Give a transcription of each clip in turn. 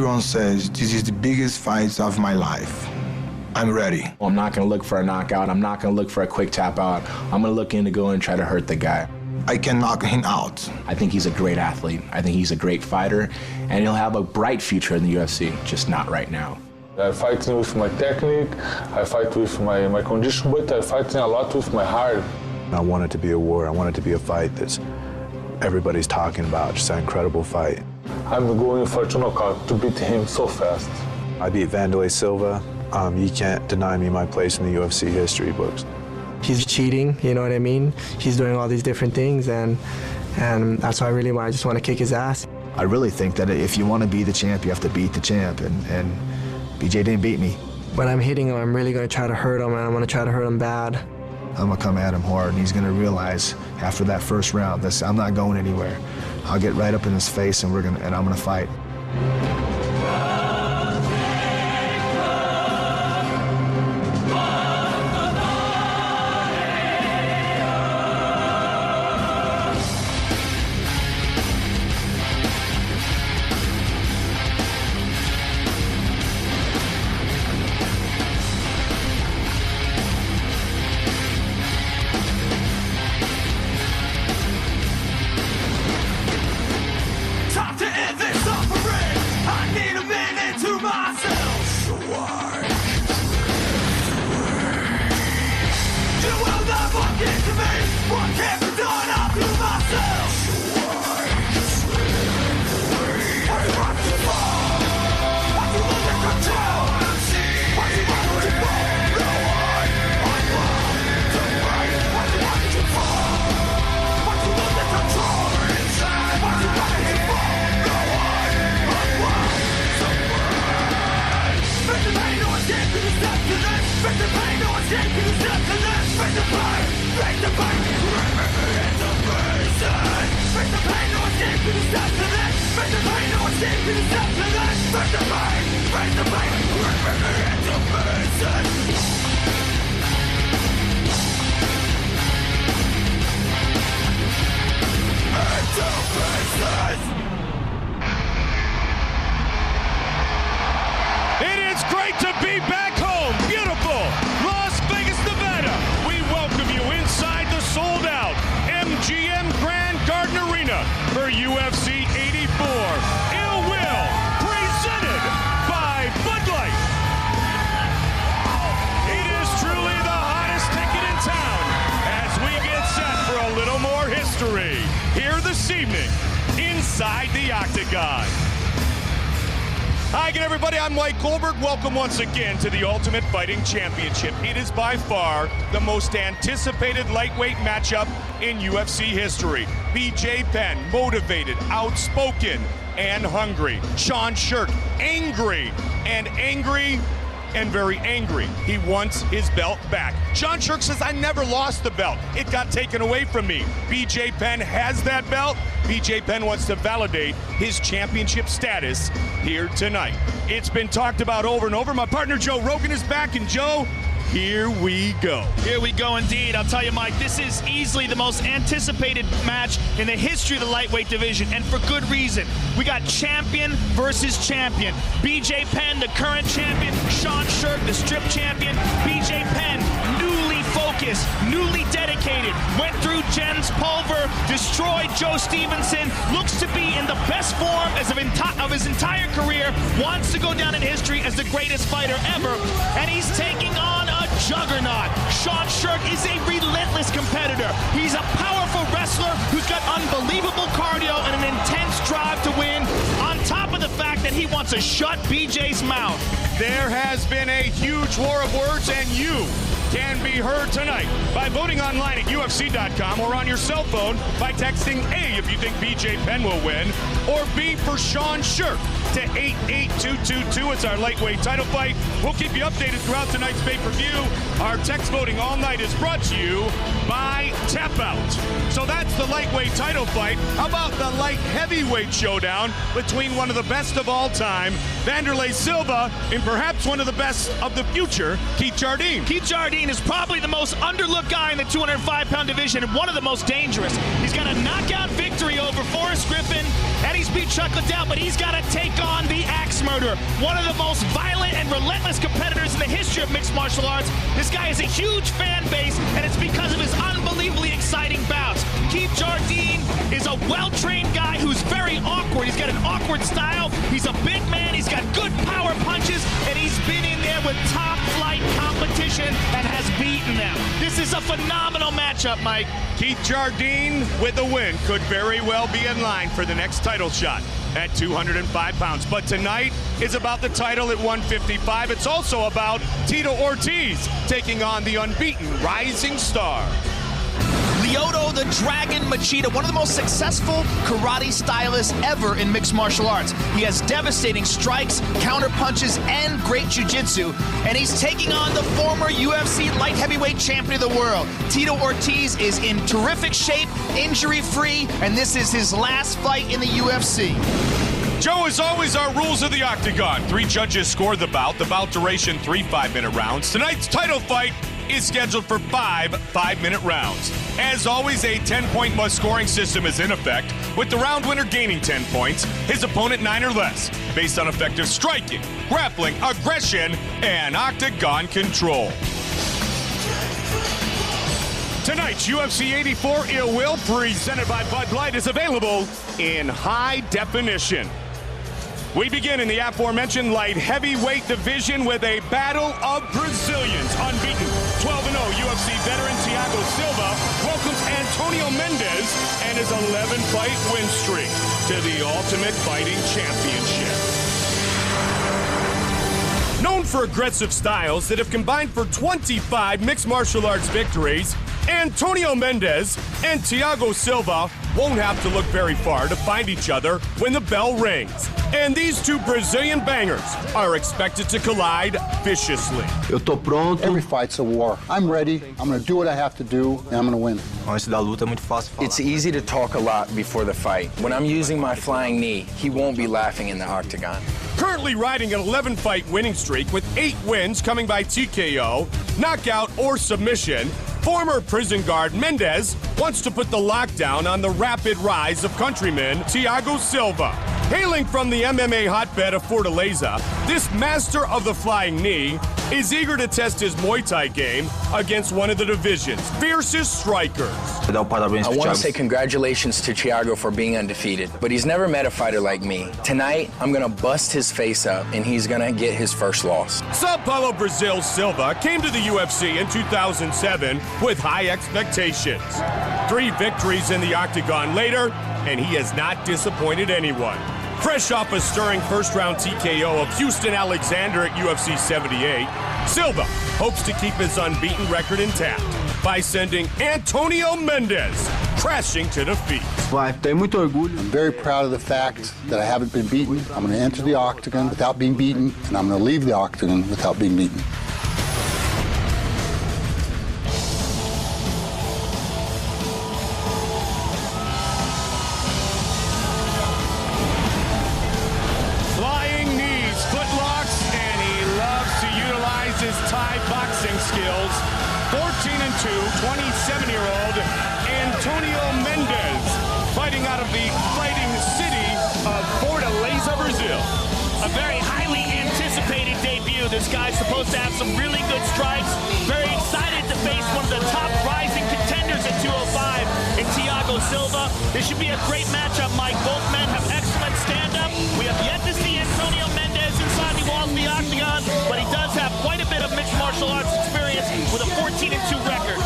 everyone says this is the biggest fight of my life. I'm ready. I'm not going to look for a knockout. I'm not going to look for a quick tap out. I'm going to look in to go and try to hurt the guy. I can knock him out. I think he's a great athlete. I think he's a great fighter, and he'll have a bright future in the UFC, just not right now. I fight with my technique, I fight with my condition, but I fight a lot with my heart. I want it to be a war. I want it to be a fight that everybody's talking about, just an incredible fight. I'm going for a knockout to beat him so fast. I beat Wanderlei Silva. You can't deny me my place in the UFC history books. He's cheating, you know what I mean? He's doing all these different things, and that's why I just want to kick his ass. I really think that if you want to be the champ, you have to beat the champ, and BJ didn't beat me. When I'm hitting him, I'm really going to try to hurt him, and I'm going to try to hurt him bad. I'm going to come at him hard, and he's going to realize after that first round that I'm not going anywhere. I'll get right up in his face, and I'm going to fight. It is great to be back home. Beautiful Las Vegas, Nevada. We welcome you inside the sold-out MGM Grand Garden Arena for UFC 84. Ill Will, presented by Bud Light. It is truly the hottest ticket in town as we get set for a little more history here this evening inside the Octagon. Hi again, everybody. I'm Mike Goldberg. Welcome once again to the Ultimate Fighting Championship. It is by far the most anticipated lightweight matchup in UFC history. BJ Penn, motivated, outspoken, and hungry. Sean Sherk, angry and very angry. He wants his belt back. Sean Sherk says, I never lost the belt. It got taken away from me. BJ Penn has that belt. BJ Penn wants to validate his championship status here tonight. It's been talked about over and over. My partner Joe Rogan is back, and Joe, here we go. Here we go indeed. I'll tell you, Mike, this is easily the most anticipated match in the history of the lightweight division, and for good reason. We got champion versus champion. BJ Penn, the current champion. Sean Sherk, the strip champion. BJ Penn, newly focused, newly dedicated. Went through Jens Pulver, destroyed Joe Stevenson. Looks to be in the best form of his entire career. Wants to go down in history as the greatest fighter ever, and he's taking on a juggernaut. Sean Sherk is a relentless competitor. He's a powerful wrestler who's got unbelievable cardio and an intense drive to win, on top of the fact that he wants to shut BJ's mouth. There has been a huge war of words, and you can be heard tonight by voting online at UFC.com or on your cell phone by texting A if you think BJ Penn will win, or B for Sean Sherk to 88222. It's our lightweight title fight. We'll keep you updated throughout tonight's pay-per-view. Our text voting all night is brought to you by Tap Out. So that's the lightweight title fight. How about the light heavyweight showdown between one of the best of all time, Wanderlei Silva, and perhaps one of the best of the future, Keith Jardine. Keith Jardine is probably the most underlooked guy in the 205-pound division and one of the most dangerous. He's got a knockout victory victory over Forrest Griffin, and he's beat Chuck Liddell, but he's got to take on the Axe Murderer, one of the most violent and relentless competitors in the history of mixed martial arts. This guy has a huge fan base, and it's because of his unbelievably exciting bouts. Keith Jardine is a well-trained guy who's very awkward. He's got an awkward style. He's a big man. He's got good power punches, and he's been in there with top-flight competition and has beaten them. This is a phenomenal matchup, Mike. Keith Jardine with the win could very well be in line for the next title shot at 205 pounds. But tonight is about the title at 155. It's also about Tito Ortiz taking on the unbeaten rising star. Lyoto the Dragon Machida, one of the most successful karate stylists ever in mixed martial arts. He has devastating strikes, counter punches, and great jiu-jitsu. And he's taking on the former UFC light heavyweight champion of the world. Tito Ortiz is in terrific shape, injury-free, and this is his last fight in the UFC. Joe, as always, our rules of the octagon. 3 judges scored the bout duration 3 5-minute rounds. Tonight's title fight is scheduled for 5 5-minute rounds. As always, a 10-point must scoring system is in effect, with the round winner gaining 10 points, his opponent 9 or less, based on effective striking, grappling, aggression, and octagon control. Tonight's UFC 84 Ill Will, presented by Bud Light, is available in high definition. We begin in the aforementioned light heavyweight division with a battle of Brazilians. Unbeaten 12-0 UFC veteran Thiago Silva welcomes Antonio Mendes and his 11-fight win streak to the Ultimate Fighting Championship. Known for aggressive styles that have combined for 25 mixed martial arts victories, Antonio Mendes and Thiago Silva won't have to look very far to find each other when the bell rings. And these two Brazilian bangers are expected to collide viciously. Eu tô pronto. Every fight's a war. I'm ready. I'm going to do what I have to do, and I'm going to win. Antes da luta é muito fácil falar. It's easy to talk a lot before the fight. When I'm using my flying knee, he won't be laughing in the octagon. Currently riding an 11-fight winning streak with 8 wins coming by TKO, knockout, or submission, former prison guard Mendes wants to put the lockdown on the rapid rise of countryman Thiago Silva. Hailing from the MMA hotbed of Fortaleza, this master of the flying knee is eager to test his Muay Thai game against one of the division's fiercest strikers. I want to say congratulations to Thiago for being undefeated, but he's never met a fighter like me. Tonight, I'm going to bust his face up, and he's going to get his first loss. Sao Paulo, Brazil, Silva came to the UFC in 2007 with high expectations. 3 victories in the octagon later, and he has not disappointed anyone. Fresh off a stirring first-round TKO of Houston Alexander at UFC 78, Silva hopes to keep his unbeaten record intact by sending Antonio Mendes crashing to defeat. I'm very proud of the fact that I haven't been beaten. I'm going to enter the octagon without being beaten, and I'm going to leave the octagon without being beaten. His Thai boxing skills. 14-2, 27-year-old Antonio Mendes, fighting out of the fighting city of Fortaleza, Brazil. A very highly anticipated debut. This guy's supposed to have some really good strikes. Very excited to face one of the top rising contenders at 205 in Thiago Silva. This should be a great matchup, Mike. Both men have excellent stand-up. We have yet to see Antonio Mendes inside the walls of the octagon, but he does have quite a bit of mixed martial arts experience with a 14-2 record.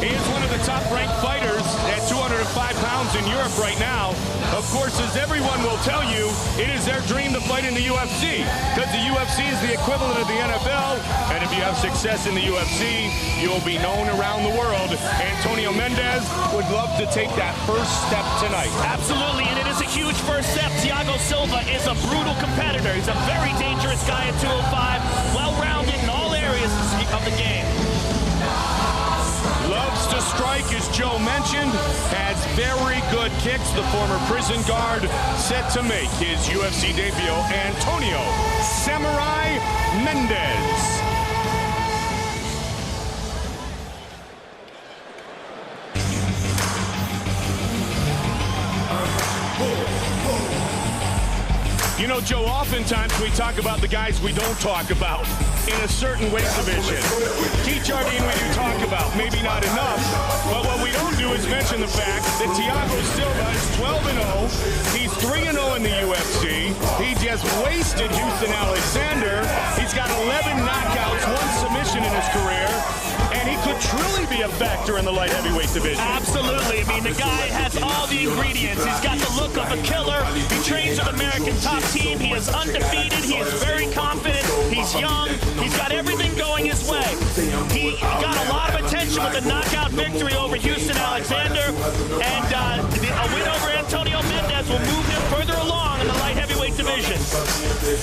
He is one of the top-ranked fighters at 205 pounds in Europe right now. Of course, as everyone will tell you, it is their dream to fight in the UFC, because the UFC is the equivalent of the NFL, and if you have success in the UFC, you'll be known around the world. Antonio Mendes would love to take that first step tonight. Absolutely, and it is a huge first step. Thiago Silva is a brutal competitor. He's a very dangerous guy at 205, well-rounded in all areas of the game. Loves to strike, as Joe mentioned, has very good kicks. The former prison guard set to make his UFC debut, Antonio Samurai Mendes. know, Joe, oftentimes we talk about the guys we don't talk about in a certain weight division. Keith Jardine we do talk about, maybe not enough, but what we don't do is mention the fact that Thiago Silva is 12-0. He's 3-0 in the UFC. He just wasted Houston Alexander. He's got 11 knockouts, 1 submission in his career, and he could truly be a factor in the light heavyweight division. Absolutely. I mean, the guy has all the ingredients. He's got the look of a killer. He trains with American Top Team. He is undefeated. He is very confident. He's young. He's got everything going his way. He got a lot of attention with a knockout victory over Houston Alexander, and a win over Antonio Mendez will move him further along in the light heavyweight division.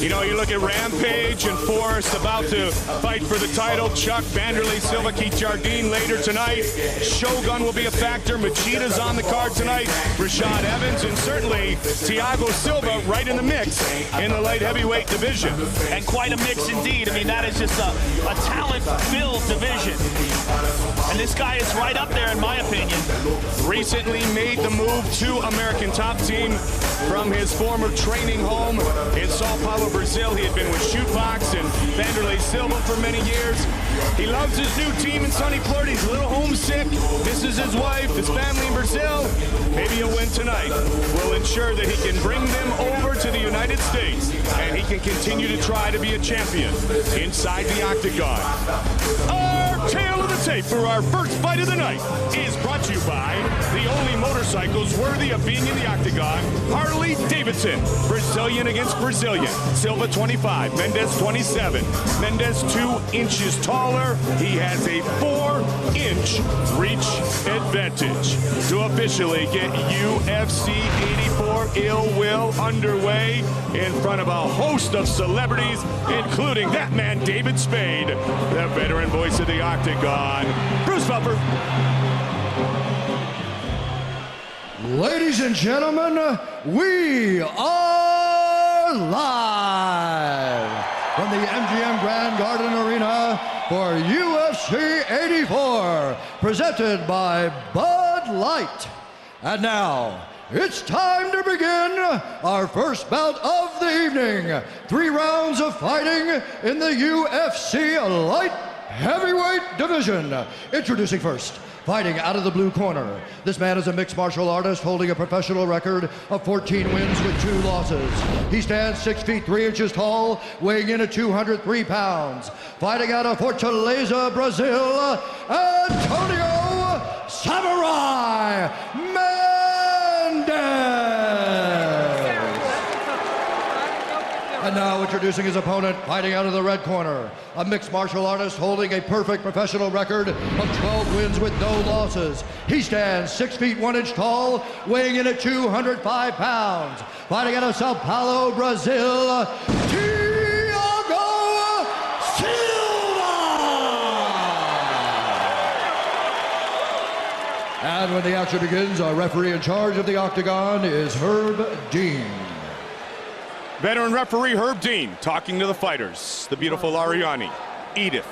You know, you look at Rampage and Forrest about to fight for the title. Chuck, Vanderlei Silva, Keith Jardine later tonight. Shogun will be a factor. Machida's on the card tonight. Rashad Evans, and certainly Thiago Silva right in the mix in the light heavyweight division. And quite a mix indeed. I mean, that is just a talent-filled division. And this guy is right up there, in my opinion. Recently made the move to American Top Team from his former training home in Sao Paulo, Brazil. He had been with Shootbox and Vanderlei Silva for many years. He loves his new team in sunny Florida. He's a little homesick. This is his wife, his family in Brazil. Maybe he'll win tonight. We'll ensure that he can bring them over to the United States, and he can continue to try to be a champion inside the octagon. Our tale of the tape for our first fight of the night is brought to you by the only motorcycles worthy of being in the octagon, Harley Davidson. Brazilian against Brazilian. Silva 25, Mendez 27. Mendez 2 inches taller. He has a 4-inch reach advantage. To officially get UFC 84 Ill Will underway in front of a host of celebrities, including that man, David Spade, the veteran voice of the octagon, Bruce Buffer. Ladies and gentlemen, we are live from the MGM Grand Garden Arena for UFC 84, presented by Bud Light. And now, it's time to begin our first bout of the evening. 3 rounds of fighting in the UFC Light Heavyweight Division. Introducing first, fighting out of the blue corner. This man is a mixed martial artist holding a professional record of 14 wins with 2 losses. He stands 6 feet 3 inches tall, weighing in at 203 pounds. Fighting out of Fortaleza, Brazil, Antonio Samurai Mendez. And now introducing his opponent, fighting out of the red corner, a mixed martial artist holding a perfect professional record of 12 wins with no losses. He stands 6 feet 1 inch tall, weighing in at 205 pounds. Fighting out of Sao Paulo, Brazil, Thiago Silva! And when the action begins, our referee in charge of the octagon is Herb Dean. Veteran referee Herb Dean talking to the fighters. The beautiful Ariani, Edith.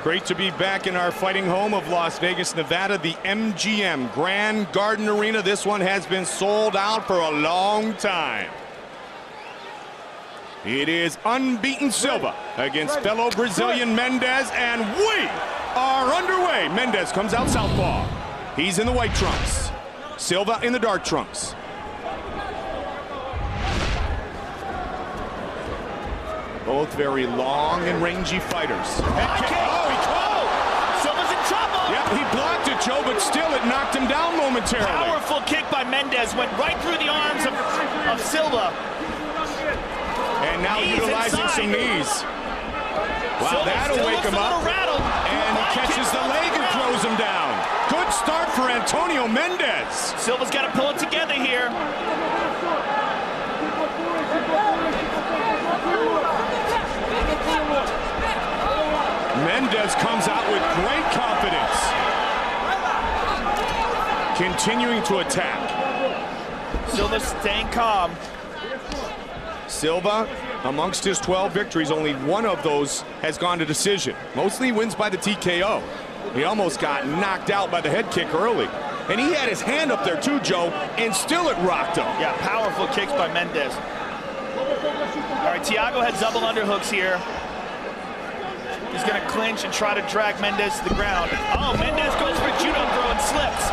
Great to be back in our fighting home of Las Vegas, Nevada, the MGM Grand Garden Arena. This one has been sold out for a long time. It is unbeaten Silva against fellow Brazilian Mendez, and we are underway. Mendez comes out southpaw. He's in the white trunks. Silva in the dark trunks. Both very long and rangy fighters. He called! Silva's in trouble! Yep, he blocked it, Joe, but still it knocked him down momentarily. Powerful kick by Mendez, went right through the arms of Silva. And now knees utilizing inside. some knees. Wow, that'll wake him up. Rattled. And he catches the leg and throws him down. Good start for Antonio Mendez. Silva's got to pull it together here. Mendez comes out with great confidence. Continuing to attack. Silva staying calm. Silva, amongst his 12 victories, only one of those has gone to decision. Mostly wins by the TKO. He almost got knocked out by the head kick early. And he had his hand up there too, Joe, and still it rocked him. Yeah, powerful kicks by Mendez. All right, Thiago had double underhooks here. He's going to clinch and try to drag Mendes to the ground. Oh, Mendes goes for a judo throw and slips.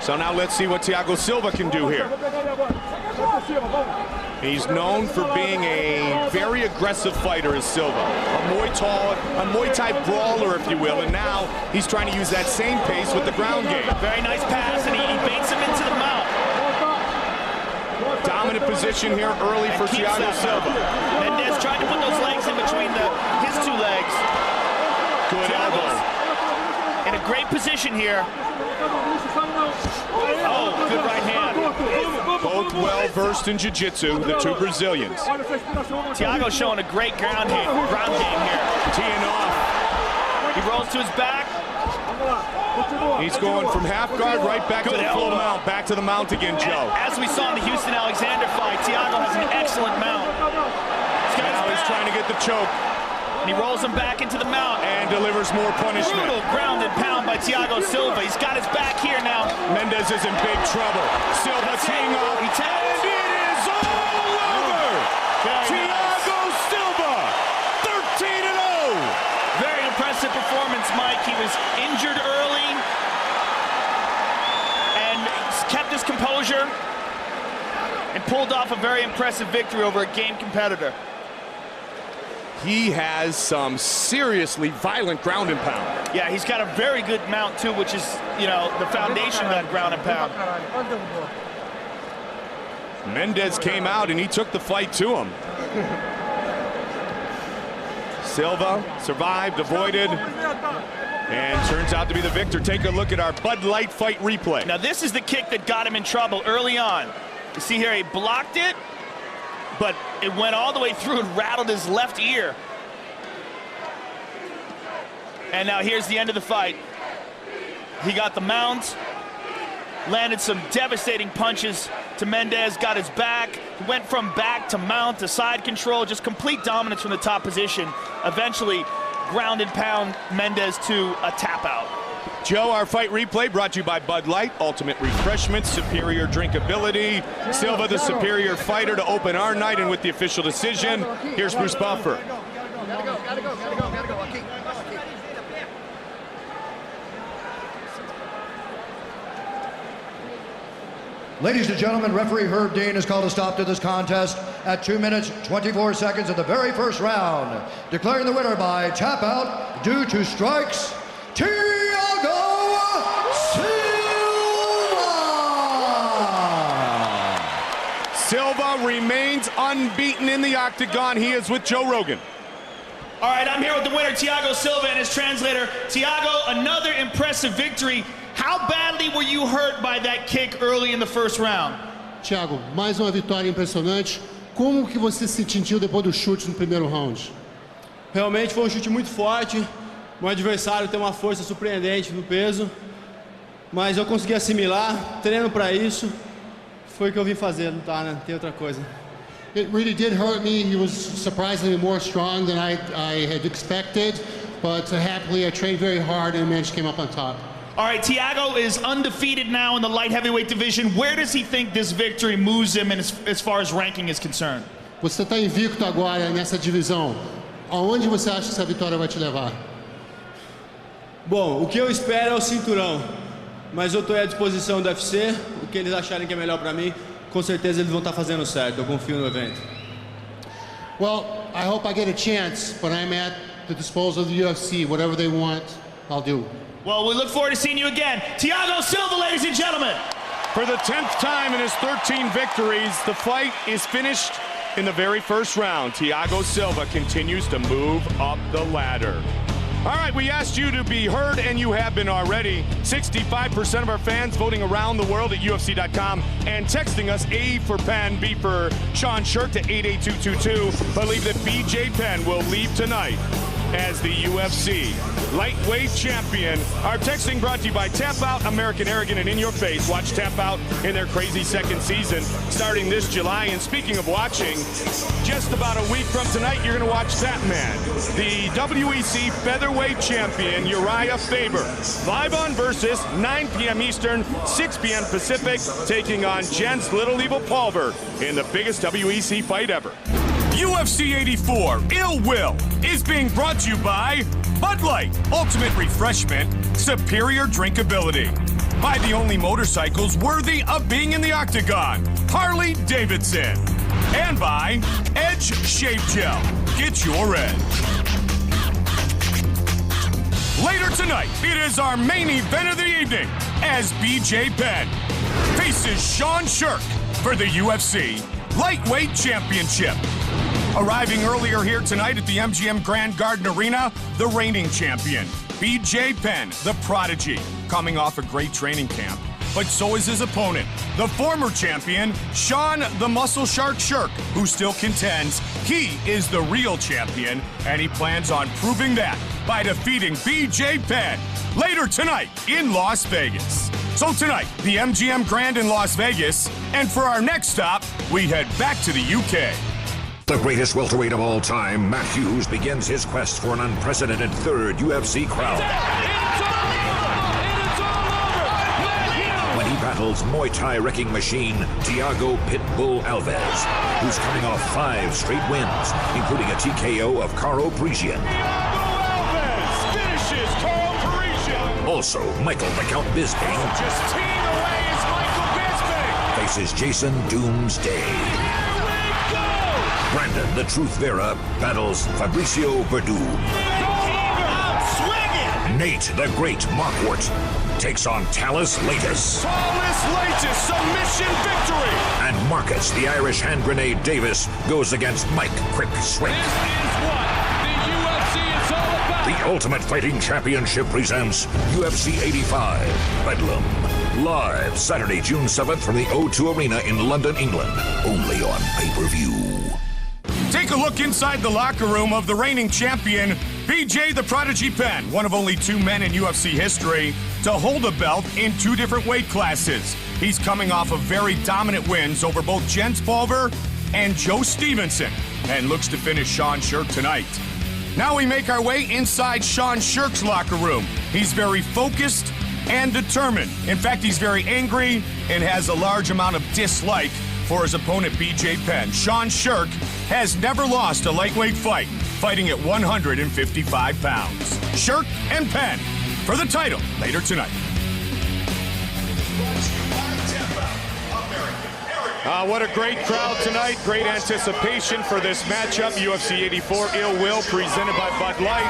So now let's see what Thiago Silva can do here. He's known for being a very aggressive fighter, is Silva. A Muay Thai brawler, if you will, and now he's trying to use that same pace with the ground game. Very nice pass, and he baits him into the mount. Dominant position here early for Thiago Silva. Mendes trying to put those legs in between his two legs. Good elbow. In a great position here. Oh, good right hand. Both well versed in jiu-jitsu, the two Brazilians. Thiago showing a great ground game here. Teeing off. He rolls to his back. He's going from half guard right back to the full mount. Back to the mount again, Joe. As we saw in the Houston Alexander fight, Thiago has an excellent mount. Now he's trying to get the choke. And he rolls him back into the mount. And delivers more punishment. Brutal ground and pound by Thiago Silva. He's got his back here now. Mendes is in big trouble. Silva teeing up. He taps. And it is all over. Thiago Silva, 13-0. Very impressive performance, Mike. He was injured early and kept his composure and pulled off a very impressive victory over a game competitor. He has some seriously violent ground and pound. Yeah, he's got a very good mount too, which is, you know, the foundation of that ground and pound. Mendes came out and he took the fight to him. Silva survived, avoided, and turns out to be the victor. Take a look at our Bud Light fight replay. Now this is the kick that got him in trouble early on. You see here, he blocked it, but it went all the way through and rattled his left ear. And now here's the end of the fight. He got the mount, landed some devastating punches to Mendes, got his back, went from back to mount to side control, just complete dominance from the top position. Eventually ground and pound Mendes to a tap out. Joe, our fight replay brought to you by Bud Light, ultimate refreshment, superior drinkability. Silva, the superior fighter, to open our night, and with the official decision, here's Bruce Buffer. Ladies and gentlemen, referee Herb Dean has called a stop to this contest at 2 minutes, 24 seconds of the very first round. Declaring the winner by tap out due to strikes, Thiago Silva! Silva remains unbeaten in the octagon. He is with Joe Rogan. All right, I'm here with the winner, Thiago Silva, and his translator. Thiago, another impressive victory. How badly were you hurt by that kick early in the first round? Thiago, mais uma vitória impressionante. Como que você se sentiu depois do chute no primeiro round? Realmente foi um chute muito forte. O adversário tem uma força surpreendente no peso. Mas eu consegui assimilar, treino para isso. Foi o que eu vim fazer, não tá, né? Tem outra coisa. It really did hurt me. He was surprisingly more strong than I had expected. But happily, I trained very hard and managed to come up on top. All right, Thiago is undefeated now in the light heavyweight division. Where does he think this victory moves him as far as ranking is concerned? Você está invicto agora nessa divisão. Aonde você acha que essa vitória vai te levar? Bom, o que eu espero é o cinturão. Mas eu estou à disposição do UFC. O que eles acharem que é melhor para mim, com certeza eles vão estar fazendo certo. Eu confio no evento. Well, I hope I get a chance, but I'm at the disposal of the UFC. Whatever they want, I'll do. Well, we look forward to seeing you again. Thiago Silva, ladies and gentlemen. For the 10th time in his 13 victories, the fight is finished in the very first round. Thiago Silva continues to move up the ladder. All right, we asked you to be heard, and you have been already. 65% of our fans voting around the world at UFC.com and texting us A for Penn, B for Sean Sherk to 88222. Believe that BJ Penn will leave tonight as the UFC Lightweight Champion. Our texting brought to you by Tap Out, American Arrogant and In Your Face. Watch Tap Out in their crazy second season starting this July. And speaking of watching, just about a week from tonight, you're going to watch that man, the WEC Featherweight Champion, Uriah Faber, live on Versus, 9 p.m. Eastern, 6 p.m. Pacific, taking on Jens Little Evil Pulver in the biggest WEC fight ever. UFC 84 Ill Will is being brought to you by Bud Light, ultimate refreshment, superior drinkability. By the only motorcycles worthy of being in the octagon, Harley Davidson. And by Edge Shave Gel. Get your edge. Later tonight, it is our main event of the evening as BJ Penn faces Sean Sherk for the UFC Lightweight Championship. Arriving earlier here tonight at the MGM Grand Garden Arena, the reigning champion, BJ Penn, the prodigy, coming off a great training camp. But so is his opponent, the former champion, Sean the Muscle Shark Sherk, who still contends he is the real champion, and he plans on proving that by defeating BJ Penn later tonight in Las Vegas. So tonight, the MGM Grand in Las Vegas, and for our next stop, we head back to the UK. The greatest welterweight of all time, Matt Hughes, begins his quest for an unprecedented third UFC crown. When he battles Muay Thai wrecking machine Thiago Pitbull Alves, who's coming off 5 straight wins, including a TKO of Caro Parisian. Also, Michael the Count Bisping just team away is Michael Bisping. Faces Jason Doomsday. Brandon the Truth Vera battles Fabricio Verdum. Nate the Great Marquardt takes on Talus Latus. Talus Latus, submission victory. And Marcus the Irish Hand Grenade Davis goes against Mike Quick Swick. This is what the UFC is all about. The Ultimate Fighting Championship presents UFC 85 Bedlam. Live Saturday, June 7th from the O2 Arena in London, England. Only on pay-per-view. Take a look inside the locker room of the reigning champion, BJ the Prodigy Penn, one of only 2 men in UFC history to hold a belt in 2 different weight classes. He's coming off of very dominant wins over both Jens Pulver and Joe Stevenson, and looks to finish Sean Sherk tonight. Now we make our way inside Sean Sherk's locker room. He's very focused and determined. In fact, he's very angry and has a large amount of dislike for his opponent, BJ Penn. Sean Sherk has never lost a lightweight fight, fighting at 155 pounds. Sherk and Penn for the title later tonight. What a great crowd tonight. Great anticipation for this matchup. UFC 84 Ill Will presented by Bud Light.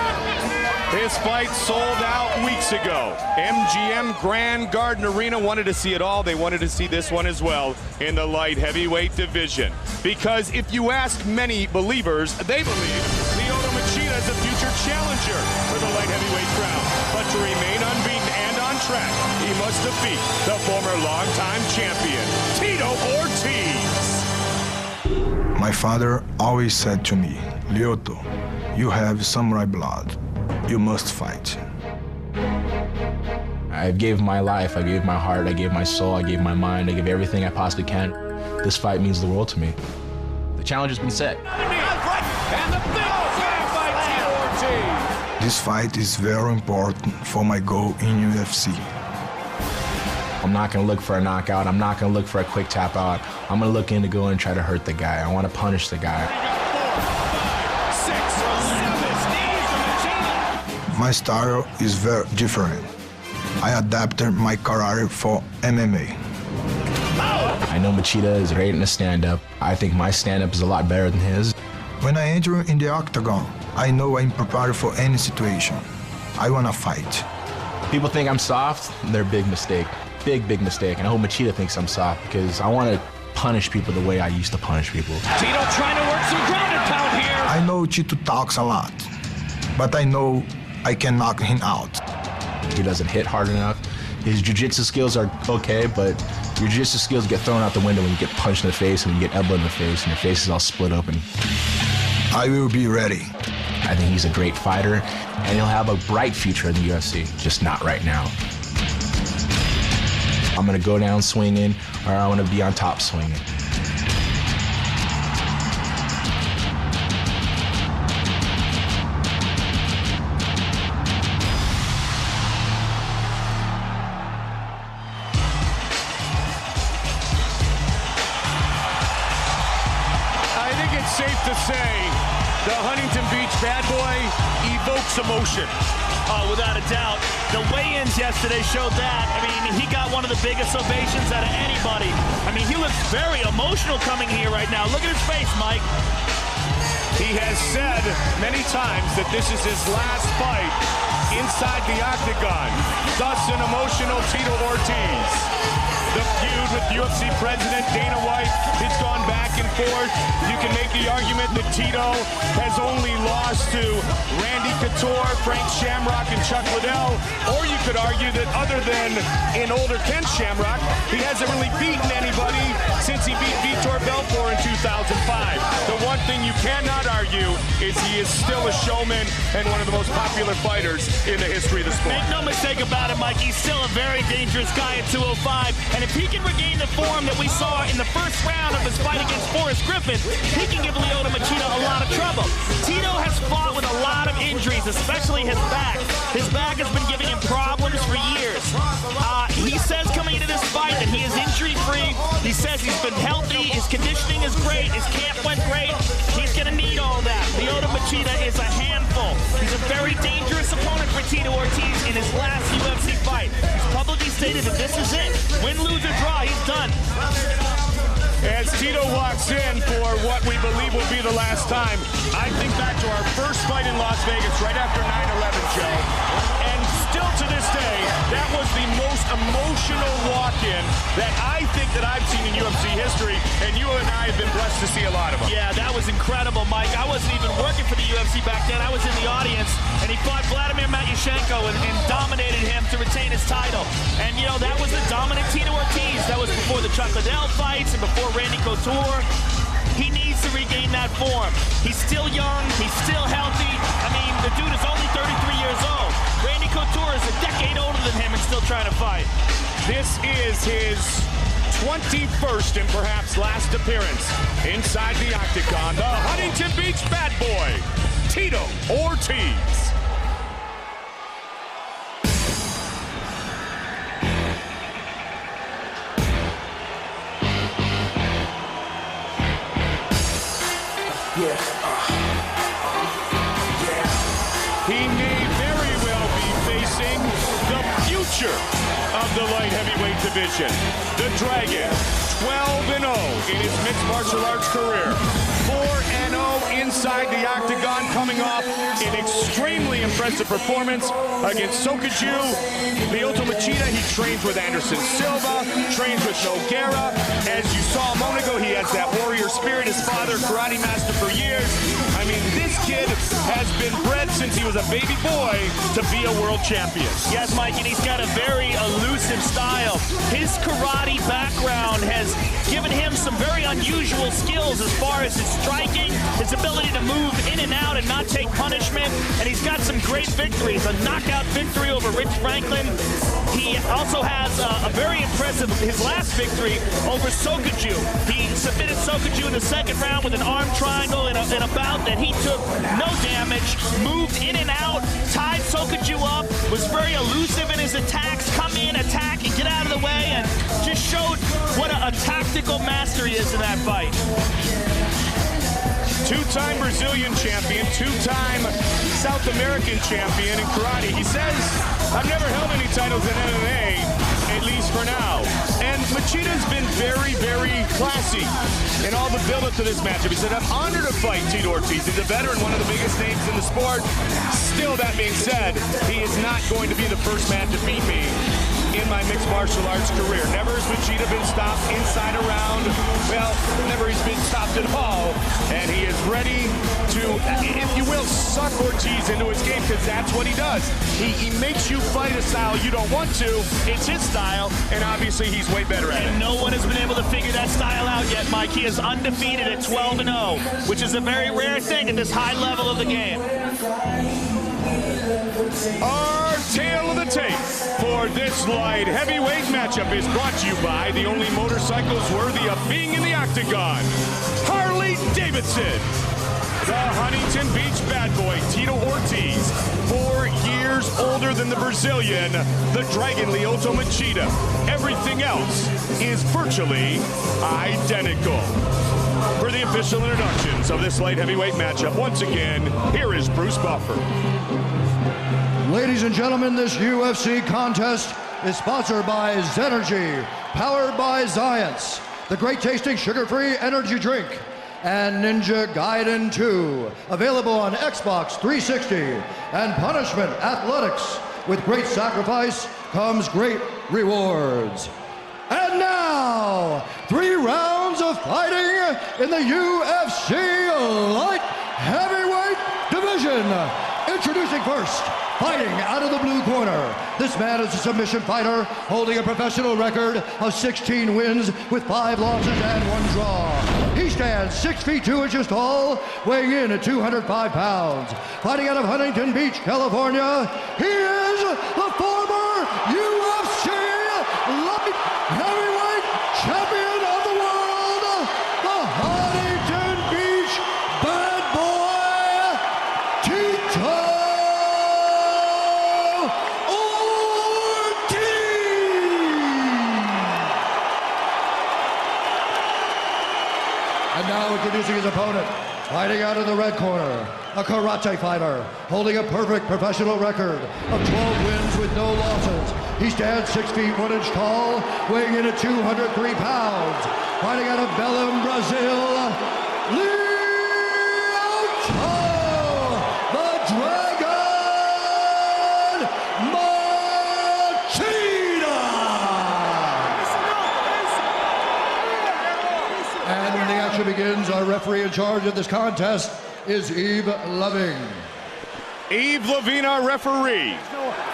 His fight sold out weeks ago. MGM Grand Garden Arena wanted to see it all. They wanted to see this one as well in the light heavyweight division. Because if you ask many believers, they believe Lyoto Machida is a future challenger for the light heavyweight crown. But to remain unbeaten and on track, he must defeat the former longtime champion, Tito Ortiz. My father always said to me, Lyoto, you have samurai blood. You must fight. I gave my life, I gave my heart, I gave my soul, I gave my mind, I gave everything I possibly can. This fight means the world to me. The challenge has been set. This fight is very important for my goal in UFC. I'm not going to look for a knockout. I'm not going to look for a quick tap out. I'm going to look in to go and try to hurt the guy. I want to punish the guy. My style is very different. I adapted my career for MMA. I know Machida is great in the stand-up. I think my stand-up is a lot better than his. When I enter in the octagon, I know I'm prepared for any situation. I want to fight. People think I'm soft. They're a big mistake. Big, big mistake. And I hope Machida thinks I'm soft because I want to punish people the way I used to punish people. Tito trying to work some ground and pound here. I know Tito talks a lot, but I know I can knock him out. He doesn't hit hard enough. His jiu-jitsu skills are okay, but your jiu-jitsu skills get thrown out the window when you get punched in the face and you get elbowed in the face and your face is all split open. I will be ready. I think he's a great fighter, and he'll have a bright future in the UFC, just not right now. I'm gonna go down swinging, or I wanna be on top swinging. Safe to say the Huntington Beach bad boy evokes emotion. Without a doubt. The weigh-ins yesterday showed that. I mean, he got one of the biggest ovations out of anybody. I mean, he looks very emotional coming here right now. Look at his face, Mike. He has said many times that this is his last fight inside the octagon. Thus, an emotional Tito Ortiz. The feud with UFC President Dana White has gone back and forth. You can make the argument that Tito has only lost to Randy Couture, Frank Shamrock, and Chuck Liddell. Or you could argue that other than in older Ken Shamrock, he hasn't really beaten anybody since he beat Vitor Belfort in 2005. The one thing you cannot argue is he is still a showman and one of the most popular fighters in the history of the sport. Make no mistake about it, Mike. He's still a very dangerous guy at 205. And if he can regain the form that we saw in the first round of his fight against Forrest Griffin, he can give Lyoto Machida a lot of trouble. Tito has fought with a lot of injuries, especially his back. His back has been giving him problems for years. He says coming into this fight that he is injury-free. He says he's been healthy. His conditioning is great. His camp went great. He's going to need all that. Lyoto Machida is a handful. He's a very dangerous opponent for Tito Ortiz in his last UFC fight. He's publicly stated that this is it. Win, lose, or draw, he's done. As Tito walks in for what we believe will be the last time, I think back to our first fight in Las Vegas right after 9/11, Joe. And still to this day, that was the most emotional walk-in that I think that I've seen in UFC history, and you and I have been blessed to see a lot of them. Yeah, that was incredible, Mike. I wasn't even working for the UFC back then. I was in the audience, and he fought Vladimir Matyushenko and dominated him to retain his title. And, you know, that was the dominant Tito Ortiz. That was before the Chuck Liddell fights and before Randy Couture. He needs to regain that form. He's still young. He's still healthy. I mean, the dude is only 33 years old. Randy Couture is a decade older than him and still trying to fight. This is his 21st and perhaps last appearance inside the octagon. The Huntington Beach bad boy, Tito Ortiz. He may very well be facing the future of the light heavyweight division. The Dragon, 12-0 in his mixed martial arts career. 4-0 inside the octagon, coming off an extremely impressive performance against Sokoudjou. Lyoto Machida, he trains with Anderson Silva, trains with Nogueira. As you saw a moment ago, he has that warrior spirit. His father, karate master for years. I mean, this kid has been bred since he was a baby boy to be a world champion. Yes, Mike, and he's got a very elusive style. His karate background has given him some very unusual skills as far as his striking, his ability to move in and out and not take punishment, and he's got some great victories. A knockout victory over Rich Franklin. He also has a very impressive, his last victory over Sokoudjou. He submitted Sokoudjou in the second round with an arm triangle in a bout that he took no damage, moved in and out, tied Sokoudjou up, was very elusive in his attacks, come in, attack, and get out of the way, and just showed what a tactical master he is in that fight. Two-time Brazilian champion, two-time South American champion in karate. He says, I've never held any titles in MMA, at least for now. And Machida's been very, very classy in all the build-up to this matchup. He said, I'm honored to fight Tito Ortiz. He's a veteran, one of the biggest names in the sport. Still, that being said, he is not going to be the first man to beat me in my mixed martial arts career. Never has Machida been stopped inside a round. Well, never has been stopped at all. And he is ready to, if you will, suck Ortiz into his game because that's what he does. He makes you fight a style you don't want to. It's his style, and obviously he's way better at it. And no one has been able to figure that style out yet, Mike. He is undefeated at 12-0, which is a very rare thing at this high level of the game. Our tale of the tape for this light heavyweight matchup is brought to you by the only motorcycles worthy of being in the octagon, Harley Davidson. The Huntington Beach bad boy, Tito Ortiz, 4 years older than the Brazilian, the Dragon Lyoto Machida. Everything else is virtually identical. For the official introductions of this light heavyweight matchup, once again, here is Bruce Buffer. Ladies and gentlemen, this UFC contest is sponsored by Zenergy, powered by Zions, the great tasting sugar-free energy drink, and Ninja Gaiden 2, available on Xbox 360, and Punishment Athletics. With great sacrifice comes great rewards. And now, 3 rounds of fighting in the UFC Light Heavyweight Division. Introducing first, fighting out of the blue corner. This man is a submission fighter holding a professional record of 16 wins with 5 losses and 1 draw. He stands 6 feet 2 inches tall, weighing in at 205 pounds. Fighting out of Huntington Beach, California, he is the former UFC Light Heavyweight Champion of the world, the Huntington Beach Bad Boy, Tito Ortiz. And now introducing his opponent, fighting out of the red corner, a karate fighter, holding a perfect professional record of 12 wins with no losses. He stands 6 feet 1 inch tall, weighing in at 203 pounds. Fighting out of Belém, Brazil, Lyoto, the Dragon Machida. And when the action begins, our referee in charge of this contest is Yves Loving. Yves Levine, our referee,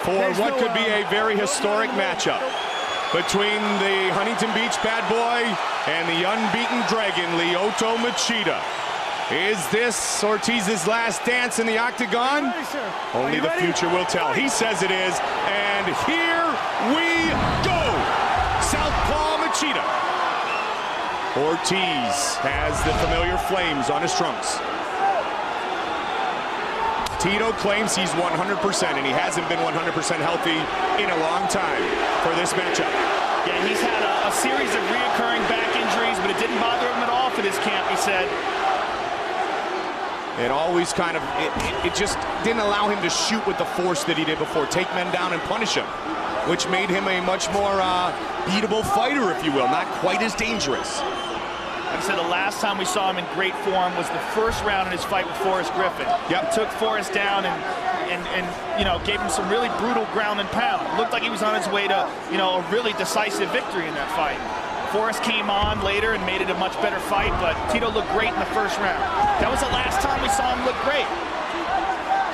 for what could be a very historic matchup between the Huntington Beach bad boy and the unbeaten Dragon, Lyoto Machida. Is this Ortiz's last dance in the octagon? Only the future will tell. He says it is, and here we go. Southpaw Machida. Ortiz has the familiar flames on his trunks. Tito claims he's 100%, and he hasn't been 100% healthy in a long time for this matchup. Yeah, he's had a series of reoccurring back injuries, but it didn't bother him at all for this camp, he said. It always kind of, it just didn't allow him to shoot with the force that he did before, take men down and punish them, which made him a much more beatable fighter, if you will, not quite as dangerous. Like I said, the last time we saw him in great form was the first round in his fight with Forrest Griffin. Yep. He took Forrest down and you know, gave him some really brutal ground and pound. Looked like he was on his way to, you know, a really decisive victory in that fight. Forrest came on later and made it a much better fight, but Tito looked great in the first round. That was the last time we saw him look great.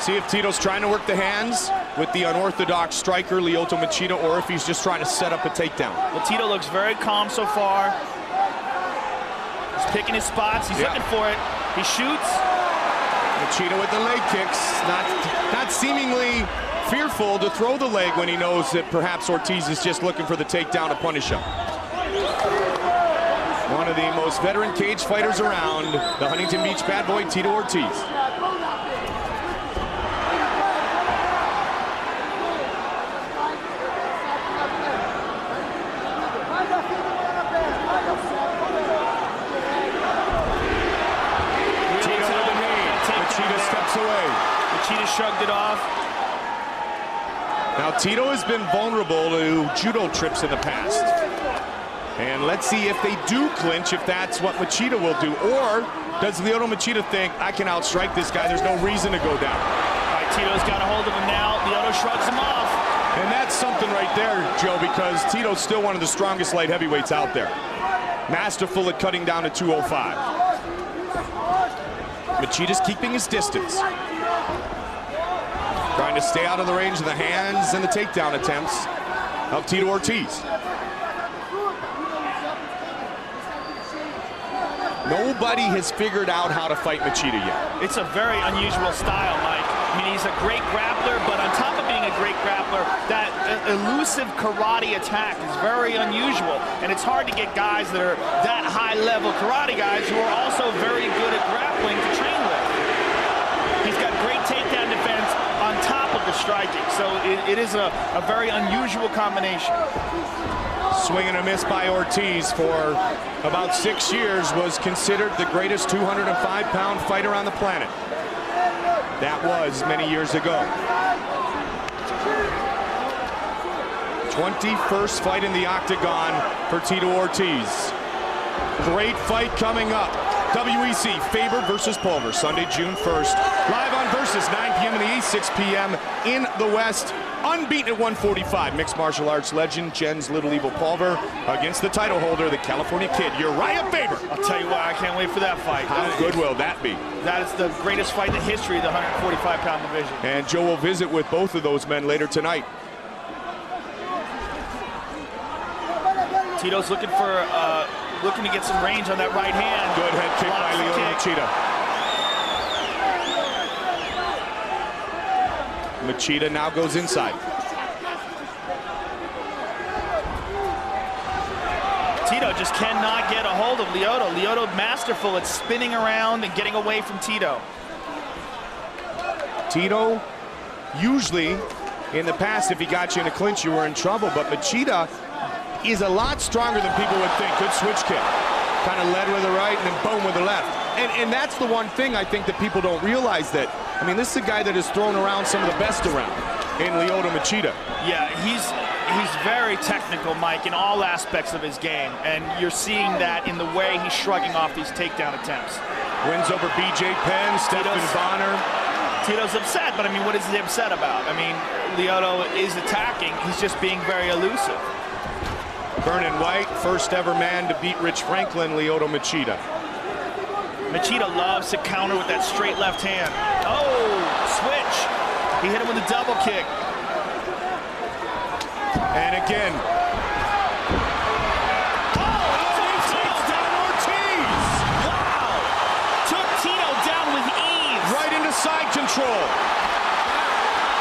See if Tito's trying to work the hands with the unorthodox striker, Lyoto Machida, or if he's just trying to set up a takedown. Well, Tito looks very calm so far. He's picking his spots. He's looking for it. He shoots. Machida with the leg kicks, not seemingly fearful to throw the leg when he knows that perhaps Ortiz is just looking for the takedown to punish him. One of the most veteran cage fighters around, the Huntington Beach bad boy, Tito Ortiz. Machida shrugged it off. Now Tito has been vulnerable to judo trips in the past. And let's see if they do clinch, if that's what Machida will do. Or does Lyoto Machida think, I can outstrike this guy, there's no reason to go down. All right, Tito's got a hold of him now. Lyoto shrugs him off. And that's something right there, Joe, because Tito's still one of the strongest light heavyweights out there. Masterful at cutting down to 205. Machida's keeping his distance. to stay out of the range of the hands and the takedown attempts of Tito Ortiz. Nobody has figured out how to fight Machida yet. It's a very unusual style, Mike. I mean, he's a great grappler, but on top of being a great grappler, that elusive karate attack is very unusual. And it's hard to get guys that are that high-level karate guys who are also very good at grappling to train with. He's got great takedown defense on top of the striking, so it is a very unusual combination. Swing and a miss by Ortiz for about 6 years, was considered the greatest 205-pound fighter on the planet. That was many years ago. 21st fight in the octagon for Tito Ortiz. Great fight coming up. WEC, Faber versus Pulver, Sunday, June 1st. Live on Versus, 9 p.m. in the East, 6 p.m. in the West. Unbeaten at 145, mixed martial arts legend Jens Little Evil Pulver against the title holder, the California Kid, Uriah Faber. I'll tell you what, I can't wait for that fight. How good will that be? That is the greatest fight in the history of the 145-pound division. And Joe will visit with both of those men later tonight. Tito's looking for looking to get some range on that right hand. Good head kick by Lyoto Machida. Machida now goes inside. Tito just cannot get a hold of Lyoto. Lyoto masterful at spinning around and getting away from Tito. Tito, usually in the past, if he got you in a clinch, you were in trouble. But Machida is a lot stronger than people would think. Good switch kick. Kind of led with the right and then boom with the left. And that's the one thing I think that people don't realize, that, I mean, this is a guy that has thrown around some of the best around in Lyoto Machida. Yeah, he's very technical, Mike, in all aspects of his game. And you're seeing that in the way he's shrugging off these takedown attempts. Wins over BJ Penn, Stephen Bonner. Tito's upset, but I mean, what is he upset about? I mean, Lyoto is attacking. He's just being very elusive. Vernon White, first ever man to beat Rich Franklin, Lyoto Machida. Machida loves to counter with that straight left hand. Oh, switch. He hit him with a double kick. And again. Oh, he takes down Ortiz. Wow. Took Tito down with ease. Right into side control.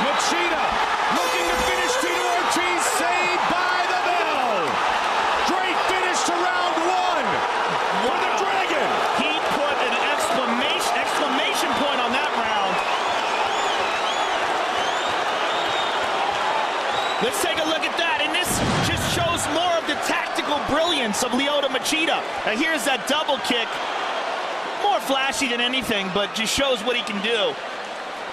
Machida looking to finish Tito Ortiz, saved by the bell. Great finish to round one for the Dragon. He put an exclamation point on that round. Let's take a look at that, and this just shows more of the tactical brilliance of Lyoto Machida. Now here's that double kick. More flashy than anything, but just shows what he can do.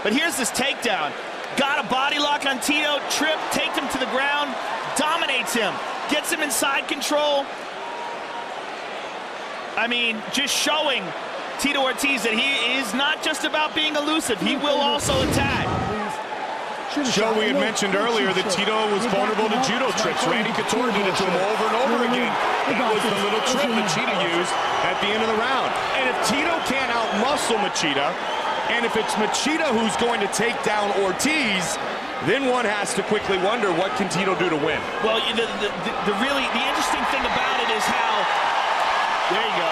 But here's this takedown. Got a body lock on Tito, trip, takes him to the ground, dominates him, gets him in side control. I mean, just showing Tito Ortiz that he is not just about being elusive, he will also attack. Joe, we had mentioned earlier that Tito was vulnerable to judo trips. Randy Couture did it to him over and over again. That was the little trick Machida used at the end of the round. And if Tito can't outmuscle Machida, and if it's Machida who's going to take down Ortiz, then one has to quickly wonder, what can Tito do to win? Well, the interesting thing about it is how, there you go.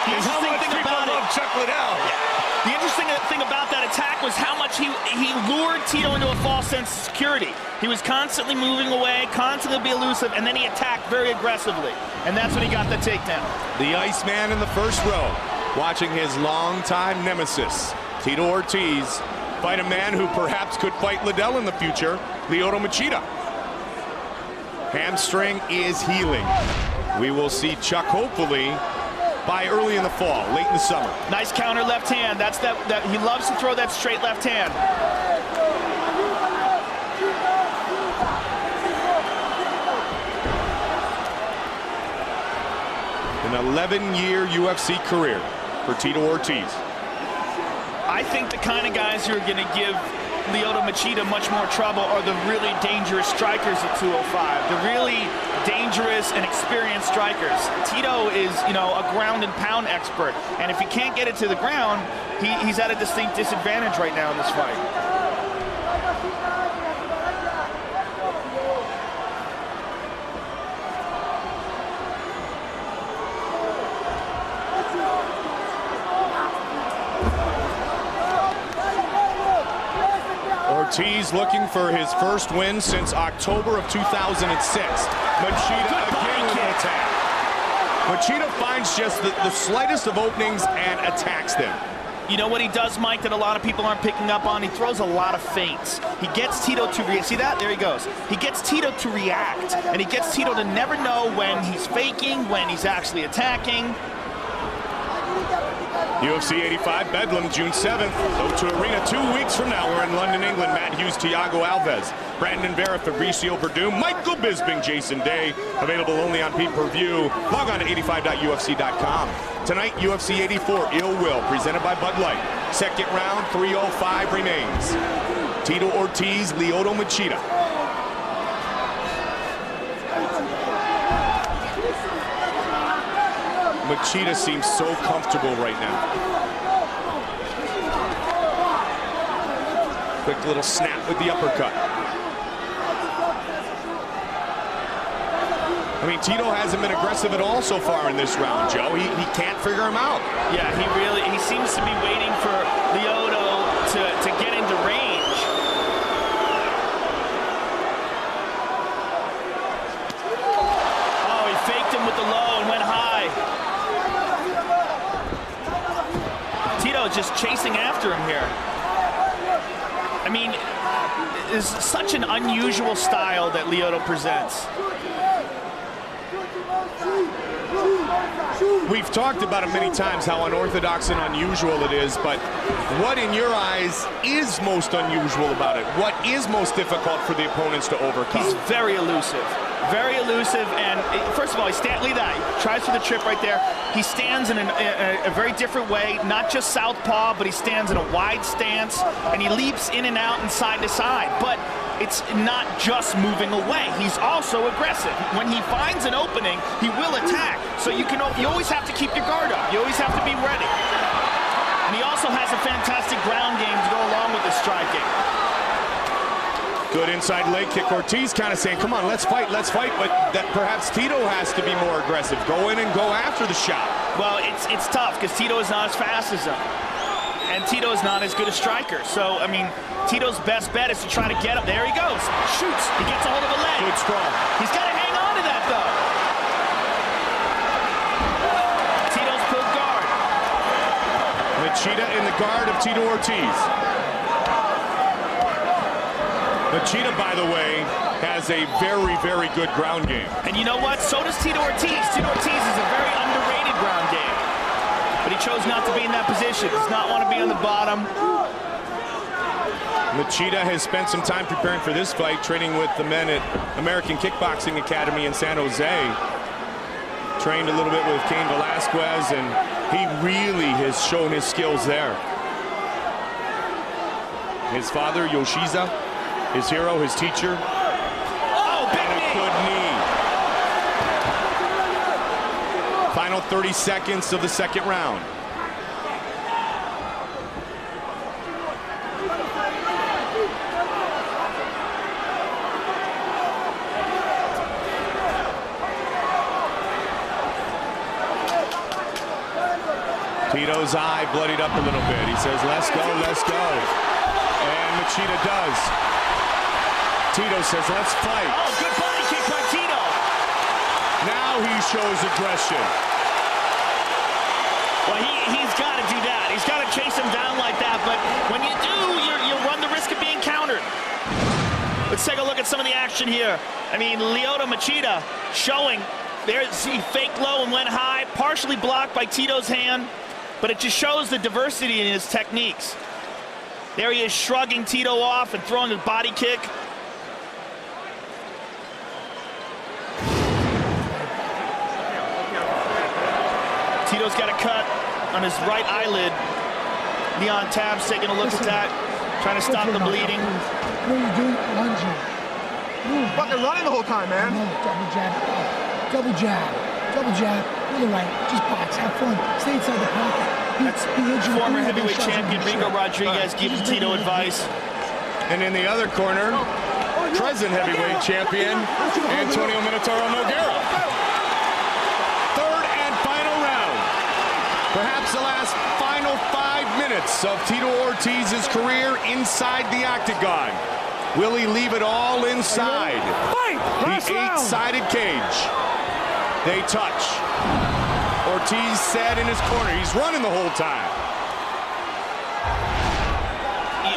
The interesting thing about it, Chuck Liddell. The interesting thing about that attack was how much he lured Tito into a false sense of security. He was constantly moving away, constantly be elusive, and then he attacked very aggressively. And that's when he got the takedown. The Iceman in the first row, watching his longtime nemesis, Tito Ortiz, fight a man who perhaps could fight Liddell in the future, Lyoto Machida. Hamstring is healing. We will see Chuck, hopefully, by early in the fall, late in the summer. Nice counter left hand. That's that he loves to throw that straight left hand. An 11-year UFC career for Tito Ortiz. I think the kind of guys who are going to give Lyoto Machida much more trouble are the really dangerous strikers at 205. The really dangerous and experienced strikers. Tito is, you know, a ground and pound expert, and if he can't get it to the ground, he's at a distinct disadvantage right now in this fight. Ortiz looking for his first win since October of 2006. Machida again with an attack. Machida finds just the slightest of openings and attacks them. You know what he does, Mike, that a lot of people aren't picking up on? He throws a lot of feints. He gets Tito to react. See that? There he goes. He gets Tito to react, and he gets Tito to never know when he's faking, when he's actually attacking. UFC 85 Bedlam, June 7th. O2 Arena 2 weeks from now. We're in London, England. Matt Hughes, Thiago Alves, Brandon Vera, Fabricio Verdum, Michael Bisping, Jason Day. Available only on pay-per-view. Log on to 85.ufc.com. Tonight, UFC 84 Ill Will, presented by Bud Light. Second round, 3:05 remains. Tito Ortiz, Lyoto Machida. Machida seems so comfortable right now. Quick little snap with the uppercut. I mean, Tito hasn't been aggressive at all so far in this round, Joe. He can't figure him out. Yeah, he seems to be waiting for Lyoto to get into range. Oh, he faked him with the low and went high. Tito just chasing after him here. I mean, it's such an unusual style that Lyoto presents. We've talked about it many times, how unorthodox and unusual it is, but what in your eyes is most unusual about it? What is most difficult for the opponents to overcome? He's very elusive. Very elusive, and first of all, he tries for the trip right there. He stands in a very different way, not just southpaw, but he stands in a wide stance, and he leaps in and out and side to side. But it's not just moving away. He's also aggressive. When he finds an opening, he will attack. So you always have to keep your guard up. You always have to be ready. And he also has a fantastic ground game to go along with his striking. Good inside leg kick. Ortiz kind of saying, come on, let's fight, but that perhaps Tito has to be more aggressive. Go in and go after the shot. Well, it's tough because Tito is not as fast as him. And Tito is not as good a striker. So, I mean, Tito's best bet is to try to get him. There he goes. Shoots. He gets a hold of a leg. Good strong. He's got to hang on to that, though. Tito's pulled guard. Machida in the guard of Tito Ortiz. Machida, by the way, has a very, very good ground game. And you know what? So does Tito Ortiz. Tito Ortiz is a very underrated ground game. But he chose not to be in that position. Does not want to be on the bottom. Machida has spent some time preparing for this fight, training with the men at American Kickboxing Academy in San Jose. Trained a little bit with Cain Velasquez, and he really has shown his skills there. His father, Yoshiza, his hero, his teacher. Oh, big and a good knee. Final 30 seconds of the second round. Tito's eye bloodied up a little bit. He says, let's go, let's go. And Machida does. Tito says, let's fight. Oh, good body kick by Tito. Now he shows aggression. Well, he's got to do that. He's got to chase him down like that. But when you do, you run the risk of being countered. Let's take a look at some of the action here. I mean, Lyoto Machida showing. There's he faked low and went high, partially blocked by Tito's hand. But it just shows the diversity in his techniques. There he is shrugging Tito off and throwing a body kick. Tito's got a cut on his right eyelid. Leon Tabbs taking a look at that, trying to stop the bleeding. What are you doing? Lunging. Fucking running the whole time, man. No, double jab. Double jab. Double jab. To the right. Just box. Have fun. Stay inside the pocket. That's former heavyweight champion Rico Rodriguez giving Tito advice. And in the other corner, present heavyweight champion, Antonio Minotauro Nogueira. Third and final round. Perhaps the last final 5 minutes of Tito Ortiz's career inside the octagon. Will he leave it all inside the 8-sided cage? They touch. Ortiz said in his corner, he's running the whole time.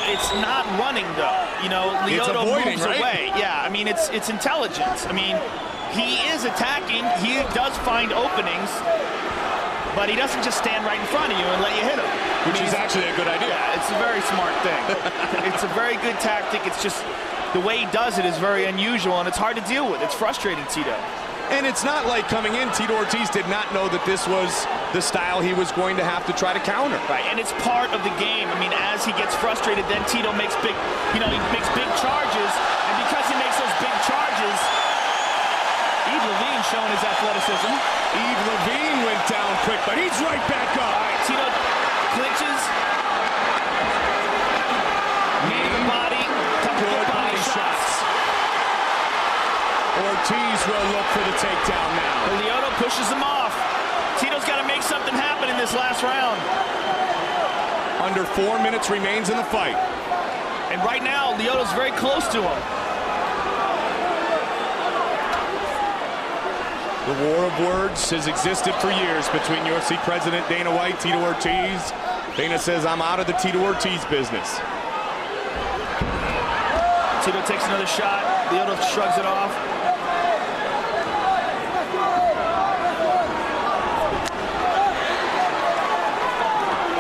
It's not running, though. You know, Lyoto moves right? away. Yeah, I mean, it's intelligence. I mean, he is attacking. He does find openings, but he doesn't just stand right in front of you and let you hit him. Which is actually a good idea. Yeah, it's a very smart thing. It's a very good tactic. It's just the way he does it is very unusual, and it's hard to deal with. It's frustrating, Tito. And it's not like coming in, Tito Ortiz did not know that this was the style he was going to have to try to counter. Right, and it's part of the game. I mean, as he gets frustrated, then Tito makes big, he makes big charges, and because he makes those big charges, Yves Lavigne showing his athleticism. Yves Lavigne went down quick, but he's right back up. All right, Tito clinches. Knee to the body, couple good body shots. Ortiz will look for the takedown now. Lyoto pushes him off. Tito's got to make something happen in this last round. Under 4 minutes remains in the fight. And right now, Lyoto's very close to him. The war of words has existed for years between UFC President Dana White, Tito Ortiz. Dana says, I'm out of the Tito Ortiz business. Tito takes another shot. Lyoto shrugs it off.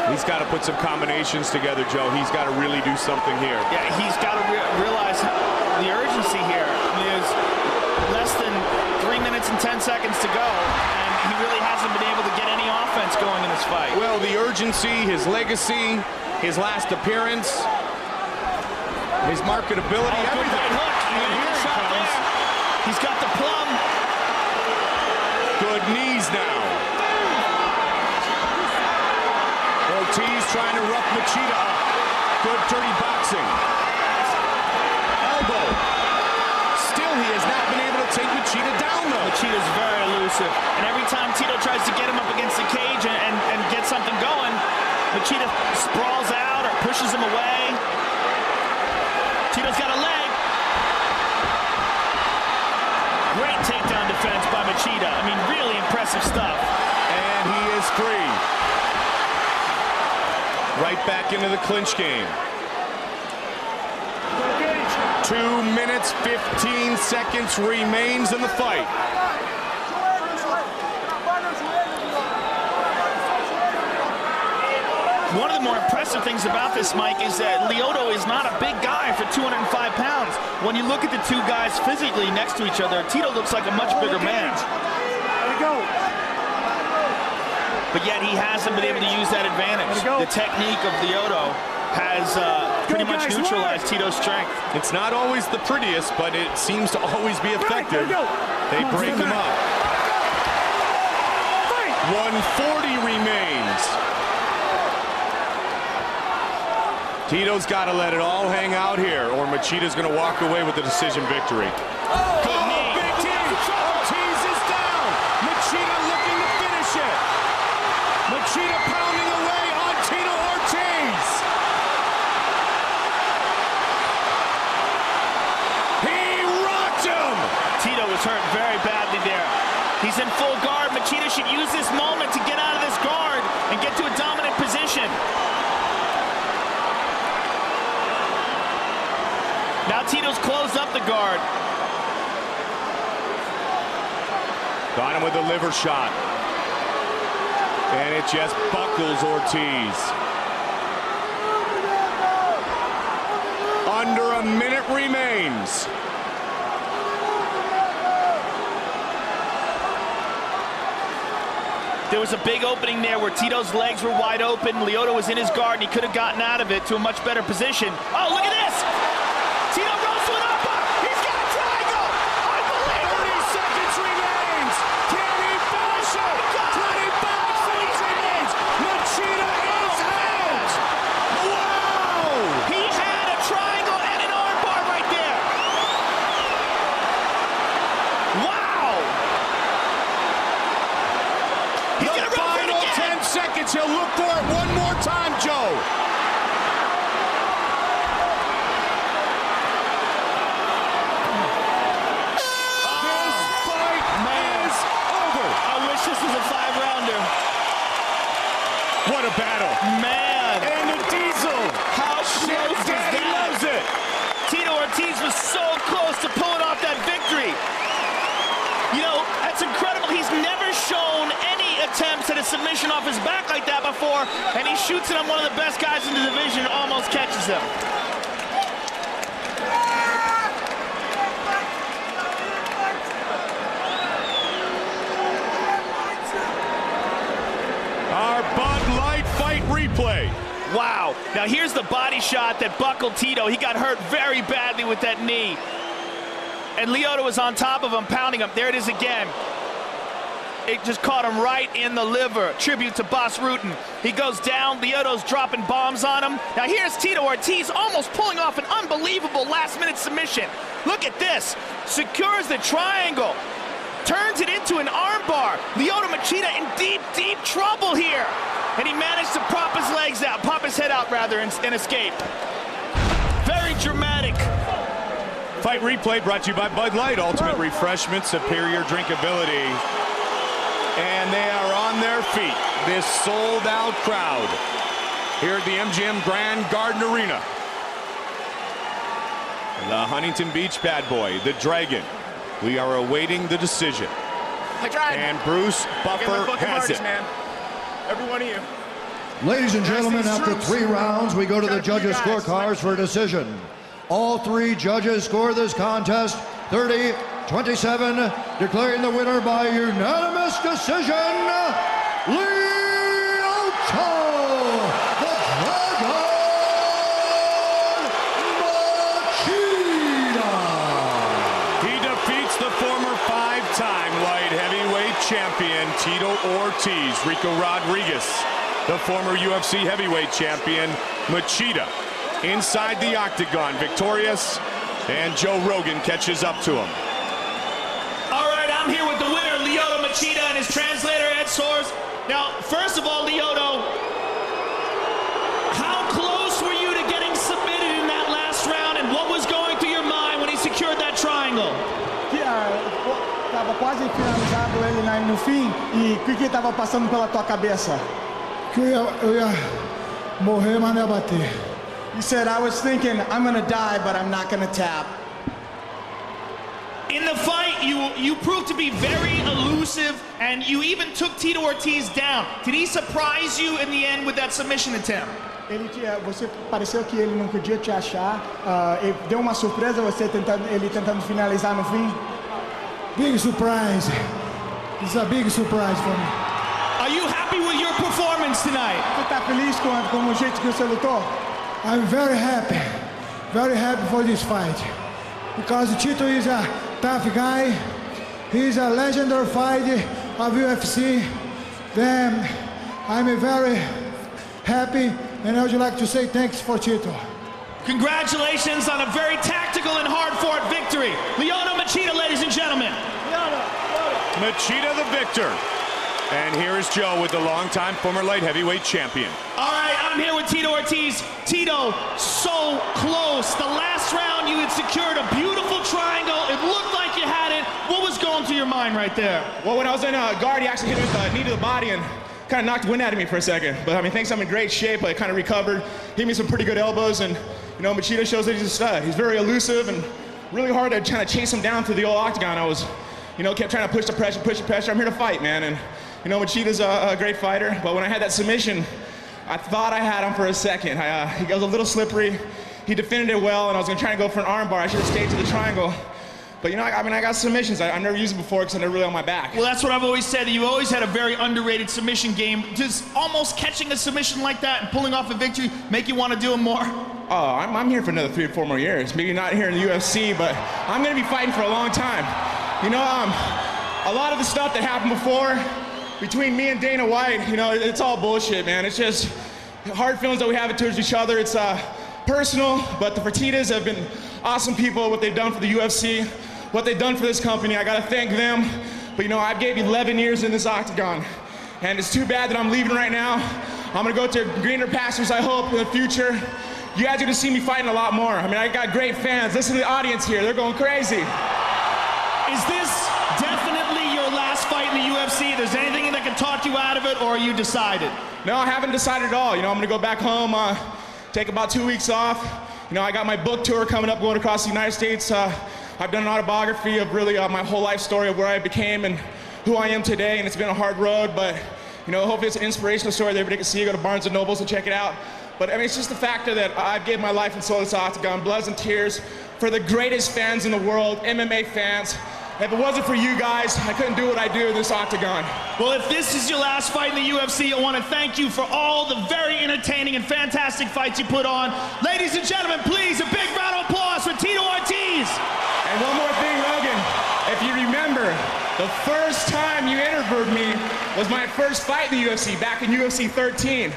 He's got to put some combinations together, Joe. He's got to really do something here. Yeah, he's got to realize the urgency here. I mean, there's less than 3 minutes and 10 seconds to go, and he really hasn't been able to get any offense going in this fight. Well, the urgency, his legacy, his last appearance, his marketability, everything. Good hook. Good shot there. He's got the plum. Good knees now. Ortiz trying to rough Machida up. Good dirty boxing. Elbow. Still, he has not been able to take Machida down, though. Machida's very elusive. And every time Tito tries to get him up against the cage and get something going, Machida sprawls out or pushes him away. Tito's got a leg. Great takedown defense by Machida. I mean, really impressive stuff. And he is free. Right back into the clinch game. 2 minutes, 15 seconds remains in the fight. One of the more impressive things about this, Mike, is that Lyoto is not a big guy for 205 pounds. When you look at the two guys physically next to each other, Tito looks like a much bigger man. There we go. But yet he hasn't been able to use that advantage. The technique of Lyoto has pretty much neutralized Tito's strength. It's not always the prettiest, but it seems to always be effective. They break him up. 140 remains. Tito's got to let it all hang out here, or Machida's going to walk away with the decision victory. Good knee. Big T. Ortiz is down. Machida looking to finish it. Machida pounding away on Tito Ortiz. He rocked him. Tito was hurt very badly there. He's in full guard. Machida should use this moment to get out of this guard and get to a dominant position. Now Tito's closed up the guard. Got him with a liver shot. And it just buckles Ortiz. Under a minute remains. There was a big opening there where Tito's legs were wide open. Lyoto was in his guard, and he could have gotten out of it to a much better position. Oh, look at this! Tito rolls to an upper! He's got a triangle! Unbelievable! 30 seconds remains! Can he finish it? 25 seconds remains! Machida is out! Wow! He had a triangle and an chance. He'll look for it one more time, Joe. This fight is over. I wish this was a 5-rounder. What a battle. Man. And the Diesel. How close was Daddy that? loves it. Tito Ortiz was so close to pulling off that victory. You know, that's incredible. He's never shown any attempts at a submission off his back like that before, and he shoots it on one of the best guys in the division, almost catches him. Our Bud Light fight replay. Wow. Now here's the body shot that buckled Tito. He got hurt very badly with that knee. And Lyoto was on top of him, pounding him. There it is again. It just caught him right in the liver. Tribute to Bas Rutten. He goes down. Lyoto's dropping bombs on him. Now here's Tito Ortiz almost pulling off an unbelievable last-minute submission. Look at this. Secures the triangle. Turns it into an armbar. Lyoto Machida in deep, deep trouble here. And he managed to prop his legs out, pop his head out rather, and escape. Very dramatic. Fight replay brought to you by Bud Light. Ultimate refreshment, superior drinkability. And they are on their feet. This sold-out crowd here at the MGM Grand Garden Arena. The Huntington Beach bad boy, the Dragon. We are awaiting the decision. And Bruce Buffer has it. Man. Every one of you. Ladies and gentlemen, after 3 rounds, we go to the judges' scorecards for a decision. All 3 judges score this contest 30-27, declaring the winner by unanimous decision, Lyoto, the Dragon Machida. He defeats the former 5-time light heavyweight champion Tito Ortiz. Rico Rodriguez, the former UFC heavyweight champion Machida, inside the octagon, victorious, and Joe Rogan catches up to him. All right, I'm here with the winner, Lyoto Machida, and his translator, Ed Soares. Now, first of all, Lyoto, how close were you to getting submitted in that last round, and what was going through your mind when he secured that triangle? Tava quase finalizado ele no fim, e o que estava passando pela tua cabeça? Que eu ia morrer, mas não ia bater. He said, I was thinking, I'm going to die, but I'm not going to tap. In the fight, you proved to be very elusive, and you even took Tito Ortiz down. Did he surprise you in the end with that submission attempt? Você pareceu que ele não podia te achar. Deu uma surpresa ele tentando finalizar no fim? Big surprise. It's a big surprise for me. Are you happy with your performance tonight? Você está feliz com o jeito que você lutou? I'm very happy for this fight, because Tito is a tough guy. He's a legendary fighter of UFC. Then I'm very happy, and I would like to say thanks for Tito. Congratulations on a very tactical and hard-fought victory. Lyoto Machida, ladies and gentlemen. Machida the victor. And here is Joe with the longtime former light heavyweight champion. All right, I'm here with Tito Ortiz. Tito, so close. The last round you had secured a beautiful triangle. It looked like you had it. What was going through your mind right there? Well, when I was in guard, he actually hit me with a knee to the body and kind of knocked wind out of me for a second. But I mean, thanks, I'm in great shape. I kind of recovered. Hit me some pretty good elbows, and you know, Machida shows that he's a stud. He's very elusive and really hard to kind of chase him down through the old octagon. I was, you know, kept trying to push the pressure. I'm here to fight, man. And you know, Machida's a great fighter, but when I had that submission, I thought I had him for a second. He was a little slippery. He defended it well, and I was gonna try and go for an arm bar. I should have stayed to the triangle. But you know, I mean, I got submissions. I've never used it before because I'm never really on my back. Well, that's what I've always said, that you always had a very underrated submission game. Does almost catching a submission like that and pulling off a victory make you want to do them more? Oh, I'm here for another 3 or 4 more years. Maybe not here in the UFC, but I'm gonna be fighting for a long time. You know, a lot of the stuff that happened before, between me and Dana White, you know, it's all bullshit, man. It's just hard feelings that we have towards each other. It's personal, but the Fertittas have been awesome people, what they've done for the UFC, what they've done for this company. I gotta thank them. But you know, I've gave 11 years in this octagon, and it's too bad that I'm leaving right now. I'm gonna go to greener pastures, I hope, in the future. You guys are gonna see me fighting a lot more. I mean, I got great fans. Listen to the audience here, they're going crazy. Is this definitely your last fight in the UFC? There's anything that can talk you out of it, or are you decided? No, I haven't decided at all. You know, I'm gonna go back home, take about 2 weeks off. You know, I got my book tour coming up, going across the United States. I've done an autobiography of really my whole life story of where I became and who I am today, and it's been a hard road, but you know, hopefully it's an inspirational story that everybody can see. Go to Barnes & Nobles and check it out. But I mean, it's just the factor that I gave my life and soul to this octagon, bloods and tears, for the greatest fans in the world, MMA fans. If it wasn't for you guys, I couldn't do what I do in this octagon. Well, if this is your last fight in the UFC, I want to thank you for all the very entertaining and fantastic fights you put on. Ladies and gentlemen, please, a big round of applause for Tito Ortiz. And one more thing, Logan. If you remember, the first time you interviewed me was my first fight in the UFC, back in UFC 13.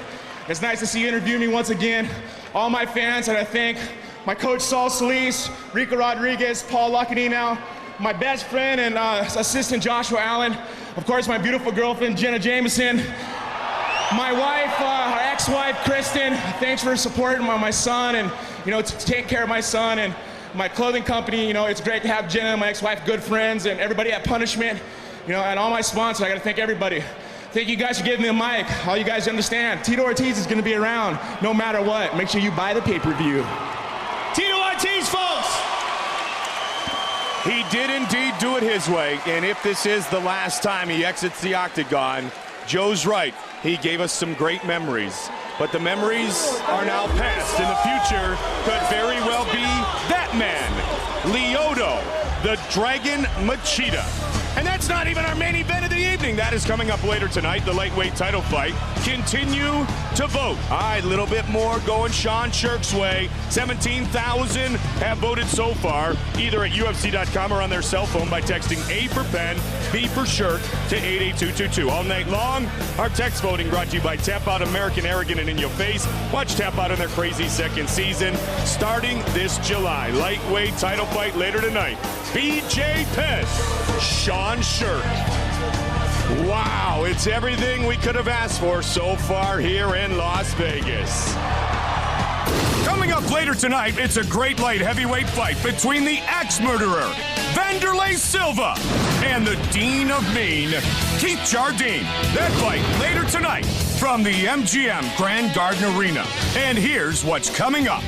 It's nice to see you interview me once again. All my fans, and I thank my coach Saul Solis, Rico Rodriguez, Paul Lacanino, my best friend and assistant Joshua Allen, of course my beautiful girlfriend Jenna Jameson, my wife, our ex-wife Kristen. Thanks for supporting my son and to take care of my son, and my clothing company. It's great to have Jenna, my ex-wife, good friends, and everybody at Punishment, and all my sponsors. I got to thank everybody. Thank you guys for giving me the mic. All you guys understand, Tito Ortiz is going to be around no matter what. Make sure you buy the pay-per-view. Tito Ortiz, folks. He did indeed do it his way, and if this is the last time he exits the octagon, Joe's right. He gave us some great memories, but the memories are now past, and the future could very well be that man, Lyoto, the Dragon Machida. And that's not even our main event of the evening. That is coming up later tonight, the lightweight title fight. Continue to vote. All right, a little bit more going Sean Sherk's way. 17,000 have voted so far, either at UFC.com or on their cell phone by texting A for Pen, B for Sherk to 88222. All night long, our text voting brought to you by Tap Out American, Arrogant, and In Your Face. Watch Tap Out in their crazy second season, starting this July. Lightweight title fight later tonight. BJ Penn, Sean Sherk. Wow, it's everything we could have asked for so far here in Las Vegas. Coming up later tonight, it's a great light heavyweight fight between the ex-murderer, Vanderlei Silva, and the Dean of Maine, Keith Jardine. That fight later tonight from the MGM Grand Garden Arena. And here's what's coming up.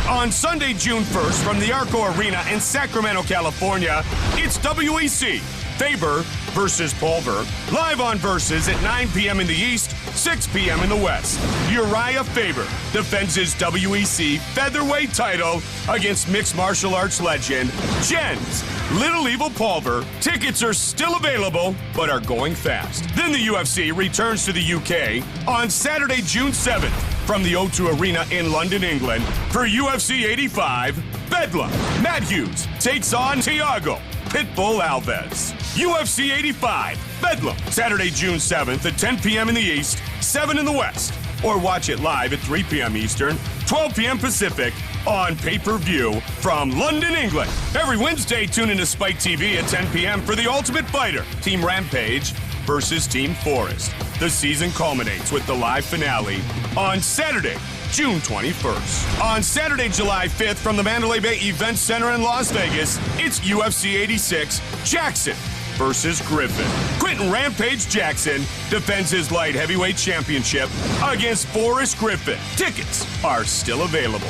On Sunday, June 1st, from the Arco Arena in Sacramento, California, it's WEC, Faber versus Pulver, live on Versus at 9 p.m. in the East, 6 p.m. in the West. Uriah Faber defends his WEC featherweight title against mixed martial arts legend Jens Little Evil Pulver. Tickets are still available, but are going fast. Then the UFC returns to the UK on Saturday, June 7th, from the O2 Arena in London, England, for UFC 85, Bedlam. Matt Hughes takes on Thiago Pitbull Alves. UFC 85, Bedlam, Saturday, June 7th at 10 p.m. in the East, 7 in the West. Or watch it live at 3 p.m. Eastern, 12 p.m. Pacific on pay-per-view from London, England. Every Wednesday, tune into Spike TV at 10 p.m. for The Ultimate Fighter, Team Rampage versus Team Forrest. The season culminates with the live finale on Saturday, June 21st. On Saturday, July 5th, from the Mandalay Bay Event Center in Las Vegas, it's UFC 86, Jackson versus Griffin. Quentin Rampage Jackson defends his light heavyweight championship against Forrest Griffin. Tickets are still available.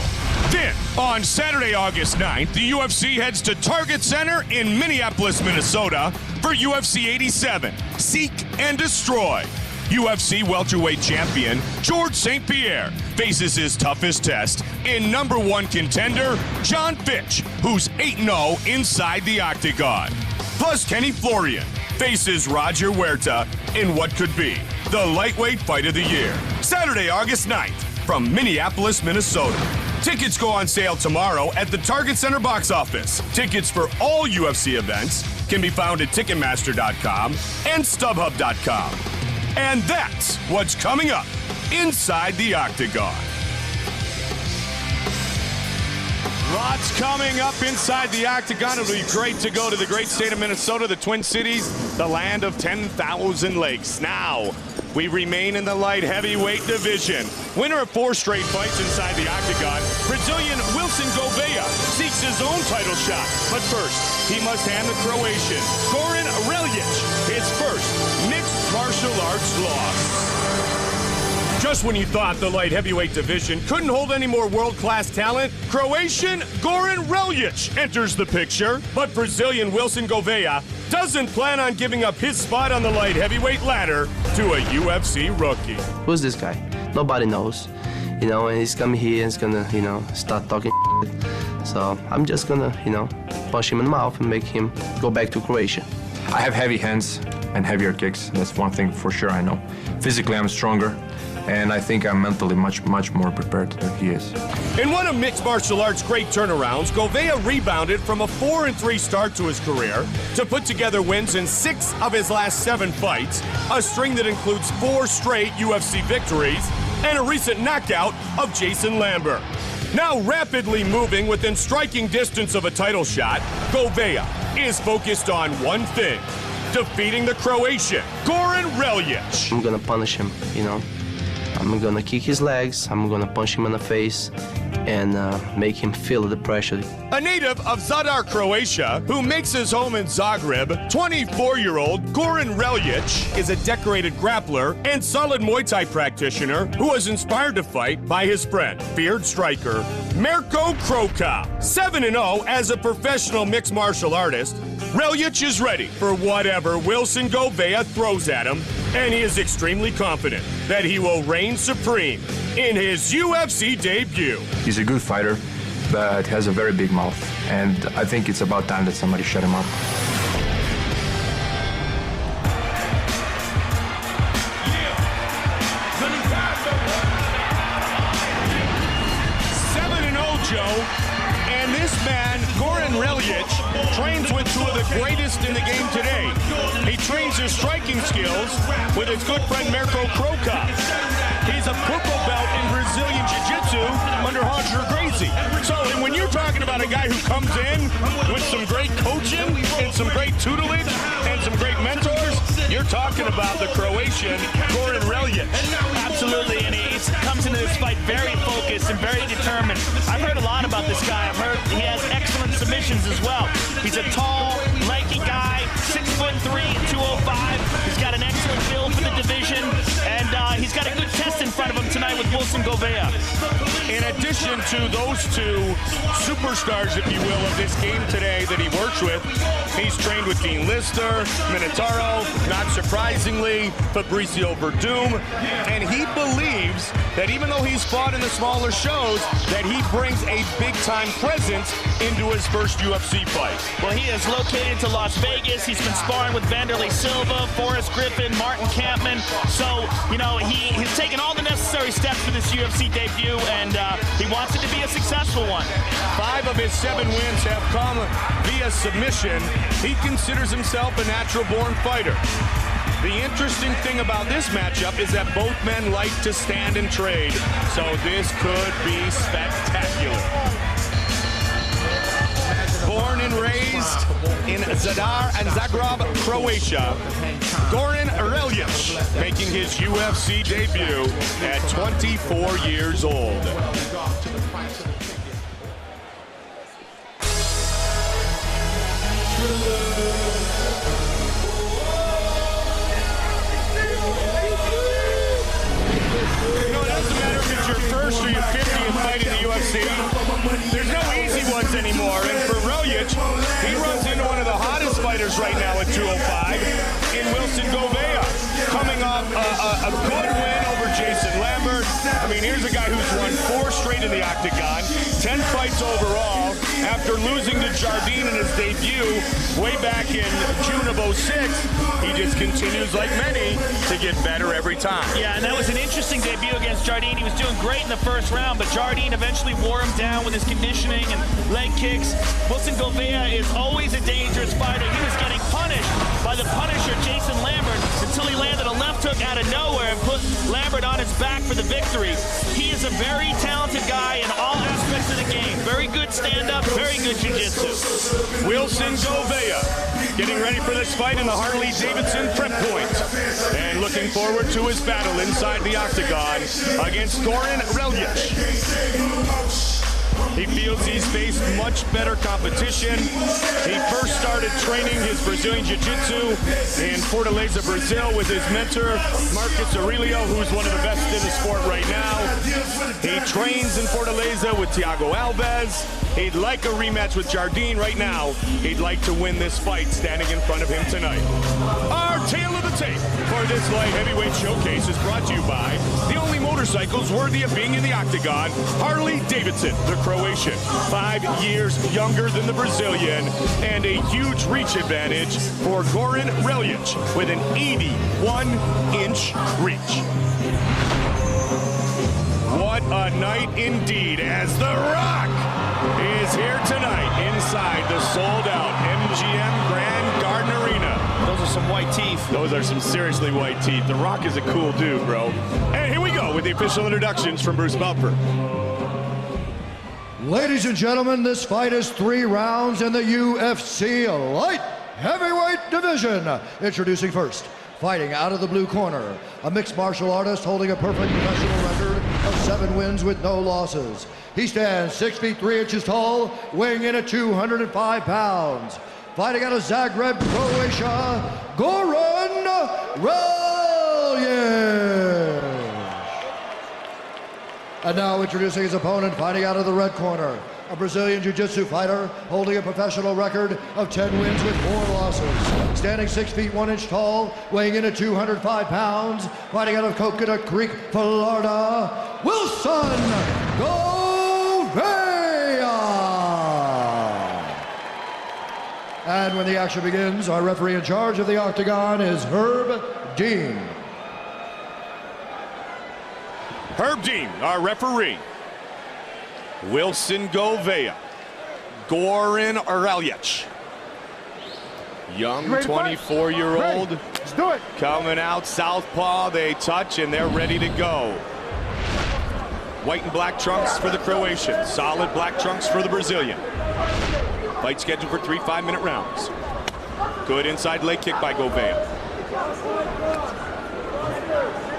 Then, on Saturday, August 9th, the UFC heads to Target Center in Minneapolis, Minnesota for UFC 87, Seek and Destroy. UFC welterweight champion George St. Pierre faces his toughest test in #1 contender John Fitch, who's 8-0 inside the octagon. Plus, Kenny Florian faces Roger Huerta in what could be the lightweight fight of the year. Saturday, August 9th, from Minneapolis, Minnesota. Tickets go on sale tomorrow at the Target Center box office. Tickets for all UFC events can be found at Ticketmaster.com and StubHub.com. And that's what's coming up inside the octagon. Lots coming up inside the octagon. It'll be great to go to the great state of Minnesota, the Twin Cities, the land of 10,000 lakes. Now, We remain in the light heavyweight division. Winner of 4 straight fights inside the octagon, Brazilian Wilson Gouveia seeks his own title shot. But first, he must hand the Croatian Goran Reljic his first mixed martial arts loss. Just when you thought the light heavyweight division couldn't hold any more world-class talent, Croatian Goran Reljic enters the picture. But Brazilian Wilson Gouveia doesn't plan on giving up his spot on the light heavyweight ladder to a UFC rookie. Who's this guy? Nobody knows, you know, and he's coming here and he's gonna, you know, start talking shit. So I'm just gonna, you know, punch him in the mouth and make him go back to Croatia. I have heavy hands and heavier kicks. That's one thing for sure I know. Physically, I'm stronger. And I think I'm mentally much more prepared than he is. In one of mixed martial arts' great turnarounds, Gouveia rebounded from a 4-3 start to his career to put together wins in 6 of his last 7 fights, a string that includes 4 straight UFC victories and a recent knockout of Jason Lambert. Now rapidly moving within striking distance of a title shot, Gouveia is focused on one thing: defeating the Croatian Goran Reljic. I'm gonna punish him, you know. I'm gonna kick his legs, I'm gonna punch him in the face, and make him feel the pressure. A native of Zadar, Croatia, who makes his home in Zagreb, 24-year-old Goran Reljic is a decorated grappler and solid Muay Thai practitioner who was inspired to fight by his friend, feared striker Mirko Kroka. 7-0 as a professional mixed martial artist, Reljic is ready for whatever Wilson Gouveia throws at him, and he is extremely confident that he will reign supreme in his UFC debut. He's a good fighter, but has a very big mouth. And I think it's about time that somebody shut him up. Joe, and this man, Goran Reljic, trains with 2 of the greatest in the game today. He trains his striking skills with his good friend Mirko Kroka. He's a purple belt in Brazilian Jiu-Jitsu under Roger Gracie. So when you're talking about a guy who comes in with some great coaching and some great tutelage and some great mentors, you're talking about the Croatian Goran Reljic. Absolutely, and he comes into this fight very focused and very determined. I've heard a lot about this guy. I've heard he has excellent submissions as well. He's a tall, lanky guy, 6'3", 205. He's got an excellent build for the division, and he's got a good test in front of him tonight with Wilson Gouveia. In addition to those 2 superstars, if you will, of this game today that he works with, he's trained with Dean Lister, Minotauro, not surprisingly, Fabricio Verdum, and he believes that even though he's fought in the smaller shows, that he brings a big-time presence into his first UFC fight. Well, he is located to Las Vegas. He's been sparring with Vanderlei Silva, Forrest Griffin, Martin Kampmann. So, you know, he's taken all the necessary steps for this UFC debut, and he wants it to be a successful one. 5 of his 7 wins have come via submission. He considers himself a natural-born fighter. The interesting thing about this matchup is that both men like to stand and trade, so this could be spectacular. Born and raised in Zadar and Zagreb, Croatia, Goran Reljic making his UFC debut at 24 years old. First or your 50th fight in the UFC. There's no easy ones anymore, and for Reljic, he runs into one of the hottest fighters right now at 205 in Wilson Gouveia, coming off a good win over Jason Lambert. I mean, here's a guy who's won 4 straight in the octagon, 10 fights overall, after losing to Jardine in his debut way back in June of 06. He just continues, like many, to get better every time. Yeah, and that was an interesting debut against Jardine. He was doing great in the first round, but Jardine eventually wore him down with his conditioning and leg kicks. Wilson Gouveia is always a dangerous fighter. He was getting punished by the Punisher, Jason Lambert, until he landed a left hook out of nowhere and put Lambert on his back for the victory. He is a very talented guy in all aspects of the game. Very good stand-up, very good jiu-jitsu. Wilson Govea getting ready for this fight in the Harley-Davidson Prep Point. And looking forward to his battle inside the octagon against Goran Reljic. He feels he's faced much better competition. He first started training his Brazilian Jiu-Jitsu in Fortaleza, Brazil with his mentor, Marcus Aurelio, who's one of the best in the sport right now. He trains in Fortaleza with Thiago Alves. He'd like a rematch with Jardine right now. He'd like to win this fight standing in front of him tonight. Our tale of the tape for this light heavyweight showcase is brought to you by the only motorcycles worthy of being in the octagon, Harley-Davidson, the Croatian. 5 years younger than the Brazilian, and a huge reach advantage for Goran Reljic with an 81-inch reach. What a night indeed, as The Rock is here tonight inside the sold-out MGM Grand Garden Arena. Those are some white teeth. Those are some seriously white teeth. The Rock is a cool dude, bro. And here we go with the official introductions from Bruce Buffer. Ladies and gentlemen, this fight is 3 rounds in the UFC Light Heavyweight Division. Introducing first, fighting out of the blue corner, a mixed martial artist holding a perfect professional record of 7 wins with no losses. He stands 6 feet 3 inches tall, weighing in at 205 pounds. Fighting out of Zagreb, Croatia, Goran Reljic. And now introducing his opponent, fighting out of the red corner, a Brazilian Jiu-Jitsu fighter holding a professional record of 10 wins with 4 losses. Standing 6 feet 1 inch tall, weighing in at 205 pounds, fighting out of Coconut Creek, Florida, Wilson Govea. And when the action begins, our referee in charge of the octagon is Herb Dean. Herb Dean, our referee. Wilson Govea. Goran Reljic. Young 24-year-old. Let's do it. Coming out southpaw. They touch and they're ready to go. White and black trunks for the Croatian. Solid black trunks for the Brazilian. Fight scheduled for 3 5-minute rounds. Good inside leg kick by Govea.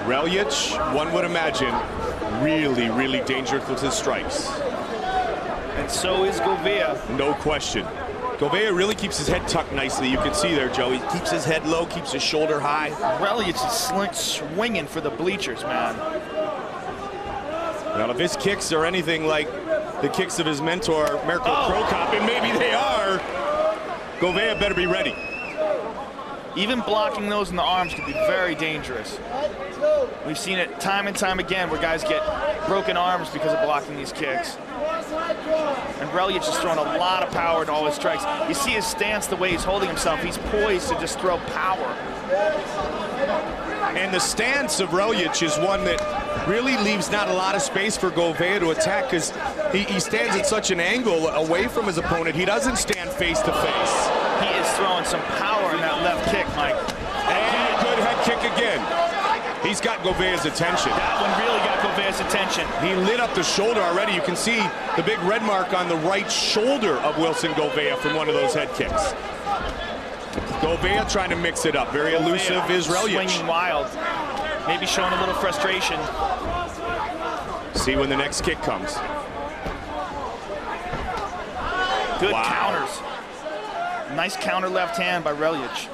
Reljic, one would imagine, really, really dangerous with his strikes. And so is Govea. No question. Govea really keeps his head tucked nicely. You can see there, Joe. He keeps his head low, keeps his shoulder high. Reljic is swinging for the bleachers, man. Well, if his kicks are anything like the kicks of his mentor, Mirko Krokop, and maybe they are, Govea better be ready. Even blocking those in the arms could be very dangerous. We've seen it time and time again where guys get broken arms because of blocking these kicks. And Reljic is throwing a lot of power into all his strikes. You see his stance, the way he's holding himself. He's poised to just throw power. And the stance of Reljic is one that really leaves not a lot of space for Govea to attack, because he stands at such an angle away from his opponent. He doesn't stand face to face. He is throwing some power in that left kick, Mike. And a good head kick again. He's got Govea's attention. That one really got Govea's attention. He lit up the shoulder already. You can see the big red mark on the right shoulder of Wilson Govea from one of those head kicks. Govea trying to mix it up. Very elusive is Reljic. Swinging wild. Maybe showing a little frustration. See when the next kick comes. Good counters. Nice counter left hand by Reljic.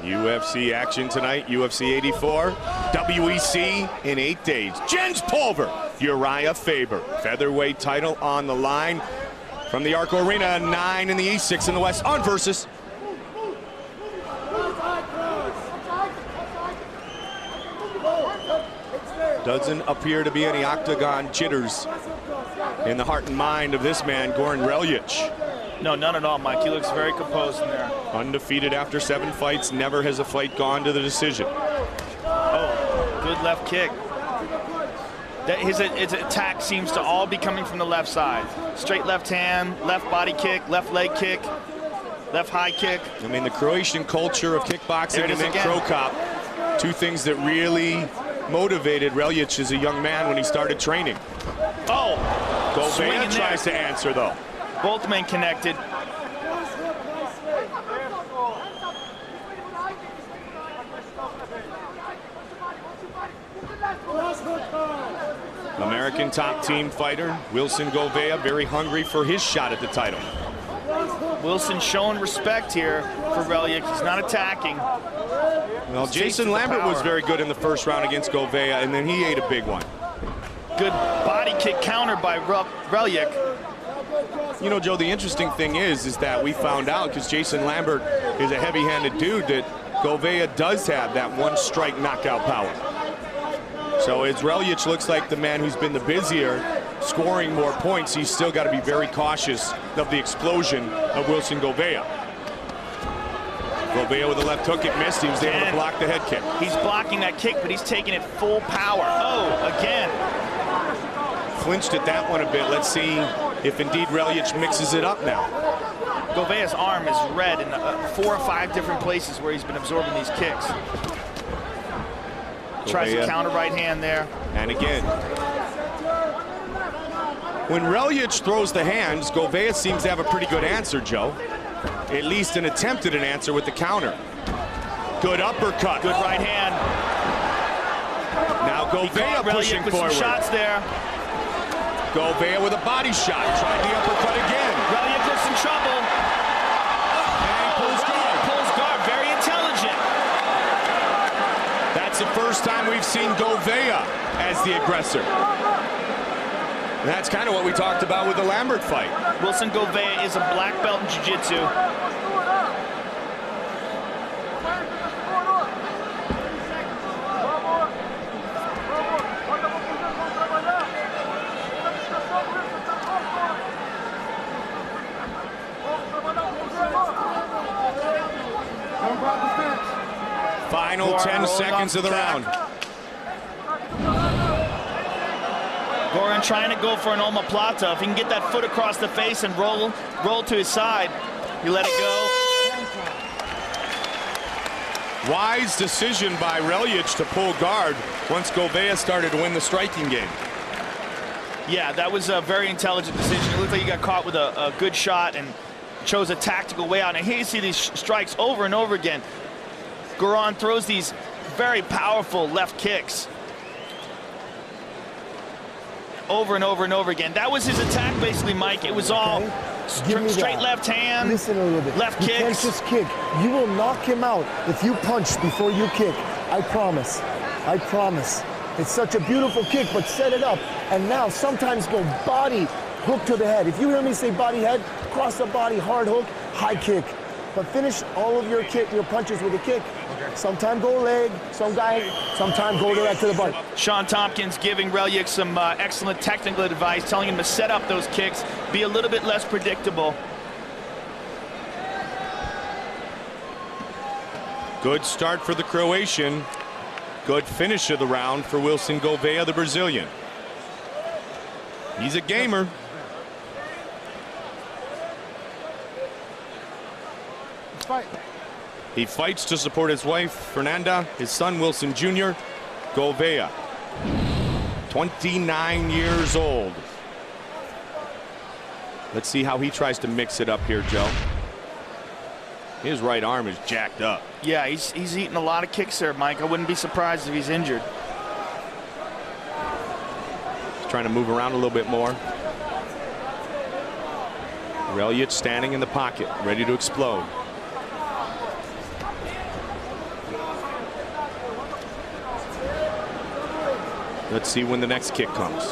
UFC action tonight, UFC 84, WEC in 8 days. Jens Pulver, Uriah Faber, featherweight title on the line from the Arco Arena, 9 in the East, 6 in the West, on Versus. Doesn't appear to be any octagon jitters in the heart and mind of this man, Goran Reljic. No, none at all, Mike. He looks very composed in there. Undefeated after 7 fights. Never has a fight gone to the decision. Oh, good left kick. His attack seems to all be coming from the left side. Straight left hand, left body kick, left leg kick, left high kick. I mean, the Croatian culture of kickboxing and then Crow Cop, two things that really motivated Reljic as a young man when he started training. Oh! Gouveia tries to answer, though. Both men connected. American top team fighter, Wilson Gouveia, very hungry for his shot at the title. Wilson showing respect here for Reljic. He's not attacking. Well, Jason Lambert was very good in the first round against Gouveia, and then he ate a big one. Good body kick counter by Reljic. You know, Joe, the interesting thing is that we found out, because Jason Lambert is a heavy-handed dude, that Gouveia does have that one-strike knockout power. So as Reljic looks like the man who's been the busier, scoring more points, he's still got to be very cautious of the explosion of Wilson Gouveia. Gouveia with a left hook, it missed. He was able to block the head kick. He's blocking that kick, but he's taking it full power. Oh, again. Flinched at that one a bit. Let's see if indeed Reljic mixes it up now. Gouveia's arm is red in 4 or 5 different places where he's been absorbing these kicks. Tries to counter right hand there. And again. When Reljic throws the hands, Gouveia seems to have a pretty good answer, Joe. At least an attempt at an answer with the counter. Good uppercut. Good right hand. Now Gouveia pushing forward. Some shots there. Gouveia with a body shot. Tried the uppercut again. Reljic with some trouble. And he pulls guard. Pulls guard. Very intelligent. That's the first time we've seen Gouveia as the aggressor. And that's kind of what we talked about with the Lambert fight. Wilson Gouveia is a black belt in jiu-jitsu. Final 10 seconds of the round. Goran trying to go for an omoplata. If he can get that foot across the face and roll to his side, he let it go. Wise decision by Reljic to pull guard once Gouveia started to win the striking game. Yeah, that was a very intelligent decision. It looked like he got caught with a good shot and chose a tactical way out. And here you see these strikes over and over again. Goran throws these very powerful left kicks over and over and over again. That was his attack, basically, Mike. It was all straight left hand, listen a little bit. left you kicks. You can't just kick. You will knock him out if you punch before you kick. I promise. I promise. It's such a beautiful kick, but set it up. And now sometimes go body, hook to the head. If you hear me say body head, cross the body, hard hook, high kick. But finish all of your punches with a kick. Sometimes go leg, sometimes go direct to the body. Sean Tompkins giving Reljic some excellent technical advice, telling him to set up those kicks, be a little bit less predictable. Good start for the Croatian. Good finish of the round for Wilson Gouveia, the Brazilian. He's a gamer. Fight. He fights to support his wife, Fernanda, his son, Wilson Jr. Gouveia, 29 years old. Let's see how he tries to mix it up here, Joe. His right arm is jacked up. Yeah, he's eating a lot of kicks there, Mike. I wouldn't be surprised if he's injured. He's trying to move around a little bit more. Reljic standing in the pocket, ready to explode. Let's see when the next kick comes.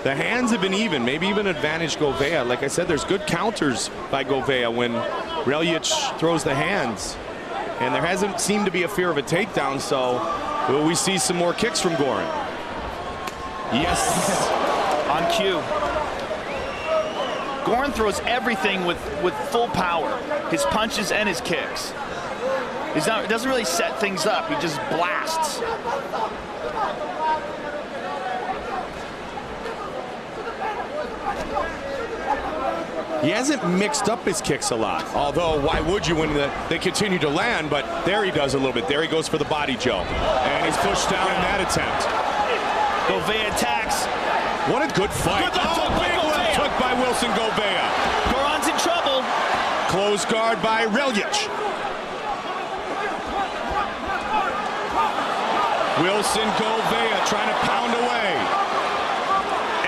The hands have been even, maybe even advantage Gouveia. Like I said, there's good counters by Gouveia when Reljic throws the hands. And there hasn't seemed to be a fear of a takedown, so will we see some more kicks from Goran? Yes. On cue. Goran throws everything with full power, his punches and his kicks. doesn't really set things up. He just blasts. He hasn't mixed up his kicks a lot, although why would you when they continue to land? But there he does a little bit. There he goes for the body, Joe. And he's pushed down in that attempt. Gouveia attacks. What a good fight. Big left hook by Wilson Gouveia. Goran's in trouble. Close guard by Reljic. Wilson Gouveia trying to pound away.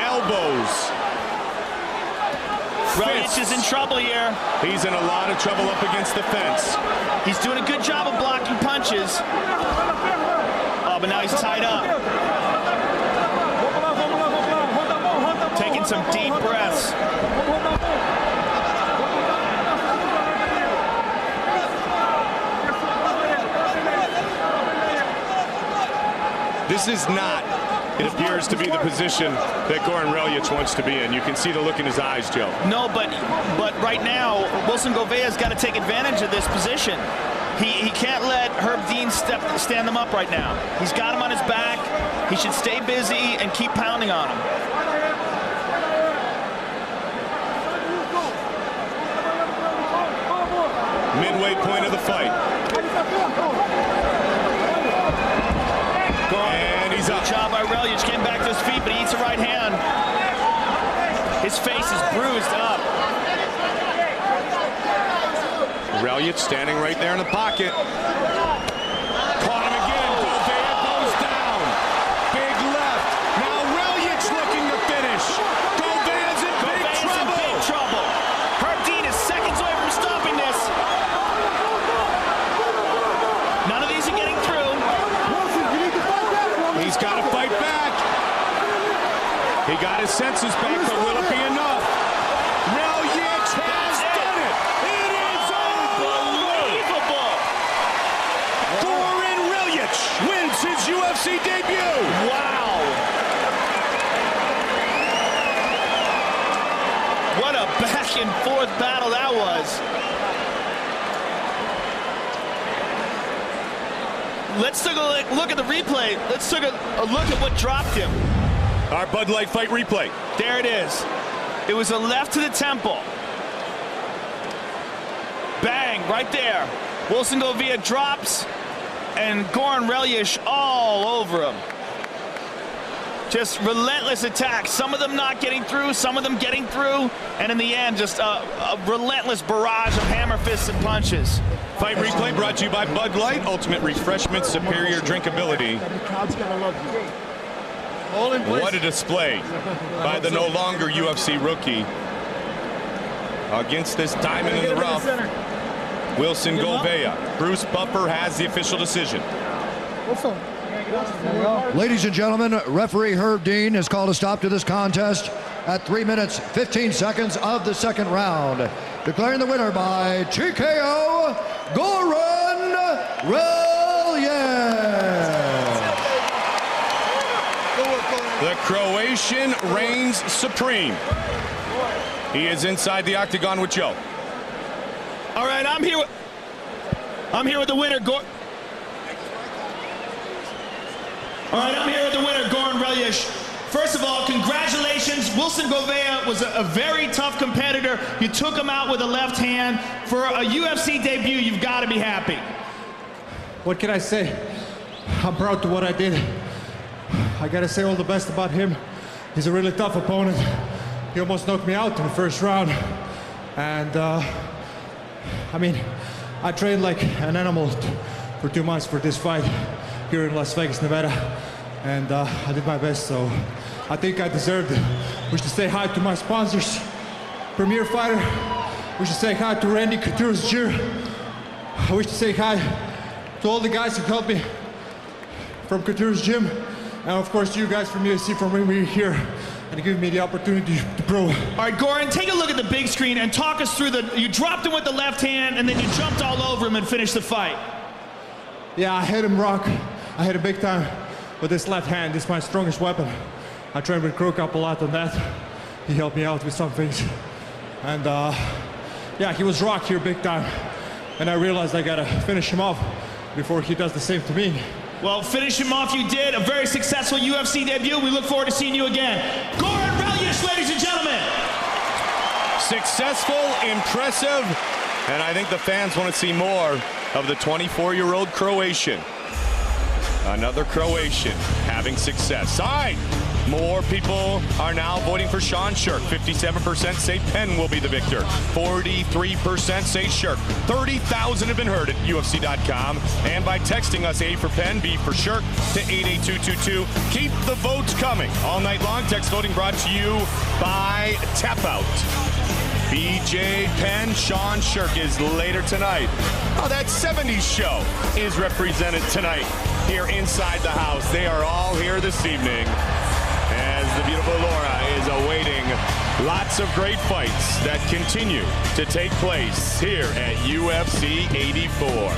Elbows. Reljic is in trouble here. He's in a lot of trouble up against the fence. He's doing a good job of blocking punches. Oh, but now he's tied up. Taking some deep breaths. This is not, it appears to be the position that Goran Reljic wants to be in. You can see the look in his eyes, Joe. No, but right now, Wilson Gouveia's got to take advantage of this position. He can't let Herb Dean stand him up right now. He's got him on his back. He should stay busy and keep pounding on him. Midway point of the fight. And he's up. Good job by Reljic. Came back to his feet, but he eats a right hand. His face is bruised up. Reljic standing right there in the pocket. Caught him again. Gouveia goes down. Big left. Now Reljic looking to finish. Gouveia's in big trouble. Herb Dean is seconds away from stopping this. None of these are getting through. He's got to fight back. He got his senses back, but will it be enough? Reljic has done it. It is unbelievable. Goran Reljic wins his UFC debut. Wow. What a back and forth battle that was. Let's take a look at the replay. Let's take a look at what dropped him. Our Bud Light fight replay. There it is. It was a left to the temple. Bang, right there. Wilson Gouveia drops, and Goran Reljic all over him. Just relentless attacks. Some of them not getting through, some of them getting through, and in the end, just a relentless barrage of hammer fists and punches. Fight replay brought to you by Bud Light, ultimate refreshment, superior drinkability. What a display by the no longer UFC rookie against this diamond in the rough, Wilson Gouveia. Bruce Buffer has the official decision. Ladies and gentlemen, referee Herb Dean has called a stop to this contest at 3 minutes, 15 seconds of the second round. Declaring the winner by TKO, Goran Reljic. The Croatian reigns supreme. He is inside the octagon with Joe. All right, I'm here with the winner, Goran Reljic. First of all, congratulations. Wilson Gouveia was a very tough competitor. You took him out with a left hand. For a UFC debut, you've got to be happy. What can I say? I'm proud to what I did. I got to say all the best about him. He's a really tough opponent. He almost knocked me out in the first round. And, I mean, I trained like an animal for 2 months for this fight here in Las Vegas, Nevada. And I did my best, so I think I deserved it. We should say hi to my sponsors, Premier Fighter. We should say hi to Randy Couture's Gym. I wish to say hi to all the guys who helped me from Couture's Gym. And of course, you guys from UFC for bringing me here and giving me the opportunity to pro. All right, Goran, take a look at the big screen and talk us through you dropped him with the left hand and then you jumped all over him and finished the fight. Yeah, I hit him rock. I hit him big time with this left hand. This is my strongest weapon. I trained with Crook up a lot on that. He helped me out with some things. And yeah, he was rock here big time. and I realized I gotta finish him off before he does the same to me. Well, finish him off you did. A very successful UFC debut. We look forward to seeing you again. Goran Reljic, ladies and gentlemen. Successful, impressive, and I think the fans want to see more of the 24-year-old Croatian. Another Croatian having success. All right, more people are now voting for Sean Sherk. 57% say Penn will be the victor. 43% say Sherk. 30,000 have been heard at UFC.com. And by texting us A for Penn, B for Sherk to 88222. Keep the votes coming all night long. Text voting brought to you by Tap Out. BJ Penn, Sean Sherk is later tonight. Oh, that 70s show is represented tonight here inside the house. They are all here this evening as the beautiful Laura is awaiting lots of great fights that continue to take place here at UFC 84.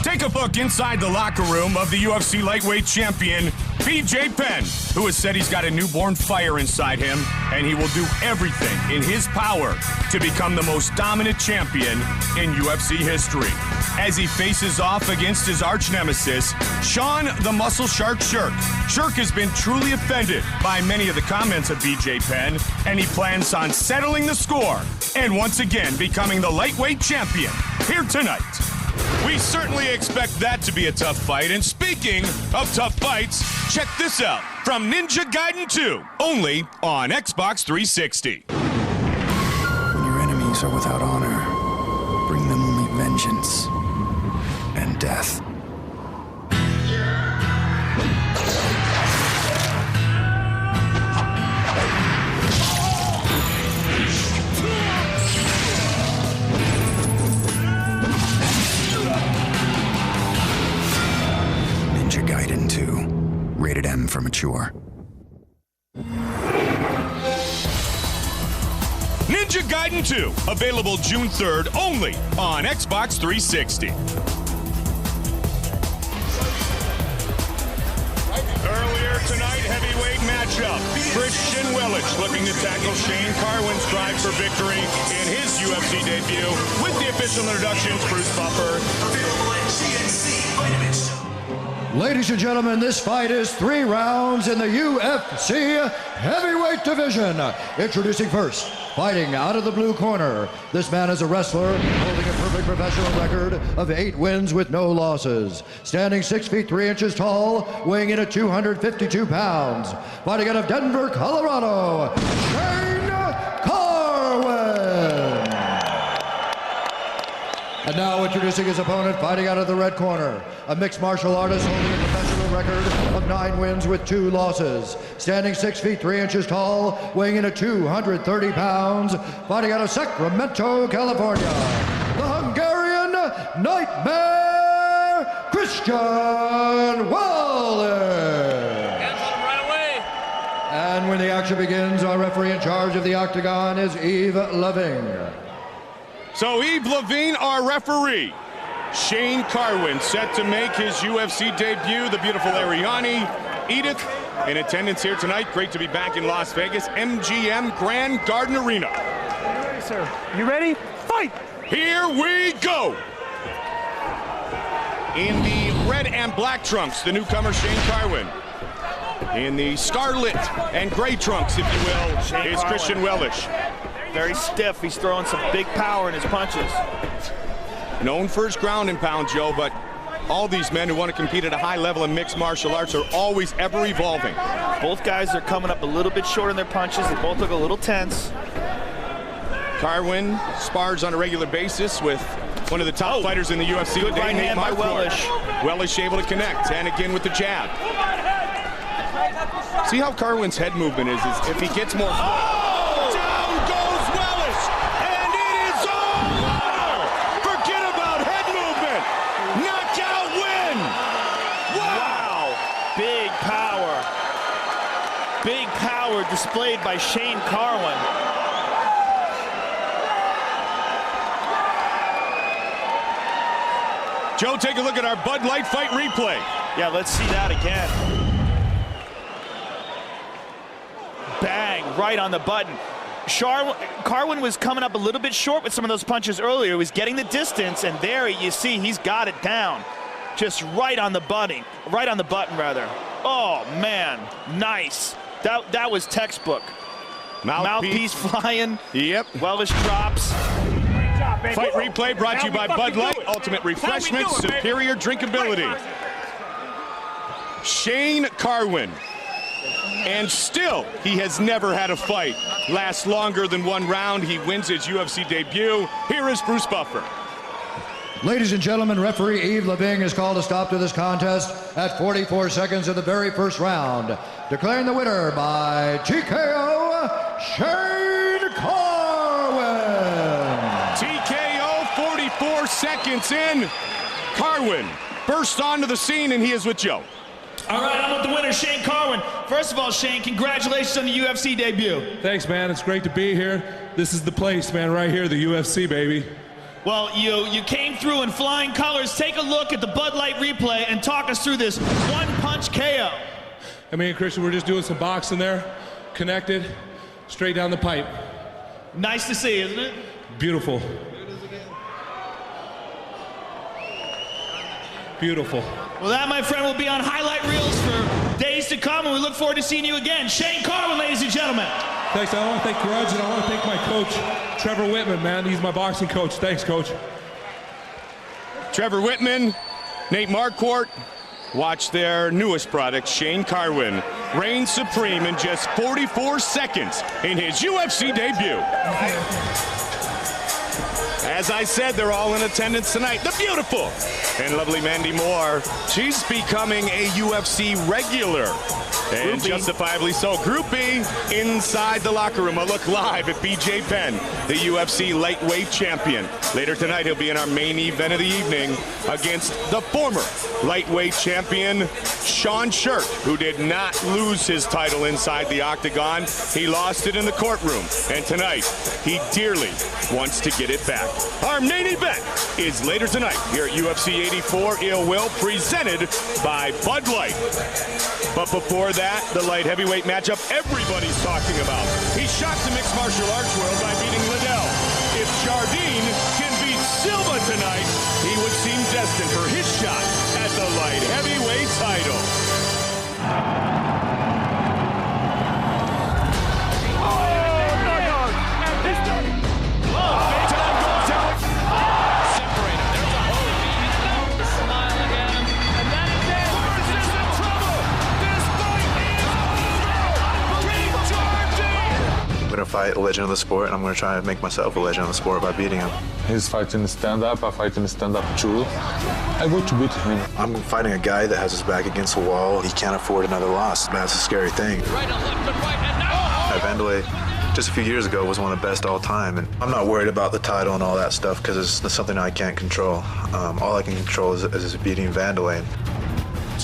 Take a look inside the locker room of the UFC Lightweight Champion, BJ Penn, who has said he's got a newborn fire inside him, and he will do everything in his power to become the most dominant champion in UFC history. As he faces off against his arch nemesis, Sean the Muscle Shark Sherk. Sherk has been truly offended by many of the comments of BJ Penn, and he plans on settling the score and once again becoming the lightweight champion here tonight. We certainly expect that to be a tough fight. And speaking of tough fights, check this out from Ninja Gaiden 2, only on Xbox 360. When your enemies are without honor, bring them only vengeance and death. Ninja Gaiden 2, rated M for mature. Ninja Gaiden 2, available June 3rd, only on Xbox 360. Earlier tonight, heavyweight matchup. Christian Wellich looking to tackle Shane Carwin's drive for victory in his UFC debut with the official introductions, Bruce Buffer. Ladies and gentlemen, this fight is 3 rounds in the UFC heavyweight division. Introducing first, fighting out of the blue corner. This man is a wrestler holding a perfect professional record of 8 wins with no losses. Standing 6 feet 3 inches tall, weighing in at 252 pounds. Fighting out of Denver, Colorado, Shane Carwin. And now introducing his opponent, fighting out of the red corner, a mixed martial artist holding a professional record of 9 wins with 2 losses. Standing 6 feet 3 inches tall, weighing in at 230 pounds, fighting out of Sacramento, California, the Hungarian Nightmare, Christian Wellich. Hands on him right away. And when the action begins, our referee in charge of the octagon is Yves Leving. So Yves Levine, our referee. Shane Carwin set to make his UFC debut. The beautiful Ariane Edith in attendance here tonight. Great to be back in Las Vegas, MGM Grand Garden Arena. You ready, sir? You ready? Fight! Here we go. In the red and black trunks, the newcomer Shane Carwin. In the scarlet and gray trunks, if you will, is Christian Wellich. Very stiff. He's throwing some big power in his punches. Known for his ground and pound, Joe, but all these men who want to compete at a high level in mixed martial arts are always ever evolving. Both guys are coming up a little bit short in their punches. They both look a little tense. Carwin spars on a regular basis with one of the top fighters in the UFC. Good right hand by Wellich. Wellich able to connect, and again with the jab. See how Carwin's head movement is if he gets more... Down goes Wellich, and it is all! Forget about head movement! Knockout win! Wow! Big power. Big power displayed by Shane Carwin. Joe, take a look at our Bud Light fight replay. Yeah, let's see that again. Bang, right on the button. Carwin was coming up a little bit short with some of those punches earlier. He was getting the distance, and there you see he's got it down. Just right on the button, rather. Oh, man, nice. That was textbook. Mouthpiece flying. Yep. Wellish drops. Fight replay brought to you by Bud Light, Ultimate Refreshment, superior drinkability. Shane Carwin. And still, he has never had a fight last longer than 1 round. He wins his UFC debut. Here is Bruce Buffer. Ladies and gentlemen, referee Yves Leving has called a stop to this contest at 44 seconds of the very first round, declaring the winner by TKO, Shane Carwin. TKO, 44 seconds in. Carwin burst onto the scene, and he is with Joe. All right, I'm with the winner, Shane Carwin. First of all, Shane, congratulations on the UFC debut. Thanks, man. It's great to be here. This is the place, man, right here, the UFC, baby. Well, you came through in flying colors. Take a look at the Bud Light replay and talk us through this one-punch KO. I mean, Christian, we're just doing some boxing there, connected, straight down the pipe. Nice to see, isn't it? Beautiful. Beautiful. Well, that, my friend, will be on highlight reels for days to come, and we look forward to seeing you again. Shane Carwin, ladies and gentlemen. Thanks. I want to thank Grudge, and I want to thank my coach, Trevor Whitman, man. He's my boxing coach. Thanks, Coach. Trevor Whitman, Nate Marquardt. Watch their newest product, Shane Carwin, reigns supreme in just 44 seconds in his UFC debut. As I said, they're all in attendance tonight. The beautiful and lovely Mandy Moore. She's becoming a UFC regular. And justifiably so. Group B inside the locker room. A look live at BJ Penn, the UFC Lightweight Champion. Later tonight, he'll be in our main event of the evening against the former Lightweight Champion, Sean Sherk, who did not lose his title inside the octagon. He lost it in the courtroom. And tonight, he dearly wants to get it back. Our main event is later tonight here at UFC 84, Ill Will, presented by Bud Light. But before that, the light heavyweight matchup everybody's talking about. He shocked the mixed martial arts world by beating Liddell. If Jardine can beat Silva tonight, he would seem destined for his shot at the light heavyweight title. I'm going to fight a legend of the sport, and I'm going to try to make myself a legend of the sport by beating him. He's fighting stand-up, I fight in stand-up too. I go to beat him. I'm fighting a guy that has his back against the wall. He can't afford another loss. That's a scary thing. Vandalay, just a few years ago, was one of the best all time, and I'm not worried about the title and all that stuff because it's something I can't control. All I can control is beating Vandalay.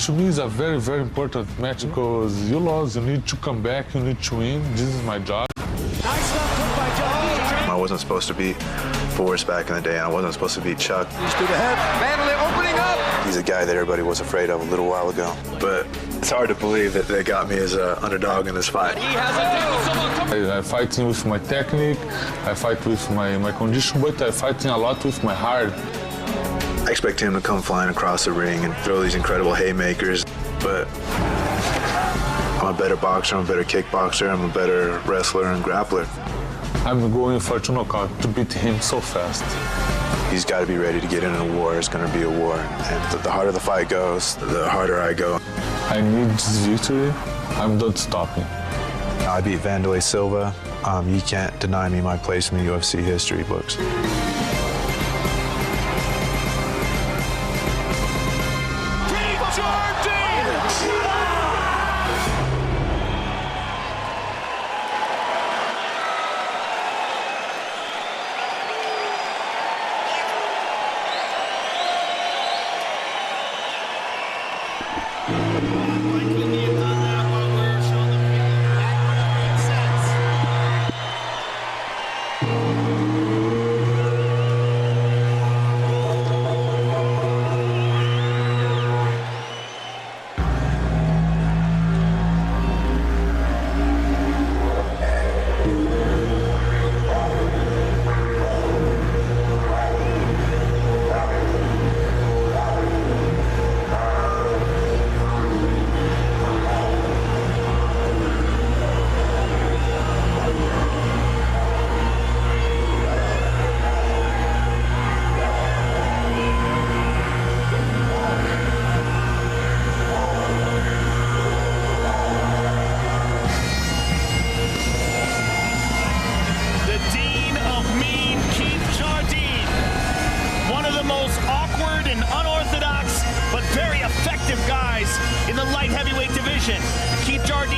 To me, it's a very, very important match because you lost, you need to come back, you need to win. This is my job. I wasn't supposed to beat Forrest back in the day, and I wasn't supposed to beat Chuck. He's to the head. Vandalay opening up. He's a guy that everybody was afraid of a little while ago. But it's hard to believe that they got me as an underdog in this fight. I'm fighting with my technique, I fight with my condition, but I'm fighting a lot with my heart. I expect him to come flying across the ring and throw these incredible haymakers, but I'm a better boxer, I'm a better kickboxer, I'm a better wrestler and grappler. I'm going for to knockout to beat him so fast. He's got to be ready to get in a war. It's going to be a war. And the harder the fight goes, the harder I go. I need this victory. I'm not stopping. I beat Vandalay Silva. You can't deny me my place in the UFC history books.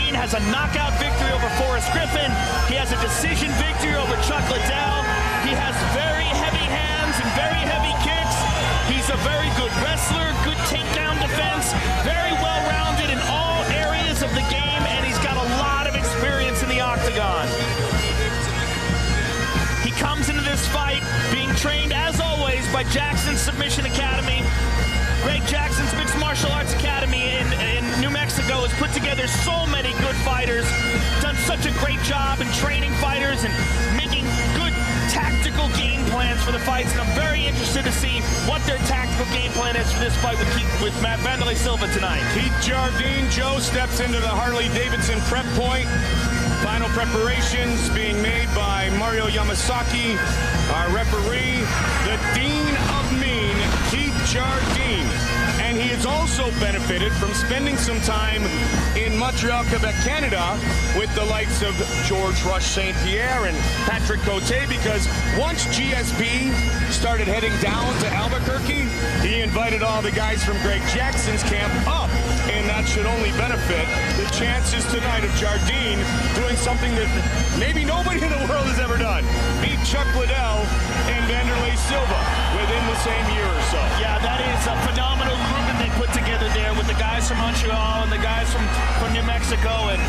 Jardine has a knockout victory over Forrest Griffin. He has a decision victory over Chuck Liddell. He has very heavy hands and very heavy kicks. He's a very good wrestler, good takedown defense, very well-rounded in all areas of the game, and he's got a lot of experience in the octagon. He comes into this fight being trained, as always, by Jackson's Submission Academy. Greg Jackson's Mixed Martial Arts Academy in New Mexico has put together so many good fighters, done such a great job in training fighters and making good tactical game plans for the fights, and I'm very interested to see what their tactical game plan is for this fight with Matt Vanderlei Silva tonight. Keith Jardine, Joe, steps into the Harley-Davidson prep point. Final preparations being made by Mario Yamasaki, our referee, the Dean of Mean, Keith Jardine. And he has also benefited from spending some time in Montreal, Quebec, Canada with the likes of George Rush St. Pierre and Patrick Cote, because once GSP started heading down to Albuquerque, he invited all the guys from Greg Jackson's camp up, and that should only benefit the chances tonight of Jardine doing something that maybe nobody in the world has ever done. Beat Chuck Liddell and Vanderlei Silva within the same year or so. Yeah, that is a phenomenal grouping they put together there with the guys from Montreal and the guys from New Mexico, and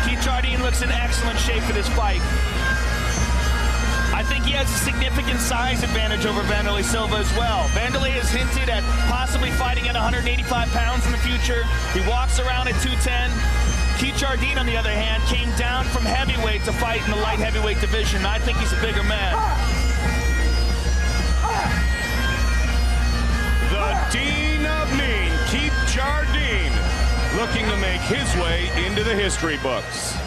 Keith Jardine looks in excellent shape for this fight. I think he has a significant size advantage over Vanderlei Silva as well. Vanderlei has hinted at possibly fighting at 185 pounds in the future. He walks around at 210. Keith Jardine, on the other hand, came down from heavyweight to fight in the light heavyweight division. I think he's a bigger man. The Dean of Mean, Keith Jardine, looking to make his way into the history books.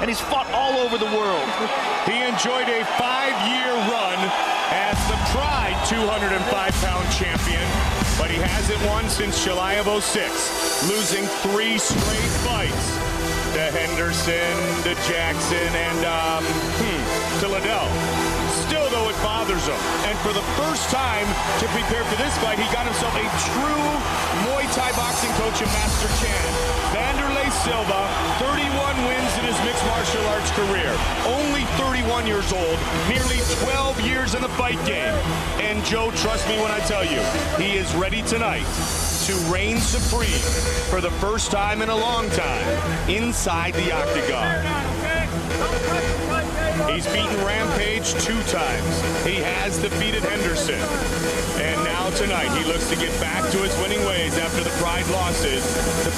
And he's fought all over the world. He enjoyed a 5-year run as the Pride 205-pound champion, but he hasn't won since July of '06, losing 3 straight fights to Henderson, to Jackson, and to Liddell. Still, though, it bothers him. And for the first time to prepare for this fight, he got himself a true Muay Thai boxing coach in Master Chan. Vanderlei Silva, 31 wins in his mixed martial arts career. Only 31 years old, nearly 12 years in the fight game. And Joe, trust me when I tell you, he is ready tonight to reign supreme for the first time in a long time inside the octagon. He's beaten Rampage 2 times. He has defeated Henderson. And now tonight, he looks to get back to his winning ways after the Pride losses to,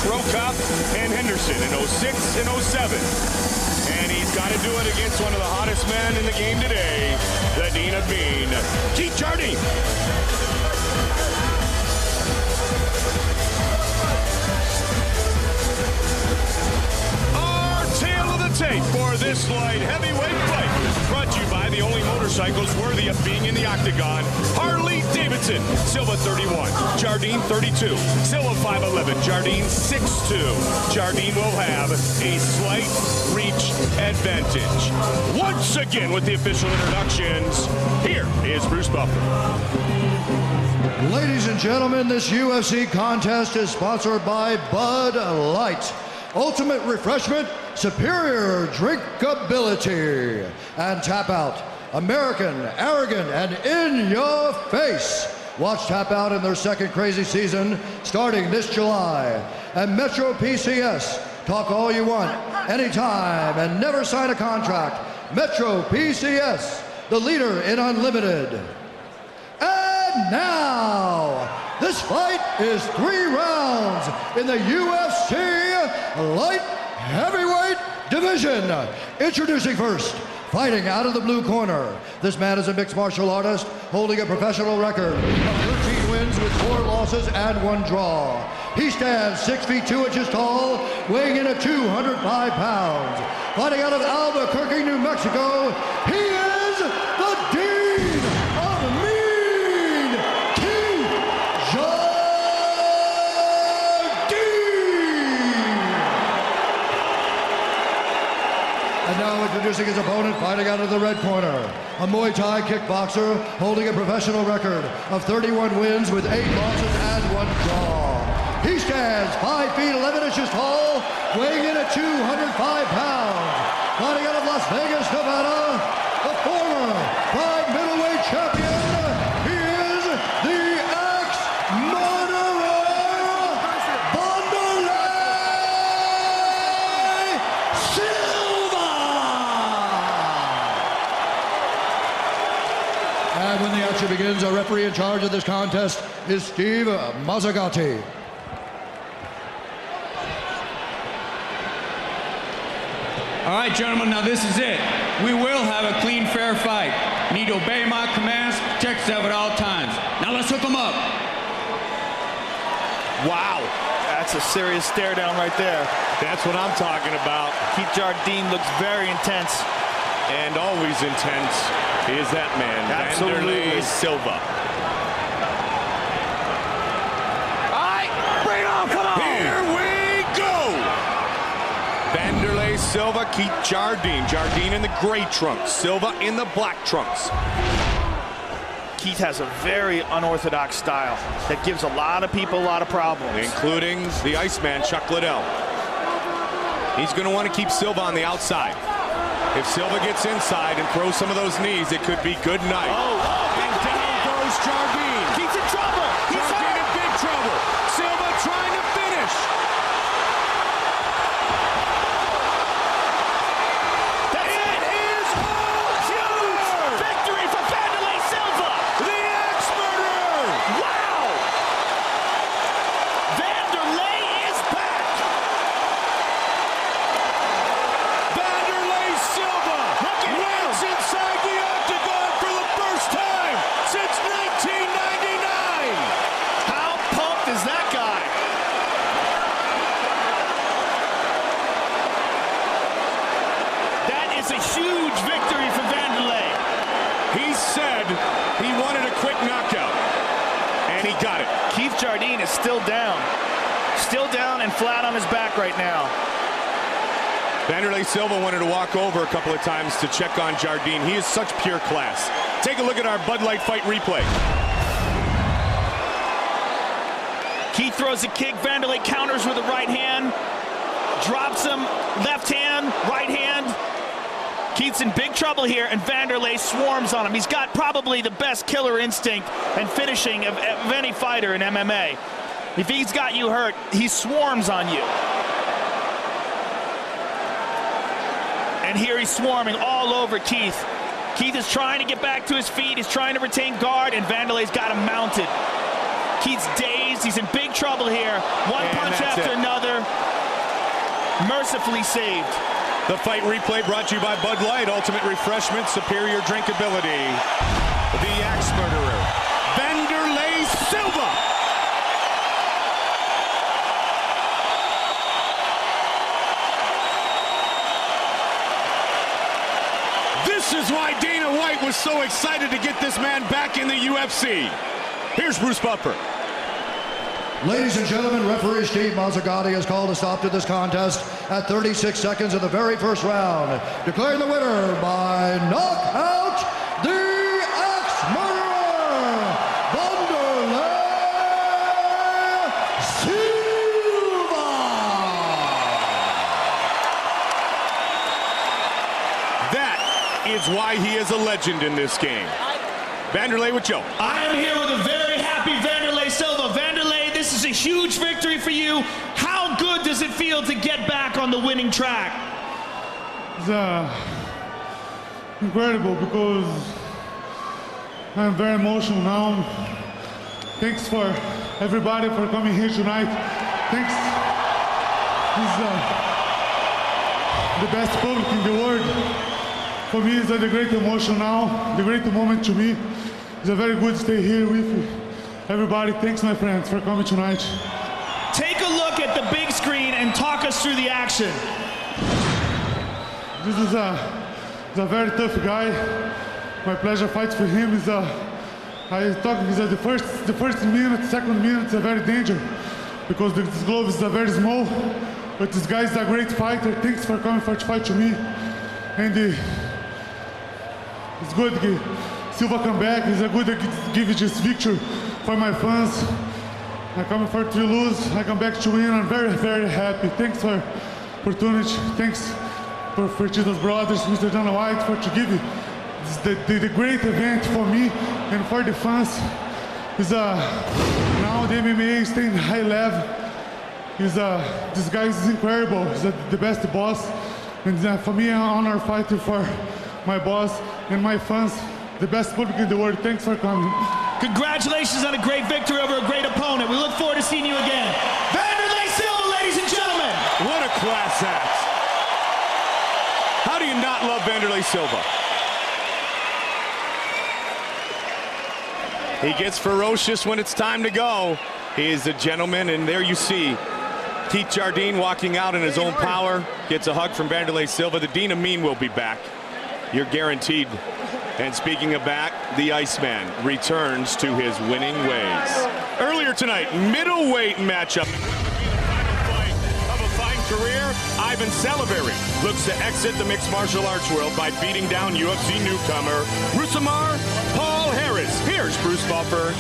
Crow Cup and Henderson in '06 and '07. And he's got to do it against one of the hottest men in the game today, the Dean of Mean, Keith Jardine. tape for this light heavyweight fight. Brought to you by the only motorcycles worthy of being in the octagon. Harley-Davidson, Silva 31, Jardine 32, Silva 5'11", Jardine 6'2". Jardine will have a slight reach advantage. Once again with the official introductions, here is Bruce Buffer. Ladies and gentlemen, this UFC contest is sponsored by Bud Light. Ultimate refreshment, superior drinkability. And Tap Out, American, arrogant, and in your face. Watch Tap Out in their second crazy season starting this July. And Metro PCS, talk all you want, anytime, and never sign a contract. Metro PCS, the leader in unlimited. And now, this fight is 3 rounds in the UFC Light Heavyweight Division. Introducing first, fighting out of the blue corner. This man is a mixed martial artist holding a professional record of 13 wins with 4 losses and 1 draw. He stands 6 feet 2 inches tall, weighing in at 205 pounds. Fighting out of Albuquerque, New Mexico, he is the Dean of Mean, Keith Jardine. And now introducing his opponent, fighting out of the red corner, a Muay Thai kickboxer holding a professional record of 31 wins with 8 losses and 1 draw. He stands 5 feet 11 inches tall, weighing in at 205 pounds. Fighting out of Las Vegas, Nevada, the former Pride middleweight champion, he is the ex-murderer, Wanderlei Silva! And when the action begins, our referee in charge of this contest is Steve Mazzagatti. All right, gentlemen, now this is it. We will have a clean, fair fight. You need to obey my commands, protect yourself at all times. Now let's hook them up. Wow, that's a serious stare down right there. That's what I'm talking about. Keith Jardine looks very intense. And always intense is that man, Absolutely. Wanderlei Silva. All right, bring it on, come on. Here we go. Wanderlei Silva, Keith Jardine. Jardine in the gray trunks, Silva in the black trunks. Keith has a very unorthodox style that gives a lot of people a lot of problems. Including the Iceman, Chuck Liddell. He's going to want to keep Silva on the outside. If Silva gets inside and throws some of those knees, it could be good night. Oh, and down goes Jardine. Keith's in trouble. He's Jardine in big trouble. Silva trying to finish. He wanted a quick knockout, and he got it. Keith Jardine is still down and flat on his back right now. Wanderlei Silva wanted to walk over a couple of times to check on Jardine. He is such pure class. Take a look at our Bud Light fight replay. Keith throws a kick, Wanderlei counters with a right hand, drops him, left hand, right hand. Keith's in big trouble here, and Wanderlei swarms on him. He's got probably the best killer instinct and finishing of any fighter in MMA. If he's got you hurt, he swarms on you. And here he's swarming all over Keith. Keith is trying to get back to his feet. He's trying to retain guard, and Wanderlei's got him mounted. Keith's dazed. He's in big trouble here. One punch after another. Mercifully saved. The fight replay brought to you by Bud Light, ultimate refreshment, superior drinkability. The axe murderer, Wanderlei Silva. so excited to get this man back in the UFC. Here's Bruce Buffer. Ladies and gentlemen, referee Steve Mazzagatti has called a stop to this contest at 36 seconds of the very first round, declaring the winner by knockout, the ex-murderer, Wanderlei Silva. That is why he is a legend in this game. Wanderlei with Joe. I am here with a very happy Wanderlei Silva. Wanderlei, this is a huge victory for you. How good does it feel to get back on the winning track? It's incredible because I'm very emotional now. Thanks for everybody for coming here tonight. Thanks. This is the best public in the world. For me, it's a great emotion now, the great moment to me. It's a very good stay here with everybody. Thanks, my friends, for coming tonight. Take a look at the big screen and talk us through the action. This is a very tough guy. My pleasure fights for him. I talk is the first minute, second minute is a very danger because this glove is very small. But this guy is a great fighter. Thanks for coming for to fight to me. And it's good Silva come back. It's a good give this victory for my fans. I come for to lose. I come back to win. I'm very, very happy. Thanks for opportunity. Thanks for Tito's brothers, Mr. Dana White, for to give the great event for me and for the fans. Is now the MMA is staying high level. This guy is incredible. He's the best boss. And for me, an honor fighting for my boss and my fans, the best public in the world. Thanks for coming. Congratulations on a great victory over a great opponent. We look forward to seeing you again. Wanderlei Silva, ladies and gentlemen. What a class act. How do you not love Wanderlei Silva? He gets ferocious when it's time to go. He is a gentleman, and there you see Keith Jardine walking out in his own power. Gets a hug from Wanderlei Silva. The Dean Amin will be back. You're guaranteed. And speaking of back, the Iceman returns to his winning ways. Earlier tonight, middleweight matchup. Of a fine career, Ivan Salaverry looks to exit the mixed martial arts world by beating down UFC newcomer Rousimar Paul Harris. Here's Bruce Buffer.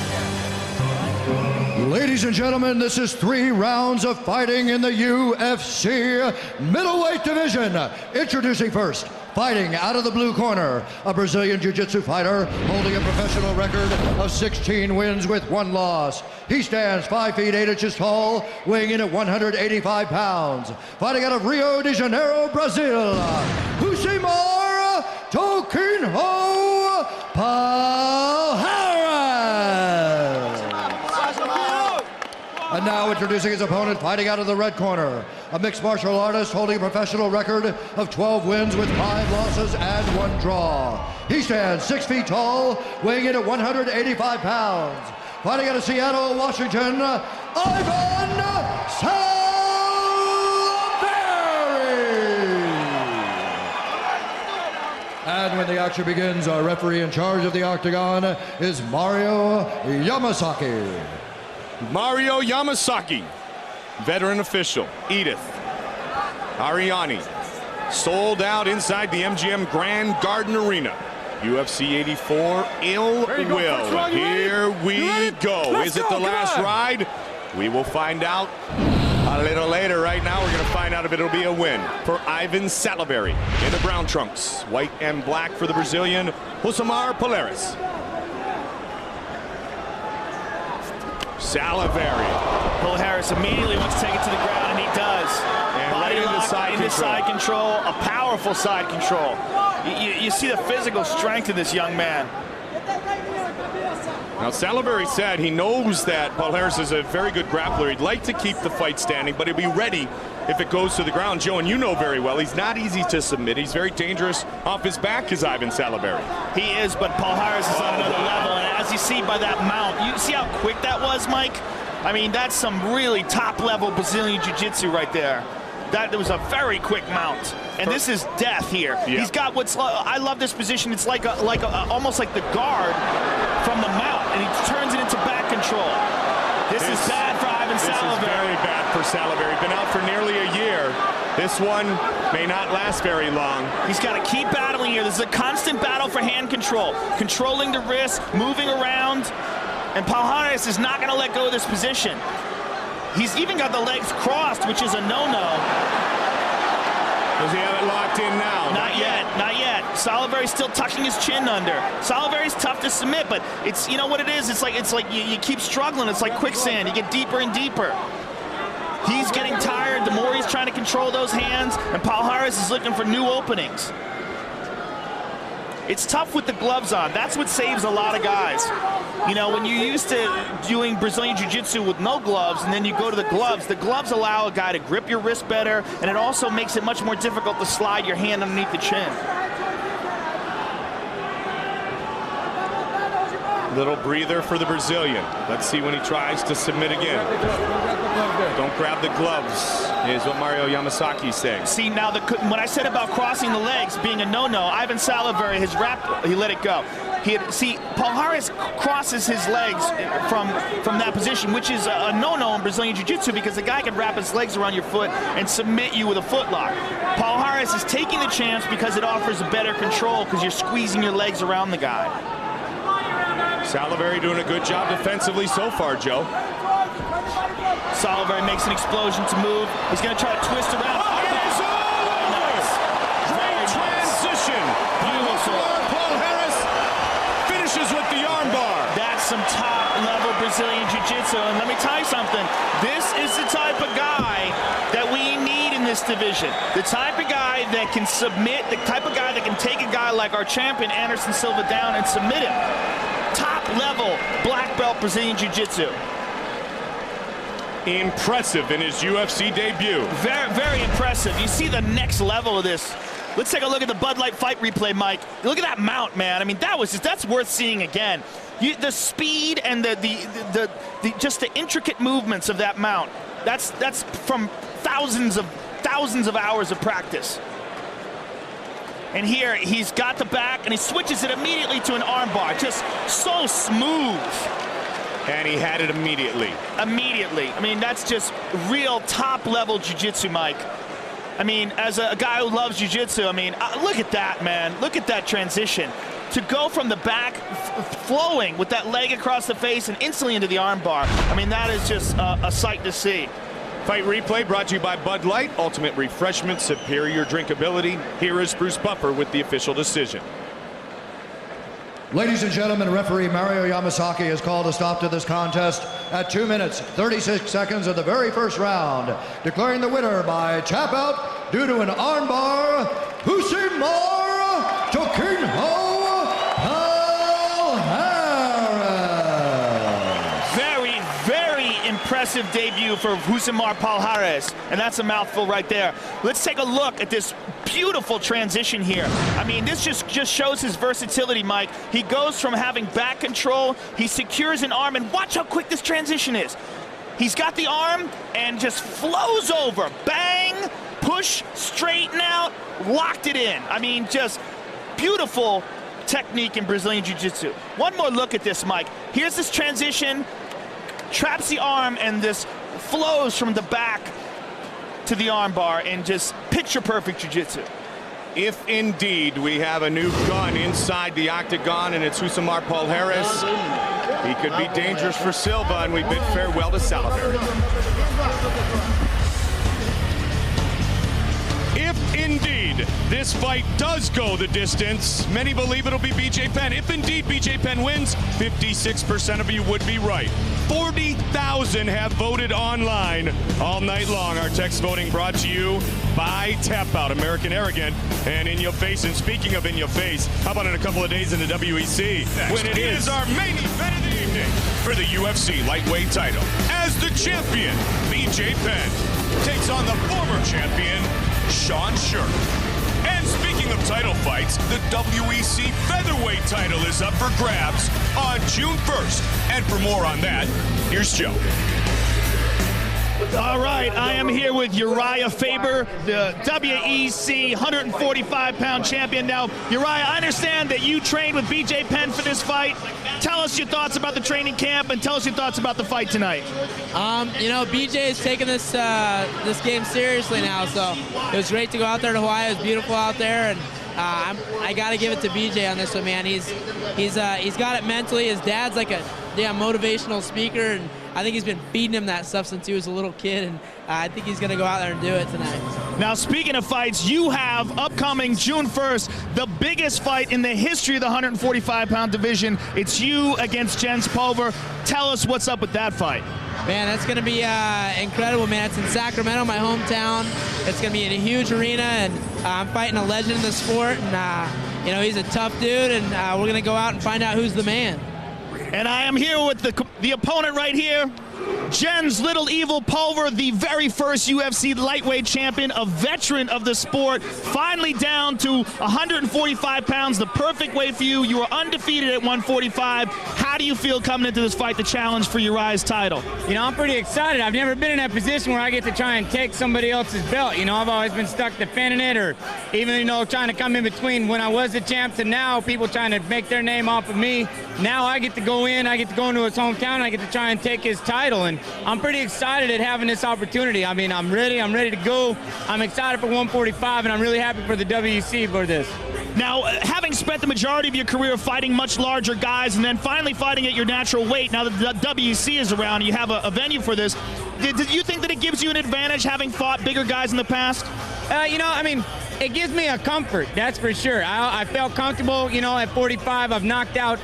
Ladies and gentlemen, this is 3 rounds of fighting in the UFC middleweight division. Introducing first, fighting out of the blue corner, a Brazilian Jiu-Jitsu fighter holding a professional record of 16 wins with 1 loss. He stands 5 feet 8 inches tall, weighing in at 185 pounds. Fighting out of Rio de Janeiro, Brazil, Rousimar Toquinho Paul Harris. And now introducing his opponent, fighting out of the red corner, a mixed martial artist holding a professional record of 12 wins with 5 losses and 1 draw. He stands 6 feet tall, weighing in at 185 pounds. Fighting out of Seattle, Washington, Ivan Salaverry. And when the action begins, our referee in charge of the octagon is Mario Yamasaki. Mario Yamasaki, veteran official. Edith Ariani, sold out inside the MGM Grand Garden Arena. UFC 84, Ill Will. Here we go. Is it the last ride? We will find out a little later. Right now, we're going to find out if it'll be a win for Ivan Salaverry in the brown trunks. White and black for the Brazilian, Rousimar Paul Harris. Salaverry. Paul Harris immediately wants to take it to the ground, and he does. And body right into side control, a powerful side control. You see the physical strength of this young man. Now, Salaverry said he knows that Paul Harris is a very good grappler. He'd like to keep the fight standing, but he'll be ready if it goes to the ground. Joe, and you know very well, he's not easy to submit. He's very dangerous off his back, is Ivan Salaverry. He is, but Paul Harris is on another level, and as you see by that mount, you see how quick that was, Mike? I mean, that's some really top-level Brazilian Jiu-Jitsu right there. That was a very quick mount. And this is death here. Yeah. He's got I love this position. It's like almost like the guard from the mount, and he turns it into back control. This is bad for Ivan Salivary. This is very bad for Salivary. Been out for nearly a year. This one may not last very long. He's got to keep battling here. This is a constant battle for hand control. Controlling the wrist, moving around. And Palhares is not going to let go of this position. He's even got the legs crossed, which is a no-no. Does he have it locked in now? Not yet, not yet. Salivary's still tucking his chin under. Salivary's tough to submit, but it's, you know what it is? It's like you keep struggling. It's like quicksand. You get deeper and deeper. He's getting tired the more he's trying to control those hands, and Palhares is looking for new openings. It's tough with the gloves on. That's what saves a lot of guys. You know, when you're used to doing Brazilian Jiu-Jitsu with no gloves, and then you go to the gloves allow a guy to grip your wrist better, and it also makes it much more difficult to slide your hand underneath the chin. Little breather for the Brazilian. Let's see when he tries to submit again. Don't grab the gloves, is what Mario Yamasaki's saying. See, now when I said about crossing the legs being a no-no, Ivan Salivary has wrapped, he let it go. See, Palhares crosses his legs from that position, which is a no-no in Brazilian Jiu-Jitsu because the guy can wrap his legs around your foot and submit you with a foot lock. Palhares is taking the chance because it offers a better control because you're squeezing your legs around the guy. Salivary doing a good job defensively so far, Joe. Salivary makes an explosion to move. He's going to try to twist around. Nice. Great transition. Palhares finishes with the armbar. That's some top-level Brazilian Jiu-Jitsu. And let me tell you something. This is the type of guy that we need in this division. The type of guy that can submit, the type of guy that can take a guy like our champion, Anderson Silva, down and submit him. Top-level black belt Brazilian Jiu-Jitsu. Impressive in his UFC debut. Very, very impressive. You see the next level of this. Let's take a look at the Bud Light fight replay, Mike. Look at that mount, man. I mean, that's worth seeing again. The speed and just the intricate movements of that mount. That's from thousands of hours of practice. And here he's got the back and he switches it immediately to an armbar. Just so smooth. And he had it immediately. Immediately. I mean, that's just real top-level jiu-jitsu, Mike. I mean, as a guy who loves jiu-jitsu, I mean, look at that, man. Look at that transition. To go from the back, flowing with that leg across the face and instantly into the armbar. I mean, that is just a sight to see. Fight replay brought to you by Bud Light, ultimate refreshment, superior drinkability. Here is Bruce Buffer with the official decision. Ladies and gentlemen, referee Mario Yamasaki has called a stop to this contest at 2 minutes, 36 seconds of the very first round, declaring the winner by tap out due to an armbar, Husimar Tokinho Palhares. Very, very impressive debut for Husimar Palhares, and that's a mouthful right there. Let's take a look at this beautiful transition here. I mean, this just shows his versatility, Mike. He goes from having back control, he secures an arm, and watch how quick this transition is. He's got the arm and just flows over. Bang, push, straighten out, locked it in. I mean, just beautiful technique in Brazilian Jiu-Jitsu. One more look at this, Mike. Here's this transition, traps the arm, and this flows from the back to the armbar and just picture-perfect jiu-jitsu. If indeed we have a new gun inside the octagon and it's Husimar Palhares, he could be dangerous for Silva, and we bid farewell to Salivary. If indeed this fight does go the distance, many believe it'll be BJ Penn. If indeed BJ Penn wins, 56% of you would be right. 40,000 have voted online all night long. Our text voting brought to you by Tap Out, American Arrogant, and In Your Face. And speaking of In Your Face, how about in a couple of days in the WEC? When it is our main event of the evening for the UFC Lightweight title. As the champion, BJ Penn takes on the former champion, Sean Sherk. And speaking of title fights, the WEC Featherweight title is up for grabs on June 1st. And for more on that, here's Joe. All right, I am here with Uriah Faber, the WEC 145-pound champion. Now, Uriah, I understand that you trained with BJ Penn for this fight. Tell us your thoughts about the training camp and tell us your thoughts about the fight tonight. You know, BJ is taking this this game seriously now, so it was great to go out there to Hawaii. It was beautiful out there, and I got to give it to BJ on this one, man. He's got it mentally. His dad's like a damn motivational speaker, and I think he's been feeding him that stuff since he was a little kid, and I think he's going to go out there and do it tonight. Now, speaking of fights, you have upcoming June 1st, the biggest fight in the history of the 145-pound division. It's you against Jens Pulver. Tell us what's up with that fight. Man, that's going to be incredible, man. It's in Sacramento, my hometown. It's going to be in a huge arena, and I'm fighting a legend in the sport, and you know, he's a tough dude, and we're going to go out and find out who's the man. And I am here with the opponent right here, Jens Little Evil Pulver, the very first UFC lightweight champion, a veteran of the sport, finally down to 145 pounds, the perfect weight for you. You were undefeated at 145. How do you feel coming into this fight, the challenge for Uriah's title? You know, I'm pretty excited. I've never been in that position where I get to try and take somebody else's belt. You know, I've always been stuck defending it, or even, you know, trying to come in between when I was the champ to now, people trying to make their name off of me. Now I get to go in, I get to go into his hometown, and I get to try and take his title. And I'm pretty excited at having this opportunity. I mean, I'm ready to go. I'm excited for 145, and I'm really happy for the WEC for this. Now, having spent the majority of your career fighting much larger guys and then finally fighting at your natural weight, now that the WEC is around and you have a venue for this, did you think that it gives you an advantage having fought bigger guys in the past? You know, I mean, it gives me a comfort, that's for sure. I felt comfortable, you know, at 45. I've knocked out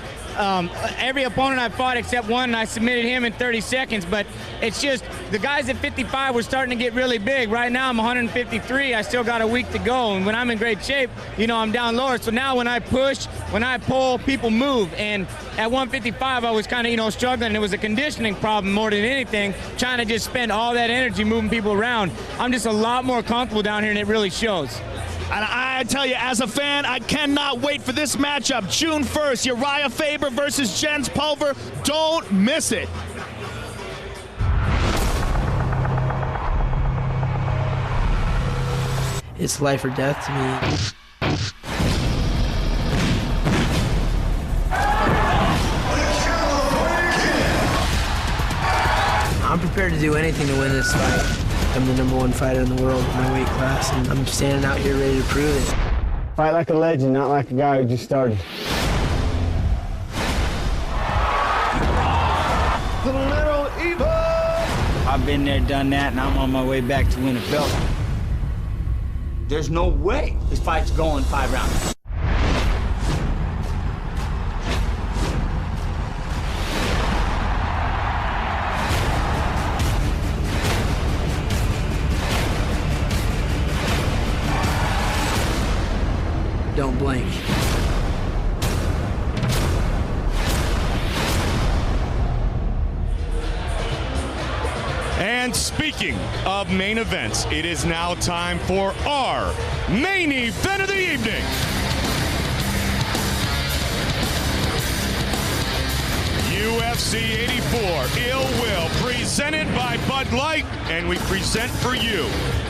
every opponent I fought except one, and I submitted him in 30 seconds. But it's just the guys at 55 were starting to get really big. Right now I'm 153. I still got a week to go, and when I'm in great shape, you know, I'm down lower. So now when I push, when I pull, people move. And at 155 I was kind of, you know, struggling. It was a conditioning problem more than anything, trying to just spend all that energy moving people around. I'm just a lot more comfortable down here, and it really shows. And I tell you, as a fan, I cannot wait for this matchup. June 1st, Uriah Faber versus Jens Pulver. Don't miss it. It's life or death to me. I'm prepared to do anything to win this fight. I'm the #1 fighter in the world in my weight class, and I'm standing out here ready to prove it. Fight like a legend, not like a guy who just started. The Little Evil! I've been there, done that, and I'm on my way back to win a belt. There's no way this fight's going 5 rounds. Don't blink. And speaking of main events, it is now time for our main event of the evening. UFC 84 Ill Will, presented by Bud Light, and we present for you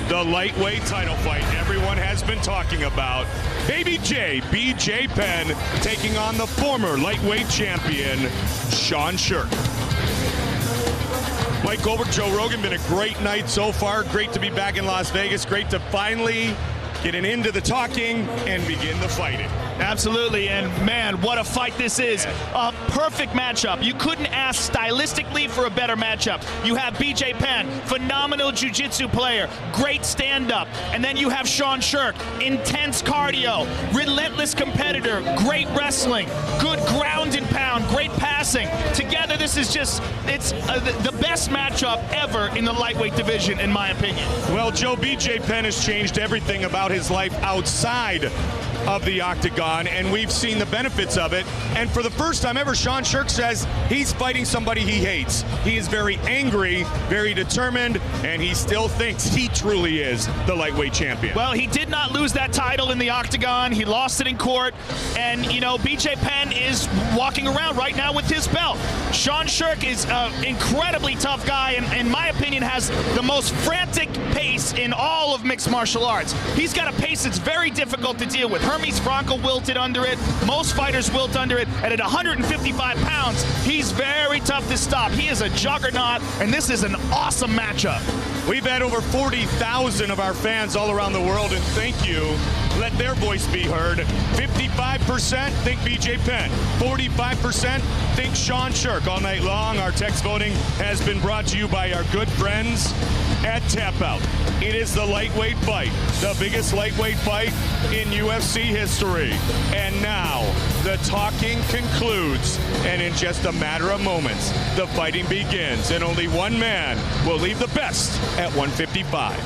the lightweight title fight everyone has been talking about. Baby J, BJ Penn, taking on the former lightweight champion, Sean Sherk. Mike Goldberg, Joe Rogan, been a great night so far. Great to be back in Las Vegas. Great to finally get an end to the talking and begin the fighting. Absolutely, and man, what a fight this is. A perfect matchup. You couldn't ask stylistically for a better matchup. You have BJ Penn, phenomenal jiu-jitsu player, great stand-up. And then you have Sean Sherk, intense cardio, relentless competitor, great wrestling, good ground and pound, great passing. Together, this is just, it's the best matchup ever in the lightweight division, in my opinion. Well, Joe, BJ Penn has changed everything about his life outside of the octagon, and we've seen the benefits of it. And for the first time ever, Sean Sherk says he's fighting somebody he hates. He is very angry, very determined, and he still thinks he truly is the lightweight champion. Well, he did not lose that title in the octagon. He lost it in court. And, you know, BJ Penn is walking around right now with his belt. Sean Sherk is an incredibly tough guy, and in my opinion has the most frantic pace in all of mixed martial arts. He's got a pace that's very difficult to deal with. Hermes Franco wilted under it. Most fighters wilt under it. And at 155 pounds, he's very tough to stop. He is a juggernaut, and this is an awesome matchup. We've had over 40,000 of our fans all around the world, and thank you. Let their voice be heard. 55% think BJ Penn. 45% think Sean Sherk. All night long, our text voting has been brought to you by our good friends at Tap Out. It is the lightweight fight, the biggest lightweight fight in UFC history. And now, the talking concludes, and in just a matter of moments, the fighting begins, and only one man will leave the best at 155.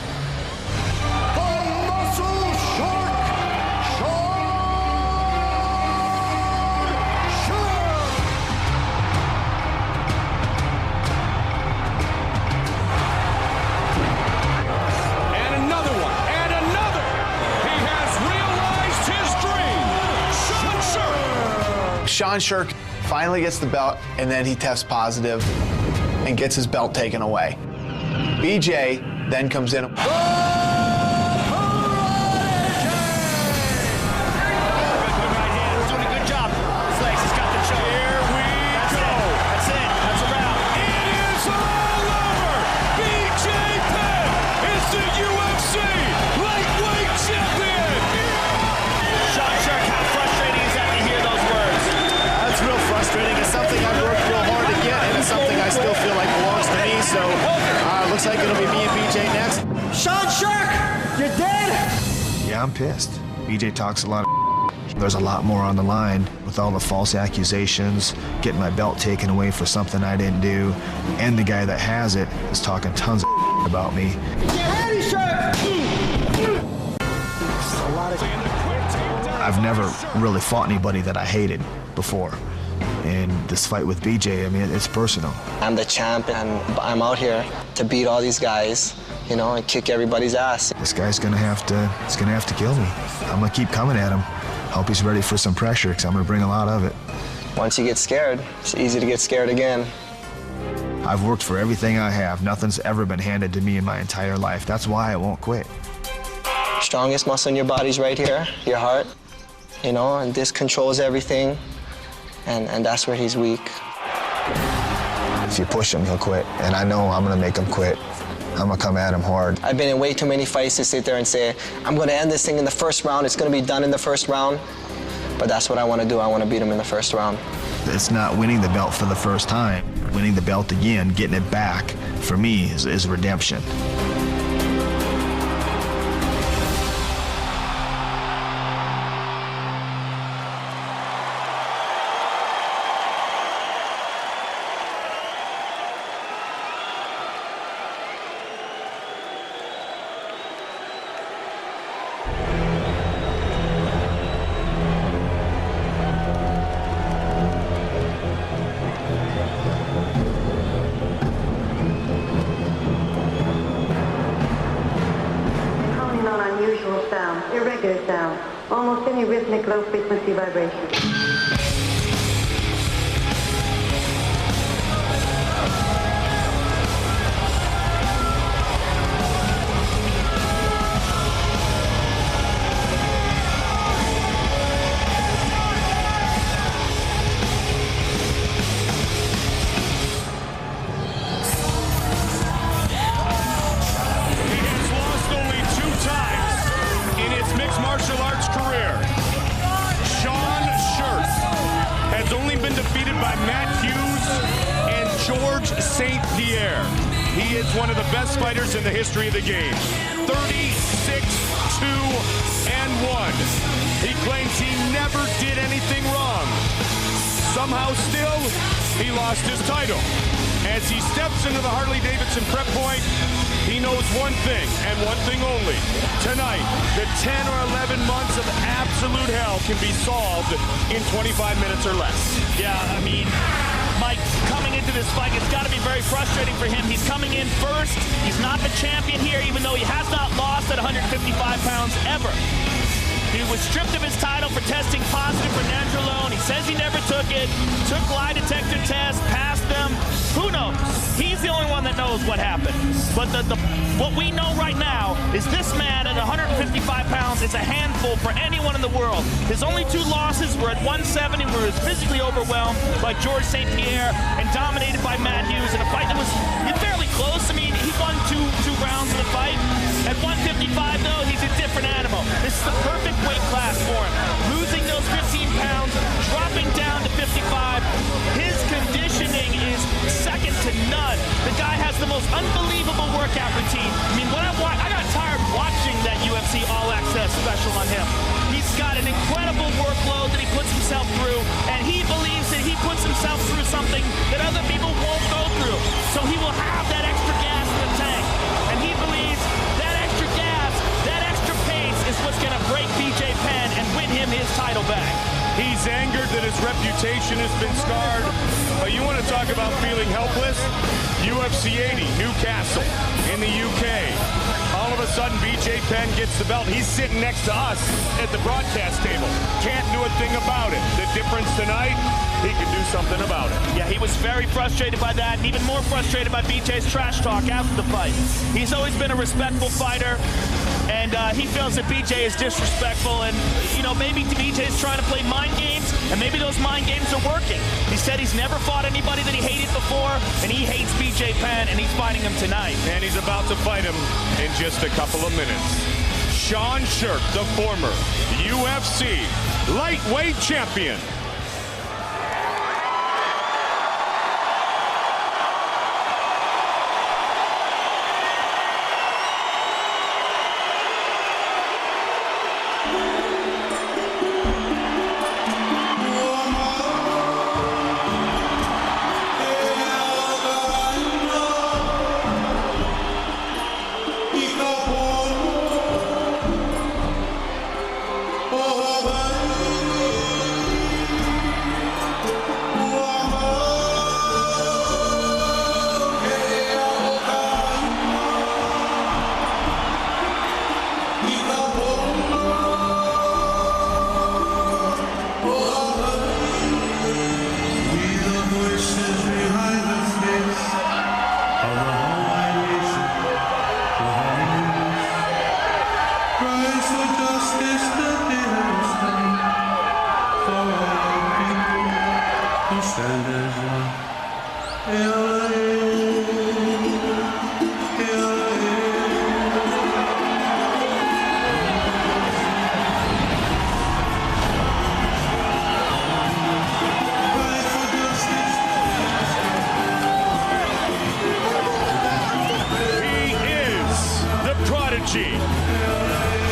Sean Sherk finally gets the belt, and then he tests positive and gets his belt taken away. BJ then comes in. Looks like it'll be me and BJ next. Sean Sherk, you're dead? Yeah, I'm pissed. BJ talks a lot of There's a lot more on the line with all the false accusations, getting my belt taken away for something I didn't do, and the guy that has it is talking tons of about me. Get ready, Sherk! I've never really fought anybody that I hated before. And this fight with BJ, I mean, it's personal. I'm the champ, and I'm out here to beat all these guys, you know, and kick everybody's ass. This guy's gonna have to kill me. I'm gonna keep coming at him. Hope he's ready for some pressure, because I'm gonna bring a lot of it. Once you get scared, it's easy to get scared again. I've worked for everything I have. Nothing's ever been handed to me in my entire life. That's why I won't quit. Strongest muscle in your body's right here, your heart, you know, and this controls everything. And that's where he's weak. If you push him, he'll quit. And I know I'm gonna make him quit. I'm gonna come at him hard. I've been in way too many fights to sit there and say, I'm gonna end this thing in the first round, it's gonna be done in the first round. But that's what I wanna do, I wanna beat him in the first round. It's not winning the belt for the first time. Winning the belt again, getting it back, for me, is redemption. Irregular sound, almost any rhythmic low-frequency vibration. Martial arts career. Sean Sherk has only been defeated by Matt Hughes and George St. Pierre. He is one of the best fighters in the history of the game. 36-2-1. He claims he never did anything wrong. Somehow still, he lost his title. As he steps into the Harley-Davidson prep point, he knows one thing and one thing only. Tonight, the 10 or 11 months of absolute hell can be solved in 25 minutes or less. Yeah, I mean, Mike, coming into this fight, it's got to be very frustrating for him. He's coming in first. He's not the champion here, even though he has not lost at 155 pounds ever. He was stripped of his title for testing positive for nandrolone. He says he never took it, took lie detector tests, passed them. Who knows? He's the only one that knows what happened. But what we know right now is this man at 155 pounds is a handful for anyone in the world. His only two losses were at 170, where he was physically overwhelmed by George St. Pierre and dominated by Matt Hughes in a fight that was fairly close. I mean, he won two rounds of the fight. At 155, though, he's a different animal. This is the perfect weight class for him. Losing those 15 pounds, dropping down to 55. His conditioning is second to none. The guy has the most unbelievable workout routine. I mean, I got tired watching that UFC All Access special on him. He's got an incredible workload that he puts himself through, and he believes that he puts himself through something that other people won't go through. So he will have that extra gas in the tank, and he believes that extra gas, that extra pace is what's going to break BJ Penn and win him his title back. He's angered that his reputation has been scarred. But you want to talk about feeling helpless? UFC 80, Newcastle in the UK. All of a sudden, BJ Penn gets the belt. He's sitting next to us at the broadcast table. Can't do a thing about it. The difference tonight, he can do something about it. Yeah, he was very frustrated by that, and even more frustrated by BJ's trash talk after the fight. He's always been a respectful fighter, and he feels that BJ is disrespectful, and, you know, maybe BJ's trying to play mind games, and maybe those mind games are working. He said he's never fought anybody that he hated before, and he hates BJ Penn, and he's fighting him tonight. And he's about to fight him in just a couple of minutes. Sean Sherk, the former UFC Lightweight Champion.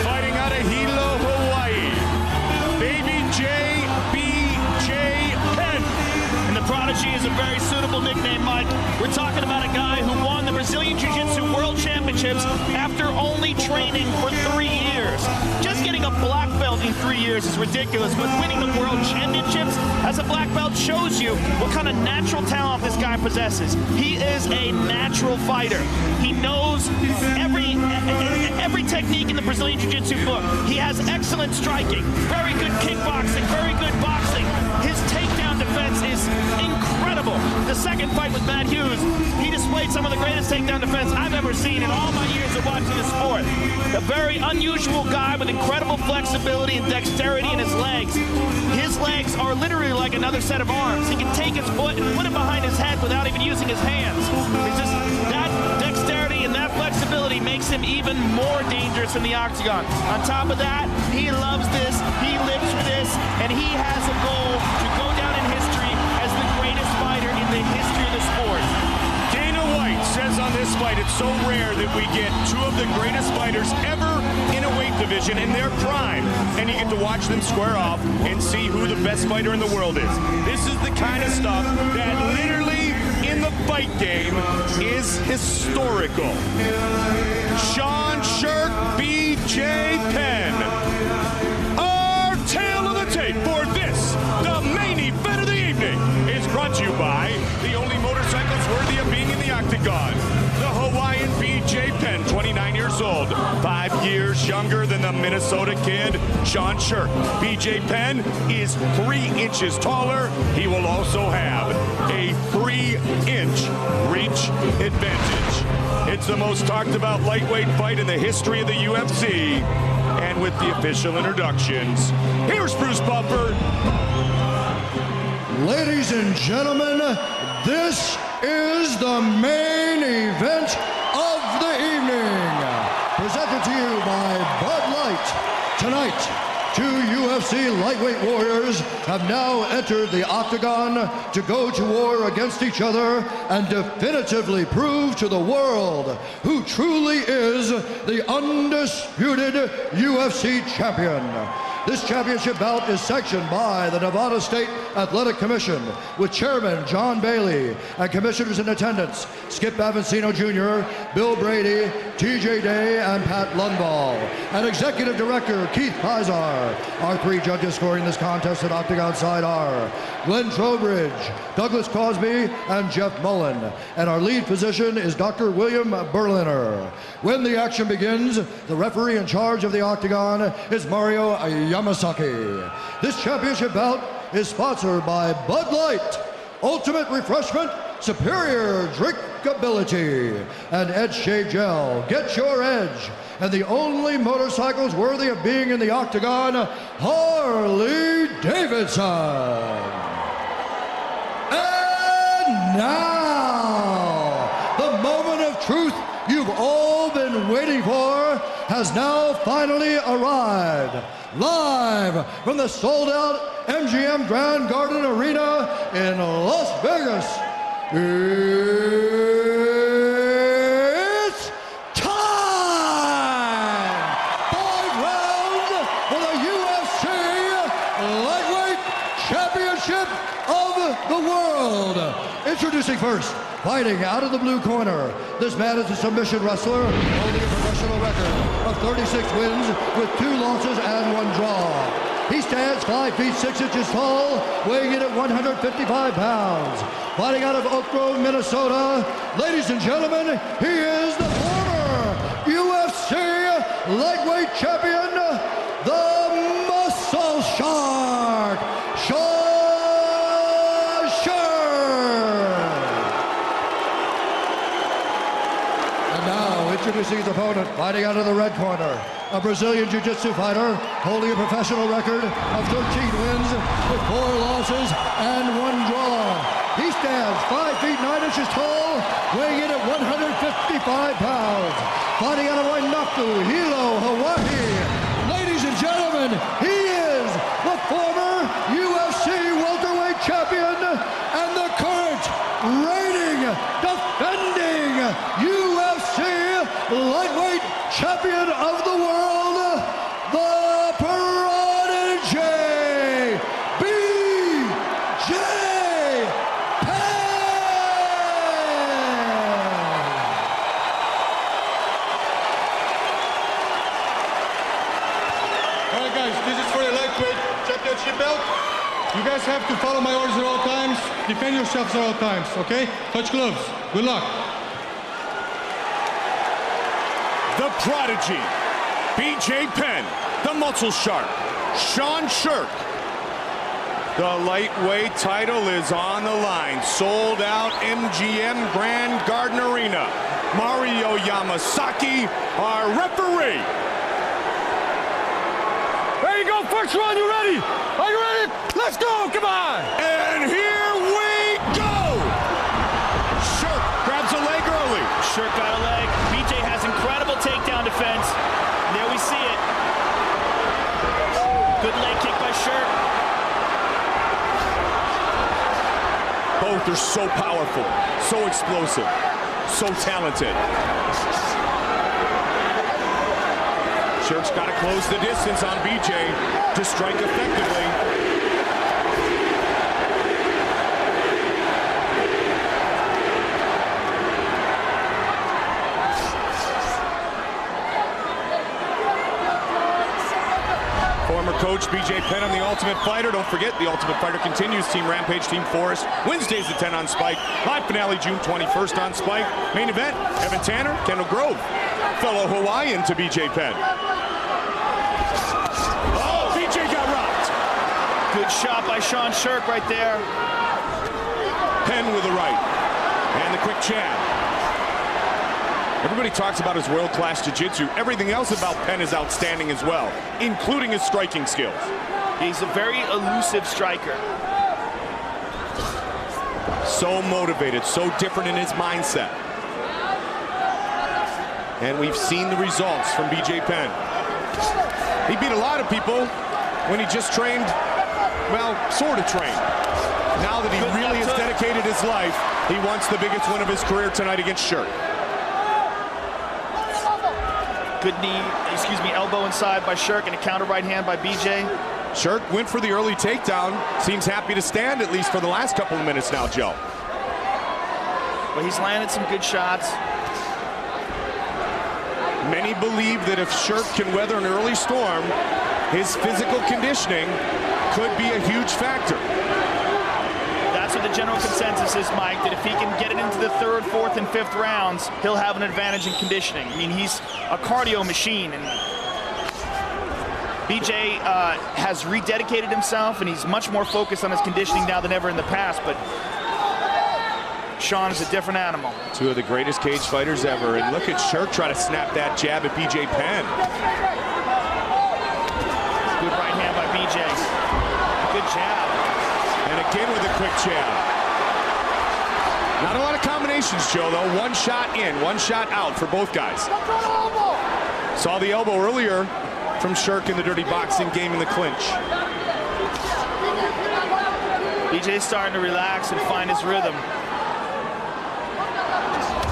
Fighting out of Hilo, Hawaii, Baby BJ Penn. And the Prodigy is a very suitable nickname, Mike. We're talking about a guy who won the Brazilian Jiu-Jitsu World Championships after only training for 3 years. Just getting a black belt in 3 years is ridiculous, but winning the World Championships as a black belt shows you what kind of natural talent this guy possesses. He is a natural fighter. He knows every technique in the Brazilian Jiu-Jitsu book. He has excellent striking, very good kickboxing, very good boxing. His takedown defense is incredible. The second fight with Matt Hughes, he displayed some of the greatest takedown defense I've ever seen in all my years of watching the sport. A very unusual guy with incredible flexibility and dexterity in his legs. His legs are literally like another set of arms. He can take his foot and put it behind his head without even using his hands. It's just that dexterity and that flexibility makes him even more dangerous in the octagon. On top of that, he loves this, he lives for this, and he has a goal to go down in history as the greatest fighter in the history of the sport. Dana White says on this fight, it's so rare that we get two of the greatest fighters ever in a weight division in their prime, and you get to watch them square off and see who the best fighter in the world is. This is the kind of stuff that literally in the fight game is historical. Sean Sherk, BJ Penn. Our tale of the tape for this, the main event of the evening, is brought to you by the only motorcycles worthy of being in the octagon. The Hawaiian BJ Penn, 29 years old, 5 years younger than the Minnesota kid, Sean Sherk. BJ Penn is 3 inches taller. He will also have a 3-inch reach advantage. It's the most talked about lightweight fight in the history of the UFC. And with the official introductions, here's Bruce Buffer. Ladies and gentlemen, this is the main event of the evening. Presented to you by Bud Light. Tonight, 2 UFC lightweight warriors have now entered the octagon to go to war against each other and definitively prove to the world who truly is the undisputed UFC champion. This championship bout is sanctioned by the Nevada State Athletic Commission with Chairman John Bailey and commissioners in attendance Skip Avancino Jr., Bill Brady, TJ Day, and Pat Lundvall, and Executive Director Keith Pizar. Our 3 judges scoring this contest at Octagon side are Glenn Trowbridge, Douglas Crosby, and Jeff Mullen. And our lead physician is Dr. William Berliner. When the action begins, the referee in charge of the Octagon is Mario Yamasaki. This championship bout is sponsored by Bud Light, Ultimate Refreshment, Superior Drinkability, and Edge Shave Gel. Get your edge. And the only motorcycles worthy of being in the octagon, Harley Davidson. And now, the moment of truth you've all been waiting for has now finally arrived. Live from the sold-out MGM Grand Garden Arena in Las Vegas. It's time! 5 rounds for the UFC Lightweight Championship of the World. Introducing first, fighting out of the blue corner. This man is a submission wrestler holding a professional record of 36 wins with 2 losses and 1 draw. He stands 5 feet 6 inches tall, weighing in at 155 pounds. Fighting out of Oak Grove, Minnesota, ladies and gentlemen, he is the former UFC Lightweight Champion, the Muscle Shark, Sean Sherk. And now, introducing his opponent, fighting out of the red corner, a Brazilian Jiu-Jitsu fighter holding a professional record of 13 wins with 4 losses and 1 draw. He stands 5 feet 9 inches tall, weighing in at 155 pounds. Fighting out of Wainuku, Hilo, Hawaii. Ladies and gentlemen, he is the former UFC welterweight champion and the current reigning, defending UFC lightweight champion of the world, the Prodigy, BJ belt. You guys have to follow my orders at all times. Defend yourselves at all times, okay? Touch gloves. Good luck. The Prodigy, BJ Penn, the Muscle Shark, Sean Sherk. The lightweight title is on the line. Sold out MGM Grand Garden Arena. Mario Yamasaki, our referee. There you go, first round, you ready? Are you ready? Let's go, come on! And here we go! Sherk grabs a leg early. Sherk got a leg. BJ has incredible takedown defense. There we see it. Good leg kick by Sherk. Both are so powerful, so explosive, so talented. Sherk's got to close the distance on BJ to strike effectively. coach, BJ Penn on The Ultimate Fighter. Don't forget, The Ultimate Fighter continues. Team Rampage, Team Forrest. Wednesdays at 10 on Spike. Live finale June 21st on Spike. Main event, Evan Tanner, Kendall Grove. Fellow Hawaiian to BJ Penn. Oh, BJ got rocked. Good shot by Sean Sherk right there. Penn with the right. And the quick jab. Everybody talks about his world-class jiu-jitsu. Everything else about Penn is outstanding as well, including his striking skills. He's a very elusive striker. So motivated, so different in his mindset. And we've seen the results from BJ Penn. He beat a lot of people when he just trained, well, sort of trained. Now that he really has dedicated his life, he wants the biggest win of his career tonight against Sherk. Good knee, elbow inside by Sherk and a counter right hand by BJ. Sherk went for the early takedown. Seems happy to stand, at least for the last couple of minutes now, Joe. But he's landed some good shots. Many believe that if Sherk can weather an early storm, his physical conditioning could be a huge factor. That's what the general consensus is, Mike, that if he can get it into the 3rd, 4th, and 5th rounds, he'll have an advantage in conditioning. I mean, he's a cardio machine, and BJ has rededicated himself, and he's much more focused on his conditioning now than ever in the past, but Sean is a different animal. Two of the greatest cage fighters ever, and look at Sherk try to snap that jab at BJ Penn. Good right hand by BJ. Good jab. And again with a quick jab. Not a lot of combinations, Joe, though. One shot in, one shot out for both guys. Saw the elbow earlier from Sherk in the dirty boxing game in the clinch. BJ's starting to relax and find his rhythm.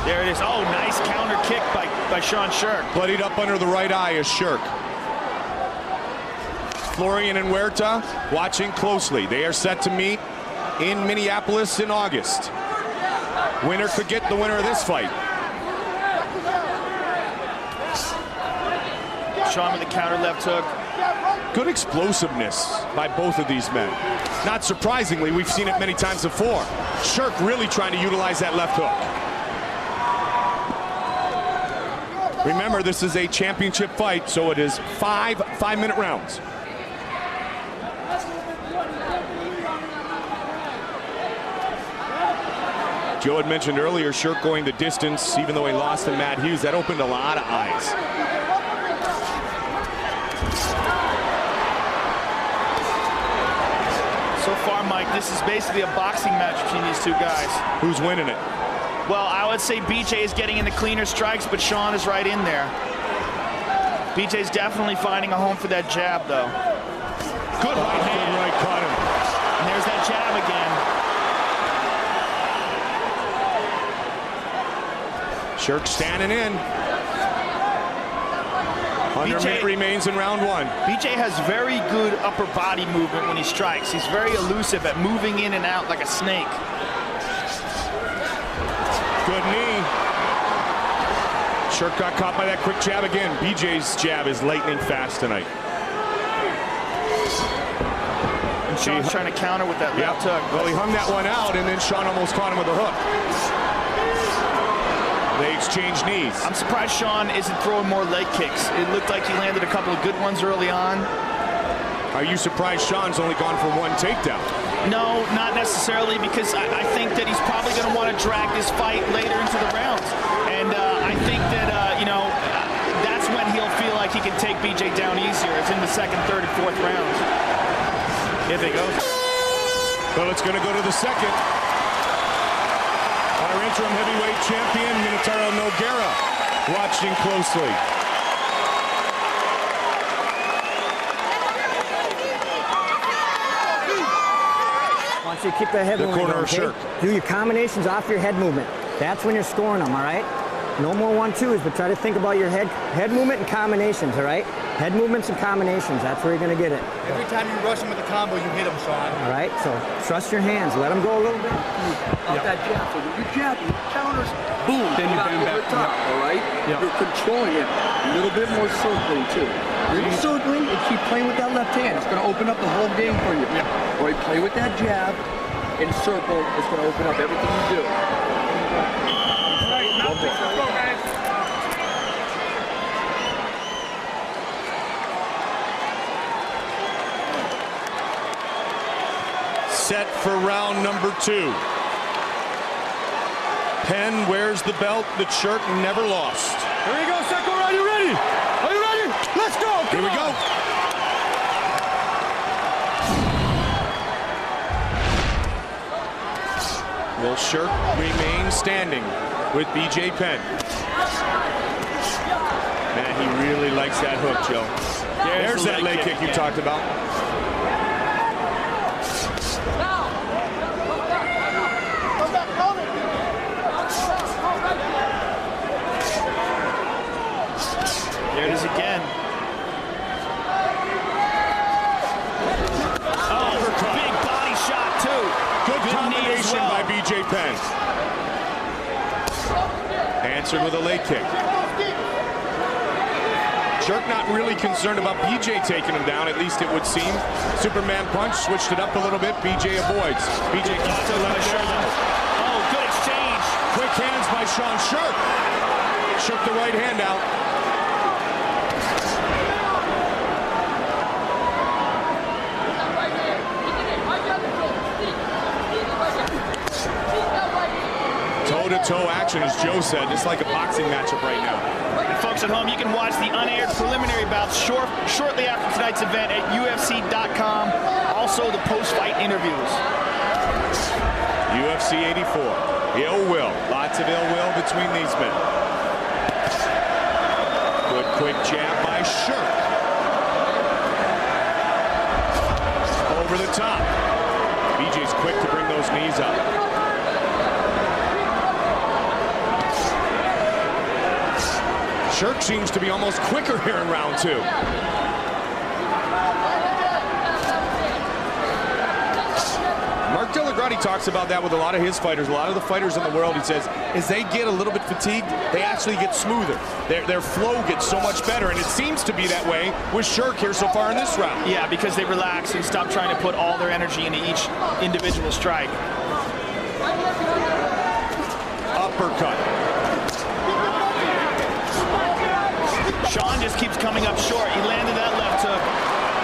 There it is. Oh, nice counter kick by Sean Sherk. Bloodied up under the right eye is Sherk. Florian and Huerta watching closely. They are set to meet in Minneapolis in August. Winner could get the winner of this fight. Sean with the counter left hook. Good explosiveness by both of these men. Not surprisingly, we've seen it many times before. Sherk really trying to utilize that left hook. Remember, this is a championship fight, so it is 5 5-minute rounds. Joe had mentioned earlier, Sherk going the distance, even though he lost to Matt Hughes. That opened a lot of eyes. So far, Mike, this is basically a boxing match between these two guys. Who's winning it? Well, I would say BJ is getting in the cleaner strikes, but Sean is right in there. BJ's definitely finding a home for that jab, though. Good right hand. Good right, caught him. And there's that jab again. Sherk standing in. Under a minute remains in round 1. BJ has very good upper body movement when he strikes. He's very elusive at moving in and out like a snake. Good knee. Sherk got caught by that quick jab again. BJ's jab is lightning fast tonight. And Sean's trying to counter with that left hook. Well, he hung that one out, and then Sean almost caught him with a hook. They exchange knees. I'm surprised Sean isn't throwing more leg kicks. It looked like he landed a couple of good ones early on. Are you surprised Sean's only gone for 1 takedown? No, not necessarily, because I think that he's probably going to want to drag this fight later into the rounds. And I think that, that's when he'll feel like he can take BJ down easier. It's in the 2nd, 3rd, and 4th rounds. If it goes. Well, it's going to go to the 2nd. Our interim heavyweight champion, Minotauro Nogueira, watching closely. Once you keep the head movement, corner of okay? Sherk. Do your combinations off your head movement. That's when you're scoring them, all right? No more 1-2s, but try to think about your head movement and combinations, all right? Head movements and combinations, that's where you're gonna get it. Every time you rush him with the combo, you hit him, Sean. All right, so trust your hands. Let them go a little bit. Off that jab. So when you jab, you counters, boom, then you bang back. Top, all right? You're controlling it. A little bit more circling, too. You're circling and keep playing with that left hand. It's going to open up the whole game for you. All right, play with that jab and circle. It's going to open up everything you do. All right, now let's go, guys. Set for round number 2. Penn wears the belt that Sherk never lost. Here we go, second round. You ready? Are you ready? Let's go. Here we go. Will Sherk remain standing with BJ Penn? Man, he really likes that hook, Joe. There's that leg kick you talked about. There it is again. Oh, big body shot, too. Good combination by BJ Penn. Answered with a leg kick. Sherk not really concerned about BJ taking him down, at least it would seem. Superman punch, switched it up a little bit. BJ avoids. BJ keeps the left shoulder. Oh, good exchange. Quick hands by Sean Sherk. Shook the right hand out. Toe-to-toe action, as Joe said. It's like a boxing matchup right now. And folks at home, you can watch the unaired preliminary bouts shortly after tonight's event at UFC.com. Also, the post-fight interviews. UFC 84. Ill will. Lots of ill will between these men. Good quick jab by Sherk. Over the top. BJ's quick to bring those knees up. Sherk seems to be almost quicker here in round 2. Mark Delagrati talks about that with a lot of his fighters. A lot of the fighters in the world, he says, as they get a little bit fatigued, they actually get smoother. Their flow gets so much better, and it seems to be that way with Sherk here so far in this round. Yeah, because they relax and stop trying to put all their energy into each individual strike. Uppercut. Sean just keeps coming up short. He landed that left hook,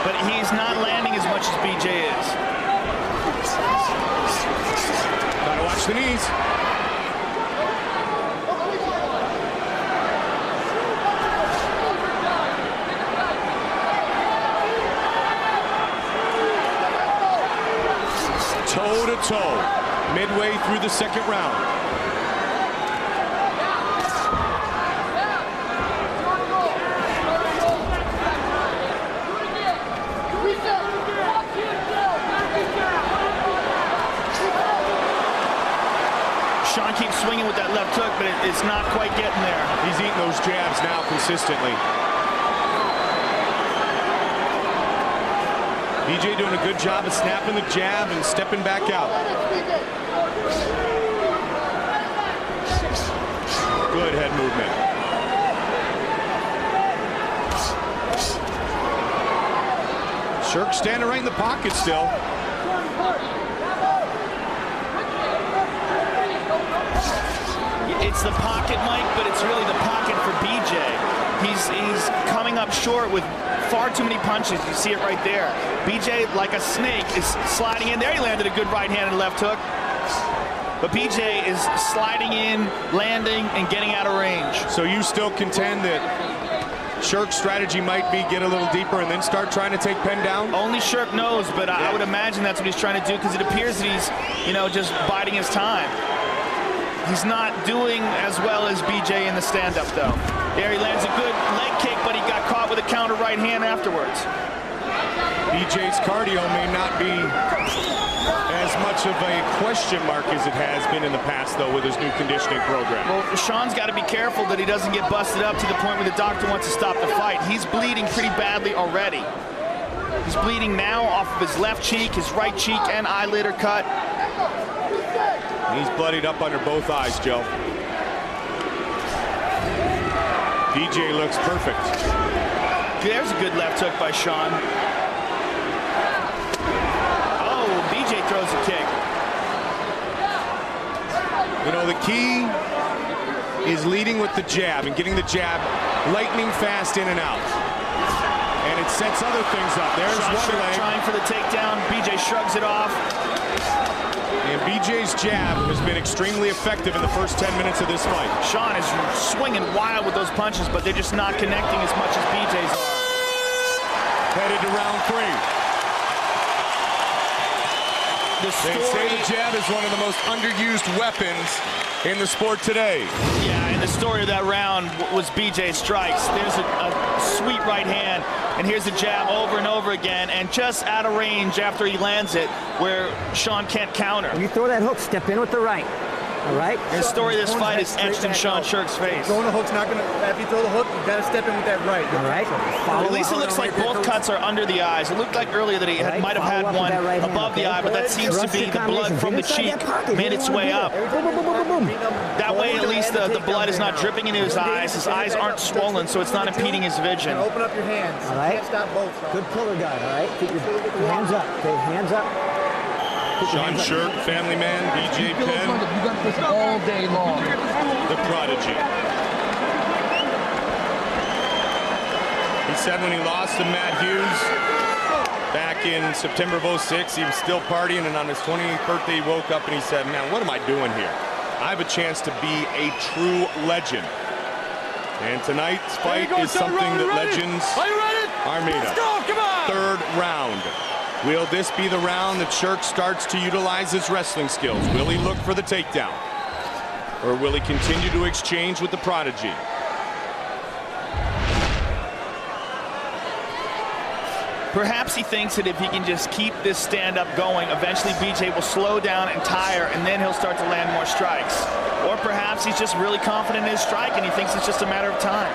but he's not landing as much as BJ is. Gotta watch the knees. Toe-to-toe, midway through the second round. Sean keeps swinging with that left hook, but it's not quite getting there. He's eating those jabs now consistently. BJ doing a good job of snapping the jab and stepping back out. Good head movement. Sherk standing right in the pocket still. It's the pocket, Mike, but it's really the pocket for BJ. He's coming up short with far too many punches. You see it right there. BJ, like a snake, is sliding in. There he landed a good right-handed left hook. But BJ is sliding in, landing, and getting out of range. So you still contend that Sherk's strategy might be get a little deeper and then start trying to take Penn down? Only Sherk knows, but I would imagine that's what he's trying to do, because it appears that he's, just biding his time. He's not doing as well as BJ in the stand-up, though. There he lands a good leg kick, but he got caught with a counter right hand afterwards. BJ's cardio may not be as much of a question mark as it has been in the past, though, with his new conditioning program. Well, Sean's got to be careful that he doesn't get busted up to the point where the doctor wants to stop the fight. He's bleeding pretty badly already. He's bleeding now off of his left cheek, his right cheek, and eyelid are cut. He's bloodied up under both eyes, Joe. BJ looks perfect. There's a good left hook by Sean. Oh, BJ throws a kick. You know, the key is leading with the jab and getting the jab lightning fast in and out. And it sets other things up. There's Sean one Sherk leg. trying for the takedown. BJ shrugs it off. And BJ's jab has been extremely effective in the first 10 minutes of this fight. Sean is swinging wild with those punches, but they're just not connecting as much as BJ's are. Headed to round 3. They say the jab is one of the most underused weapons in the sport today. Yeah, and the story of that round was BJ's strikes. There's a sweet right hand, and here's a jab over and over again, and just out of range after he lands it, where Sean can't counter. When you throw that hook, step in with the right. All right? And the story of this fight is etched in Sean Sherk's face. Throwing the hook's not going to, after you throw the hook, you got to step in with that right. All right? At least it looks like both cuts are under the eyes. It looked like earlier that he might have had one above the eye, but that seems to be the blood from the cheek made its way up. That way, at least the blood is not dripping into his eyes. His eyes aren't swollen, so it's not impeding his vision. Open up your hands. All right? You can't stop both. Good puller guy, all right? Keep your hands up, okay? Hands up. Sean Sherk, family man, BJ Penn. You got this all day long. The prodigy. He said when he lost to Matt Hughes back in September of '06, he was still partying, and on his 28th birthday, he woke up and he said, man, what am I doing here? I have a chance to be a true legend. And tonight's fight is something that legends are made of. Let's go, come on! Third round. Will this be the round that Sherk starts to utilize his wrestling skills? Will he look for the takedown? Or will he continue to exchange with the prodigy? Perhaps he thinks that if he can just keep this stand-up going, eventually BJ will slow down and tire, and then he'll start to land more strikes. Or perhaps he's just really confident in his strike, and he thinks it's just a matter of time.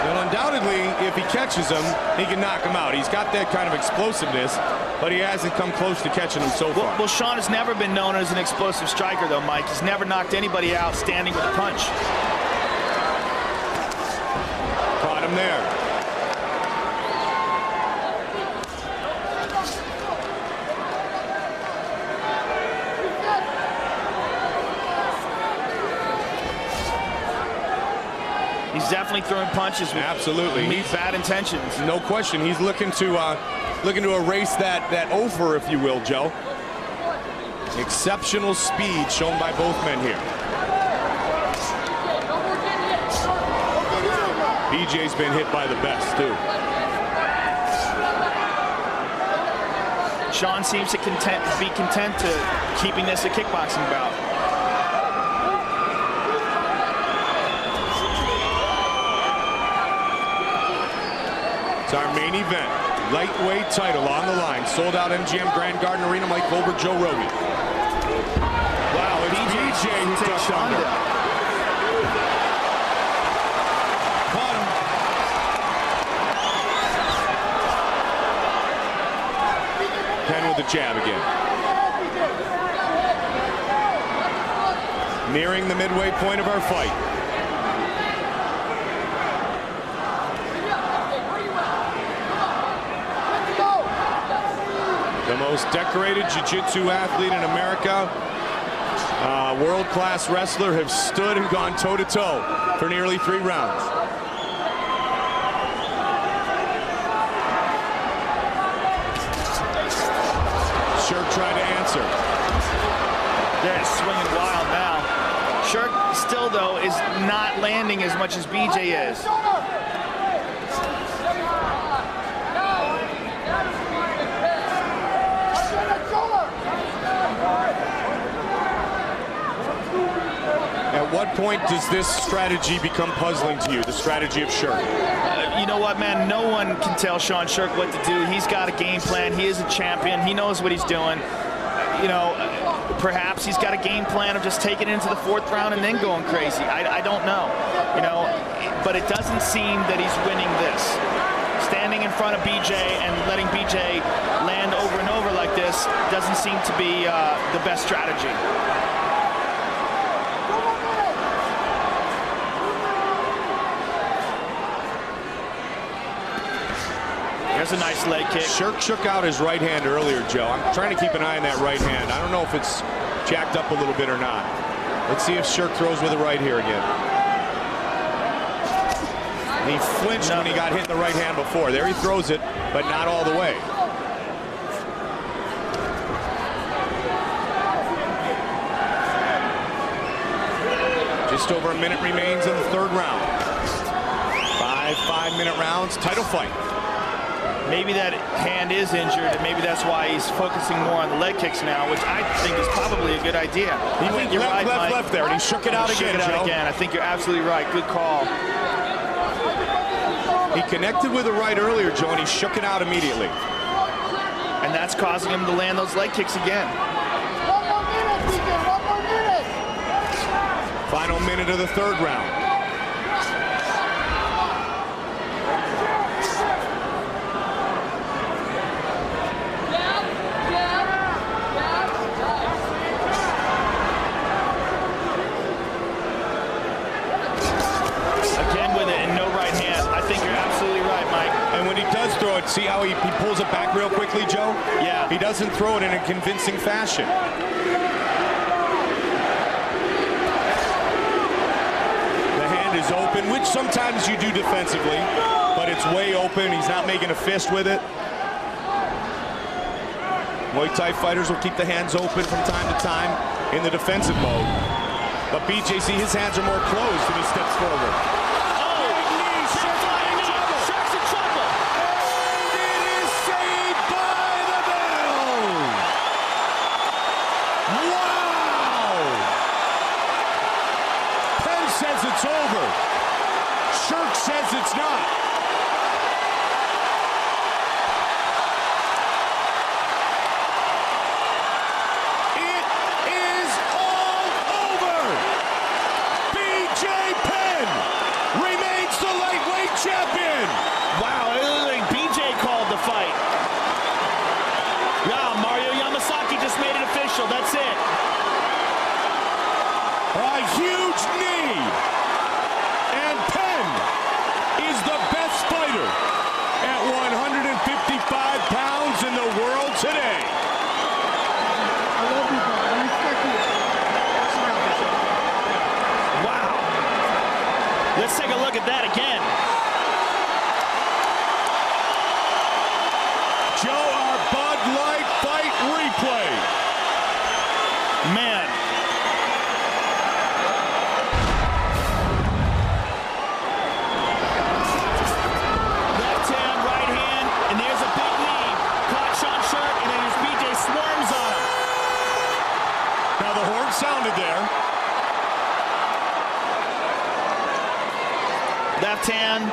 Well, undoubtedly, if he catches him, he can knock him out. He's got that kind of explosiveness, but he hasn't come close to catching him so far. Well, Sean has never been known as an explosive striker, though, Mike. He's never knocked anybody out standing with a punch. Caught him there. He's definitely throwing punches with bad intentions. No question. He's looking to erase that offer, if you will, Joe. Exceptional speed shown by both men here. BJ's been hit by the best, too. Sean seems to be content to keeping this a kickboxing bout. It's our main event. Lightweight title on the line. Sold out MGM Grand Garden Arena. Mike Goldberg, Joe Rogan. Wow, it's BJ who takes Sean down. Caught him. Penn with the jab again. Nearing the midway point of our fight. The most decorated jiu-jitsu athlete in America, world-class wrestler, have stood and gone toe-to-toe for nearly 3 rounds. Sherk tried to answer. They're swinging wild now. Sherk still, though, is not landing as much as BJ is. At what point does this strategy become puzzling to you, the strategy of Sherk? You know what, man? No one can tell Sean Sherk what to do. He's got a game plan. He is a champion. He knows what he's doing. You know, perhaps he's got a game plan of just taking it into the 4th round and then going crazy. I don't know. You know, but it doesn't seem that he's winning this. Standing in front of BJ and letting BJ land over and over like this doesn't seem to be the best strategy. There's a nice leg kick. Sherk shook out his right hand earlier, Joe. I'm trying to keep an eye on that right hand. I don't know if it's jacked up a little bit or not. Let's see if Sherk throws with the right here again. He flinched when he got hit in the right hand before. There he throws it, but not all the way. Just over a minute remains in the 3rd round. 5 5-minute rounds, title fight. Maybe that hand is injured, and maybe that's why he's focusing more on the leg kicks now, which I think is probably a good idea. He went left there, and he shook it out again, Joe. I think you're absolutely right. Good call. He connected with the right earlier, Joe, and he shook it out immediately. And that's causing him to land those leg kicks again. 1 more minute, BJ, 1 more minute. Final minute of the 3rd round. See how he pulls it back real quickly, Joe? Yeah. He doesn't throw it in a convincing fashion. The hand is open, which sometimes you do defensively, but it's way open. He's not making a fist with it. Muay Thai fighters will keep the hands open from time to time in the defensive mode. But BJ, see, his hands are more closed when he steps forward. It's over. Sherk says it's not. It is all over. BJ Penn remains the lightweight champion. Wow, it looks like BJ called the fight. Yeah, Mario Yamasaki just made it official. That's it. A huge knee. And Penn is the best fighter at 155 pounds in the world today. I love you, bro. I respect you. Wow. Let's take a look at that again. Joe, our Bud Light fight replay. Man. Sounded there. Left hand,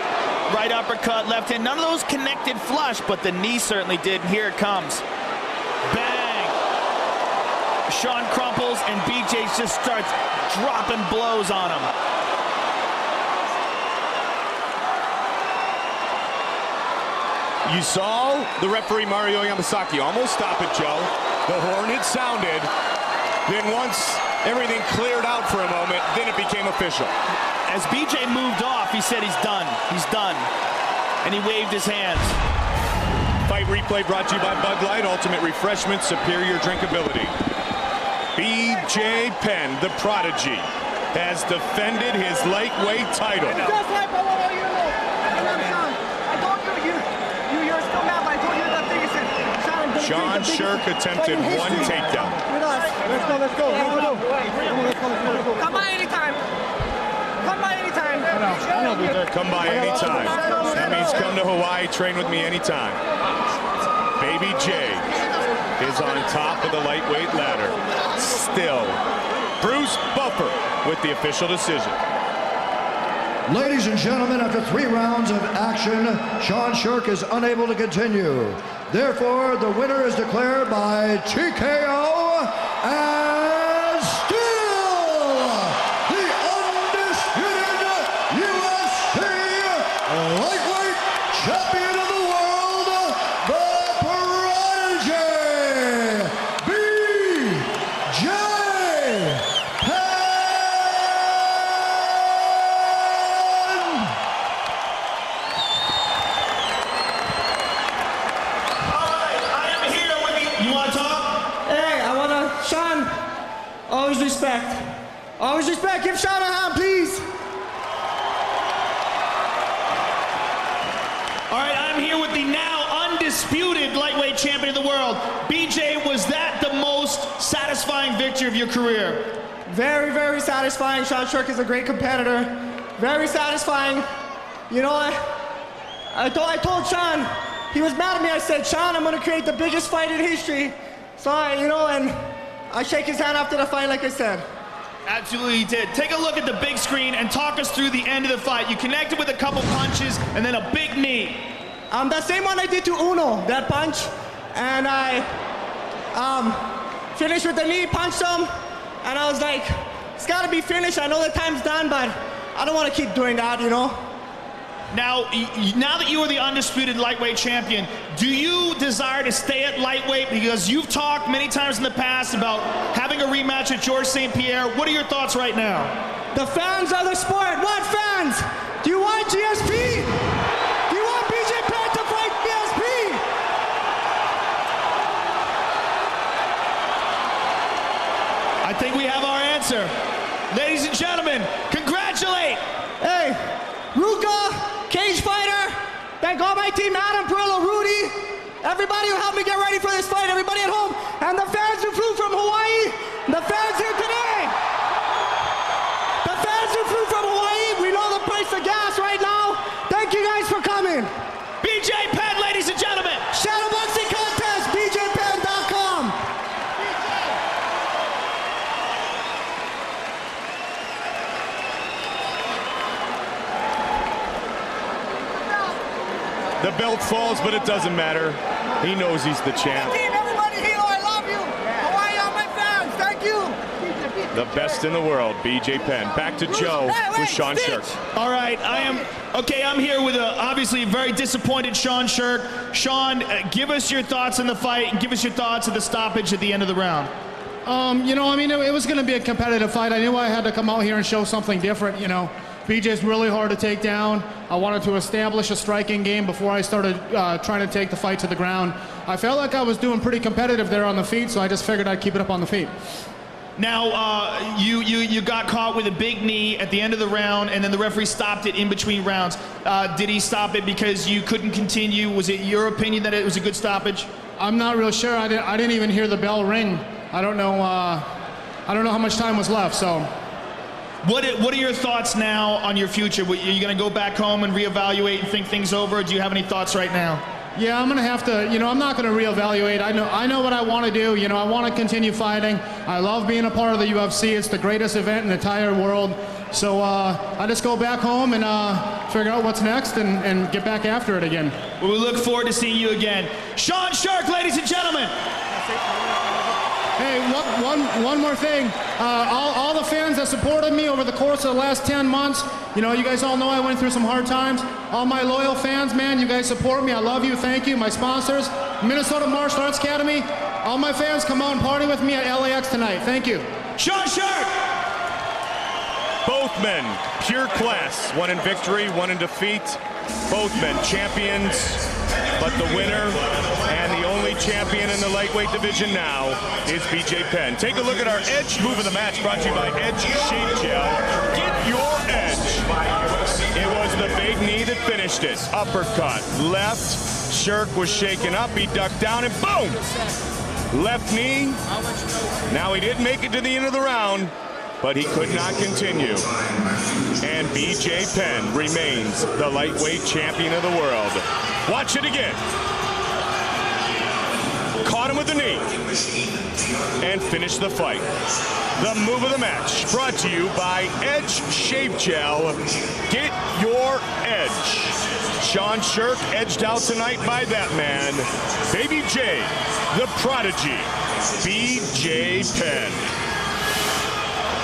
right uppercut, left hand. None of those connected flush, but the knee certainly did. And here it comes. Bang! Sean crumples, and BJ just starts dropping blows on him. You saw the referee Mario Yamasaki almost stop it, Joe. The horn had sounded. Then once everything cleared out for a moment, then it became official. As BJ moved off, he said he's done. He's done. And he waved his hands. Fight replay brought to you by Bud Light, Ultimate Refreshment, superior drinkability. BJ Penn, the prodigy, has defended his lightweight title. Just like I want you to know. I told you, you're still mad, but I told you that thing is Sean Sherk attempted one takedown. Let's go. Come by anytime. Come by anytime. Come by anytime. That means come to Hawaii, train with me anytime. Baby J is on top of the lightweight ladder. Still, Bruce Buffer with the official decision. Ladies and gentlemen, after 3 rounds of action, Sean Sherk is unable to continue. Therefore, the winner is declared by TKO and still the undisputed UFC Lightweight Champion of the world, the Prodigy, BJ Penn. You want to talk? Hey, I want to, Sean, always respect. Always respect. Give Sean a hand, please. All right, I'm here with the now undisputed lightweight champion of the world. BJ, was that the most satisfying victory of your career? Very, very satisfying. Sean Sherk is a great competitor. Very satisfying. You know, I told Sean, he was mad at me. I said, Sean, I'm going to create the biggest fight in history. So, and I shake his hand after the fight, like I said. Absolutely did. Take a look at the big screen and talk us through the end of the fight. You connected with a couple punches and then a big knee. That same one I did to Uno, that punch. And I finished with the knee, punched him, and I was like, it's got to be finished. I know the time's done, but I don't want to keep doing that, you know? Now that you are the undisputed lightweight champion, do you desire to stay at lightweight? Because you've talked many times in the past about having a rematch with Georges St. Pierre. What are your thoughts right now? The fans of the sport. What fans? Do you want GSP? Do you want BJ Penn to fight GSP? I think we have our answer. Ladies and gentlemen, congratulate. Hey, Ruka, cage fighter. Thank all my team, Adam, Perillo, Rudy, everybody who helped me get ready for this fight, everybody at home, and the fans who flew from Hawaii, the fans here today. The fans who flew from Hawaii, we know the price of gas right now. Thank you guys for coming. BJ Penn, ladies and gentlemen. Shadowboxing contest, bjpenn.com. The belt falls, but it doesn't matter. He knows he's the champ. Team, everybody here, I love you. Hawaii, all my fans, thank you. The best in the world, BJ Penn. Back to Joe with Sean Sherk. All right, I'm here with obviously a very disappointed Sean Sherk. Sean, give us your thoughts on the fight and give us your thoughts of the stoppage at the end of the round. It was going to be a competitive fight. I knew I had to come out here and show something different, BJ's really hard to take down. I wanted to establish a striking game before I started trying to take the fight to the ground. I felt like I was doing pretty competitive there on the feet, so I just figured I'd keep it up on the feet. Now, you got caught with a big knee at the end of the round, and then the referee stopped it in between rounds. Did he stop it because you couldn't continue? Was it your opinion that it was a good stoppage? I'm not real sure. I didn't even hear the bell ring. I don't know how much time was left, so. What are your thoughts now on your future? Are you going to go back home and reevaluate and think things over? Or do you have any thoughts right now? Yeah, I'm going to have to, I'm not going to reevaluate. I know what I want to do. I want to continue fighting. I love being a part of the UFC. It's the greatest event in the entire world. So I just go back home and figure out what's next and get back after it again. Well, we look forward to seeing you again. Sean Sherk, ladies and gentlemen. Hey, one more thing. All the fans that supported me over the course of the last 10 months, you guys all know I went through some hard times. All my loyal fans, man, you guys support me. I love you. Thank you. My sponsors, Minnesota Martial Arts Academy. All my fans, come out and party with me at LAX tonight. Thank you. Sean Sherk! Both men, pure class. One in victory, one in defeat. Both men champions, but the winner and the only champion in the lightweight division now is BJ Penn. Take a look at our edge move of the match, brought to you by Edge Shave Gel. Get your edge. It was the big knee that finished it. Uppercut, left. Sherk was shaken up. He ducked down and boom! Left knee. Now he didn't make it to the end of the round, but he could not continue. And BJ Penn remains the lightweight champion of the world. Watch it again. caught him with the knee, and finished the fight. The move of the match brought to you by Edge Shave Gel. Get your edge. Sean Sherk edged out tonight by that man, Baby J, the prodigy, BJ Penn.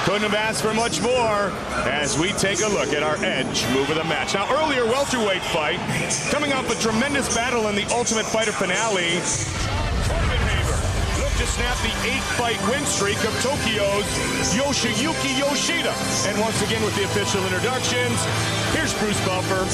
Couldn't have asked for much more as we take a look at our Edge move of the match. Now, earlier welterweight fight, coming off a tremendous battle in the Ultimate Fighter finale, looked to snap the 8-fight win streak of Tokyo's Yoshiyuki Yoshida. And once again with the official introductions, here's Bruce Buffer.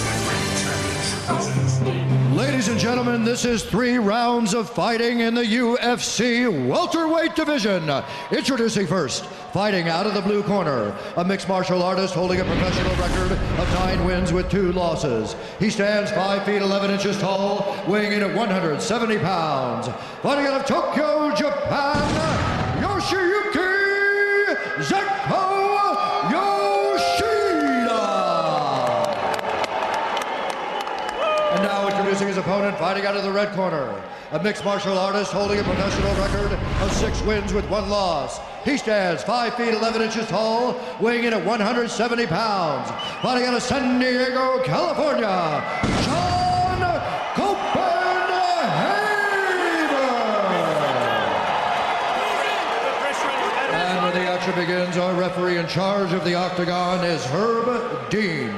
Ladies and gentlemen, this is 3 rounds of fighting in the UFC welterweight division. Introducing first, fighting out of the blue corner, a mixed martial artist holding a professional record of 9 wins with 2 losses. He stands 5 feet 11 inches tall, weighing in at 170 pounds. Fighting out of Tokyo, Japan, Yoshiyuki Zeko introducing his opponent, fighting out of the red corner, a mixed martial artist holding a professional record of 6 wins with 1 loss. He stands 5 feet 11 inches tall, weighing in at 170 pounds. Fighting out of San Diego, California, Sean And when the action begins, our referee in charge of the octagon is Herb Dean.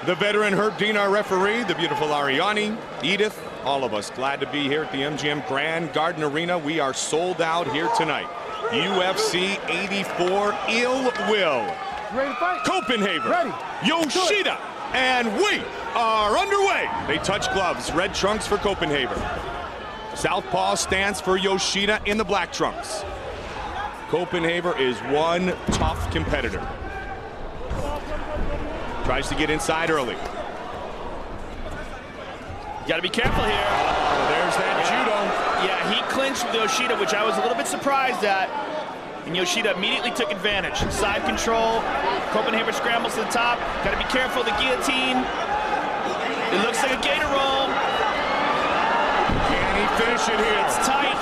The veteran Herb Dean, our referee, the beautiful Ariani, Edith, all of us glad to be here at the MGM Grand Garden Arena. We are sold out here tonight. UFC 84, Ill Will, Copenhagen, Yoshida, and we are underway. They touch gloves, red trunks for Copenhagen. Southpaw stance for Yoshida in the black trunks. Copenhagen is one tough competitor. Tries to get inside early. Got to be careful here. There's that judo. Yeah, he clinched with Yoshida, which I was a little bit surprised at. And Yoshida immediately took advantage. Side control. Copenhagen scrambles to the top. Got to be careful. The guillotine. It looks like a gator roll. Can he finish it here? It's tight.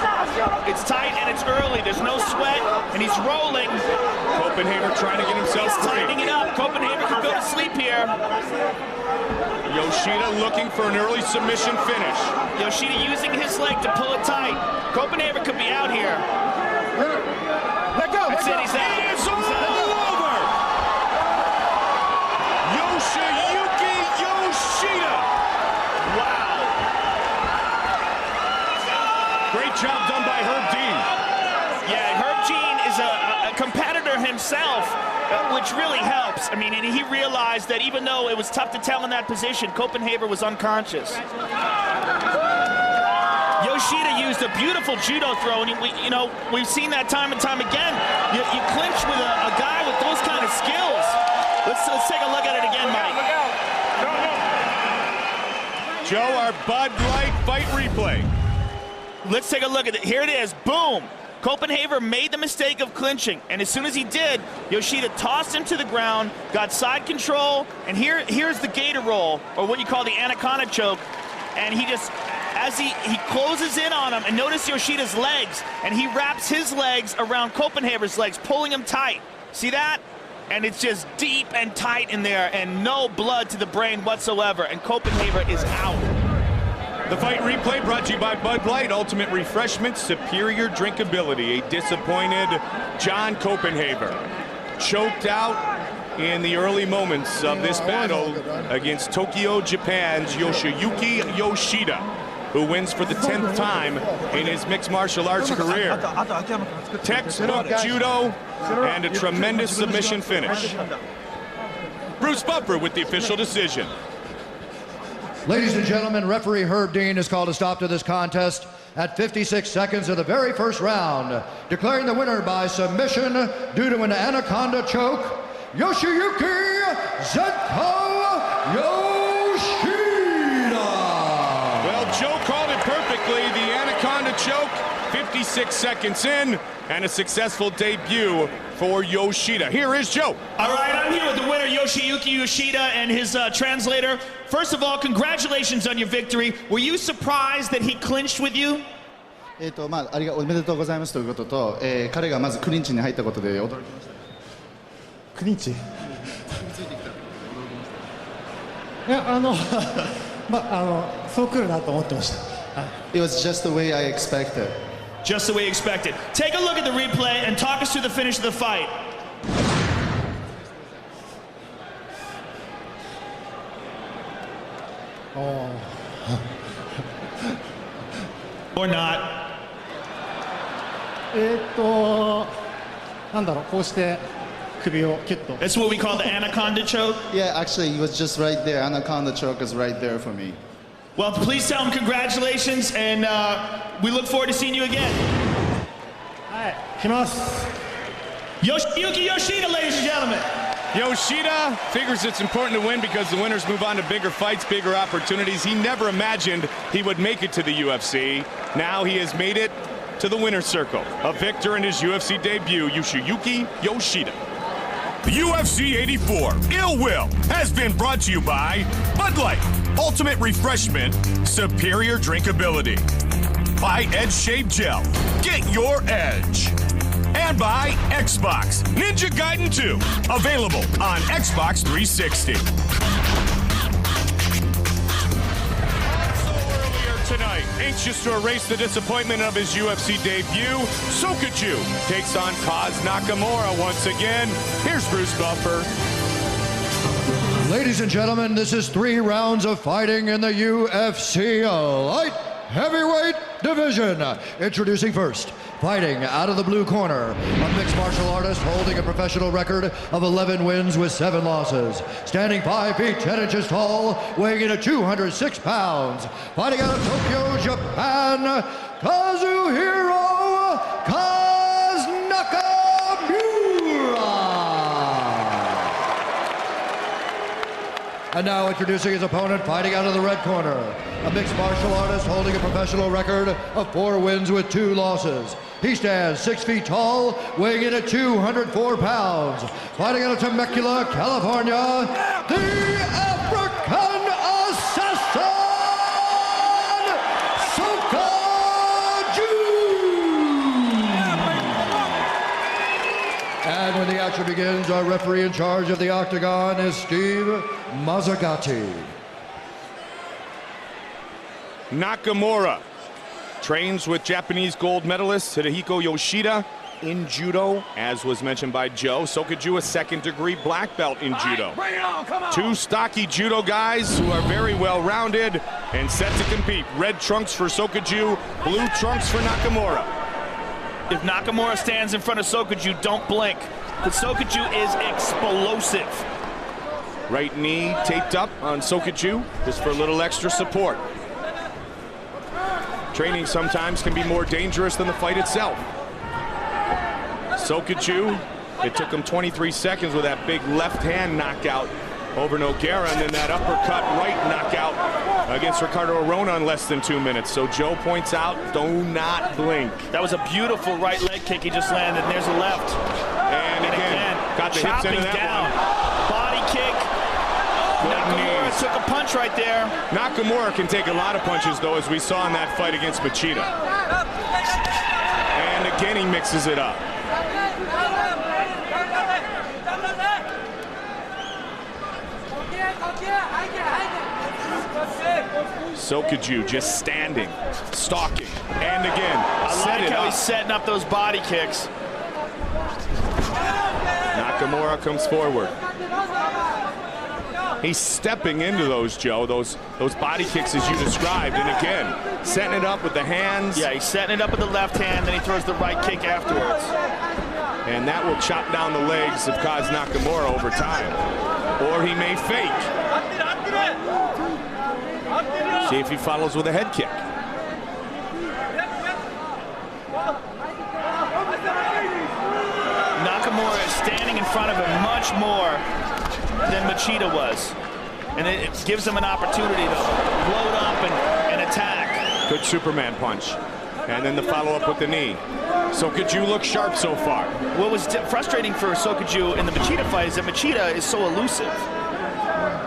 It's tight and it's early. There's no sweat, and he's rolling. Copenhagen trying to get himself free. Tightening it up. Copenhagen could go to sleep here. Yoshida looking for an early submission finish. Yoshida using his leg to pull it tight. Copenhagen could be out here. Let go. That's it. He's out. It's all over. Yoshiyuki Yoshida. Wow. Great job done by Herb Dean. Yeah, Herb Dean is a competitor himself, which really helps. I mean, and he realized that even though it was tough to tell in that position, Copenhagen was unconscious. Yoshida used a beautiful judo throw, and we've seen that time and time again. You clinch with a guy with those kind of skills. Let's take a look at it again, Mike. Joe, our Bud Light fight replay. Let's take a look at it. Here it is. Boom. Copenhagen made the mistake of clinching, and as soon as he did, Yoshida tossed him to the ground, got side control, and here's the gator roll, or what you call the anaconda choke, and he just, as he closes in on him, and notice Yoshida's legs, and he wraps his legs around Copenhagen's legs, pulling him tight. See that? And it's just deep and tight in there, and no blood to the brain whatsoever, and Copenhagen is out. The fight replay brought to you by Bud Light, ultimate refreshment, superior drinkability. A disappointed John Copenhagen choked out in the early moments of this battle against Tokyo, Japan's Yoshiyuki Yoshida, who wins for the 10th time in his mixed martial arts career. Textbook judo and a tremendous submission finish. Bruce Buffer with the official decision. Ladies and gentlemen, referee Herb Dean has called a stop to this contest at 56 seconds of the very first round, declaring the winner by submission due to an anaconda choke, Yoshiyuki Zeko Yoshida. Well, Joe called it perfectly. The anaconda choke 56 seconds in, and a successful debut for Yoshida. Here is Joe. All right, I'm here with the winner, Yoshiyuki Yoshida, and his translator. First of all, congratulations on your victory. Were you surprised that he clinched with you? おめでとうございますということと、彼がまずクリンチに入ったことで驚きました。クリンチ？いや、そう来るなと思ってました。It was just the way I expected. Just the way you expected. Take a look at the replay and talk us through the finish of the fight. Oh. Or not. なんだろう、こうして首をキュッと。That's what we call the anaconda choke? Yeah, actually, he was just right there. Anaconda choke is right there for me. Well, please tell him congratulations, and we look forward to seeing you again. はい、来ます。Yoshiyuki Yoshida, ladies and gentlemen. Yoshida figures it's important to win because the winners move on to bigger fights, bigger opportunities. He never imagined he would make it to the UFC. Now he has made it to the winner's circle. A victor in his UFC debut, Yoshiyuki Yoshida. The UFC 84 Ill Will has been brought to you by Bud Light, Ultimate Refreshment, Superior Drinkability. By Edge Shave Gel, get your edge. And by Xbox Ninja Gaiden 2, available on Xbox 360. Tonight, anxious to erase the disappointment of his UFC debut, Sokachu takes on Kaz Nakamura once again. Here's Bruce Buffer. Ladies and gentlemen, this is 3 rounds of fighting in the UFC Light Heavyweight Division. Introducing first, fighting out of the blue corner, a mixed martial artist holding a professional record of 11 wins with 7 losses. Standing 5 feet 10 inches tall, weighing in at 206 pounds. Fighting out of Tokyo, Japan, Kazuhiro Kaz Nakamura. And now introducing his opponent, fighting out of the red corner, a mixed martial artist holding a professional record of 4 wins with 2 losses. He stands 6 feet tall, weighing in at 204 pounds. Fighting out of Temecula, California, the African Assassin, Sokachu! And when the action begins, our referee in charge of the octagon is Steve Mazzagatti. Nakamura trains with Japanese gold medalist Hidehiko Yoshida in judo, as was mentioned by Joe. Sokachu, a second-degree black belt in judo. Bring it on, come on. 2 stocky judo guys who are very well-rounded and set to compete. Red trunks for Sokachu, blue trunks for Nakamura. If Nakamura stands in front of Sokachu, don't blink. Because Sokachu is explosive. Right knee taped up on Sokachu, just for a little extra support. Training sometimes can be more dangerous than the fight itself. Sokachu, it took him 23 seconds with that big left hand knockout over Nogueira, and then that uppercut right knockout against Ricardo Arona in less than 2 minutes. So Joe points out, do not blink. That was a beautiful right leg kick he just landed, and there's a left. And again got the hips into that down. Body kick. Nakamura took a punch right there. Nakamura can take a lot of punches, though, as we saw in that fight against Machida. And again, he mixes it up. Sokachu just standing, stalking, and again, I like how he's setting up those body kicks. Nakamura comes forward. He's stepping into those, Joe, those body kicks as you described, and again, setting it up with the hands. Yeah, he's setting it up with the left hand, then he throws the right kick afterwards. And that will chop down the legs of Kaz Nakamura over time. Or he may fake. See if he follows with a head kick. Nakamura is standing in front of him much more than Machida was. And it gives him an opportunity to load up and attack. Good Superman punch. And then the follow-up with the knee. Sokoudjou looks sharp so far. What was frustrating for Sokoudjou in the Machida fight is that Machida is so elusive.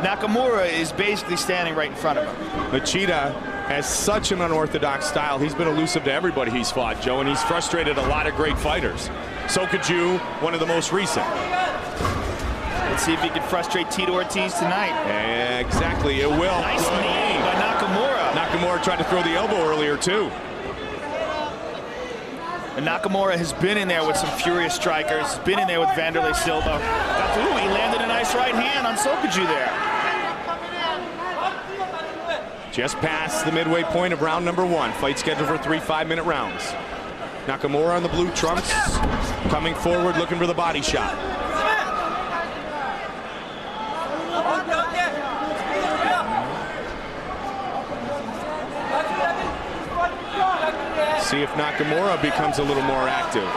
Nakamura is basically standing right in front of him. Machida has such an unorthodox style. He's been elusive to everybody he's fought, Joe, and he's frustrated a lot of great fighters. Sokoudjou, one of the most recent. Let's see if he can frustrate Tito Ortiz tonight. Exactly, it will. Nice knee by Nakamura. Nakamura tried to throw the elbow earlier, too. And Nakamura has been in there with some furious strikers, been in there with Vanderlei Silva. He landed a nice right hand on Sokoudjou there. Just past the midway point of round number 1. Fight scheduled for 3 5-minute rounds. Nakamura on the blue trunks, coming forward looking for the body shot. See if Nakamura becomes a little more active.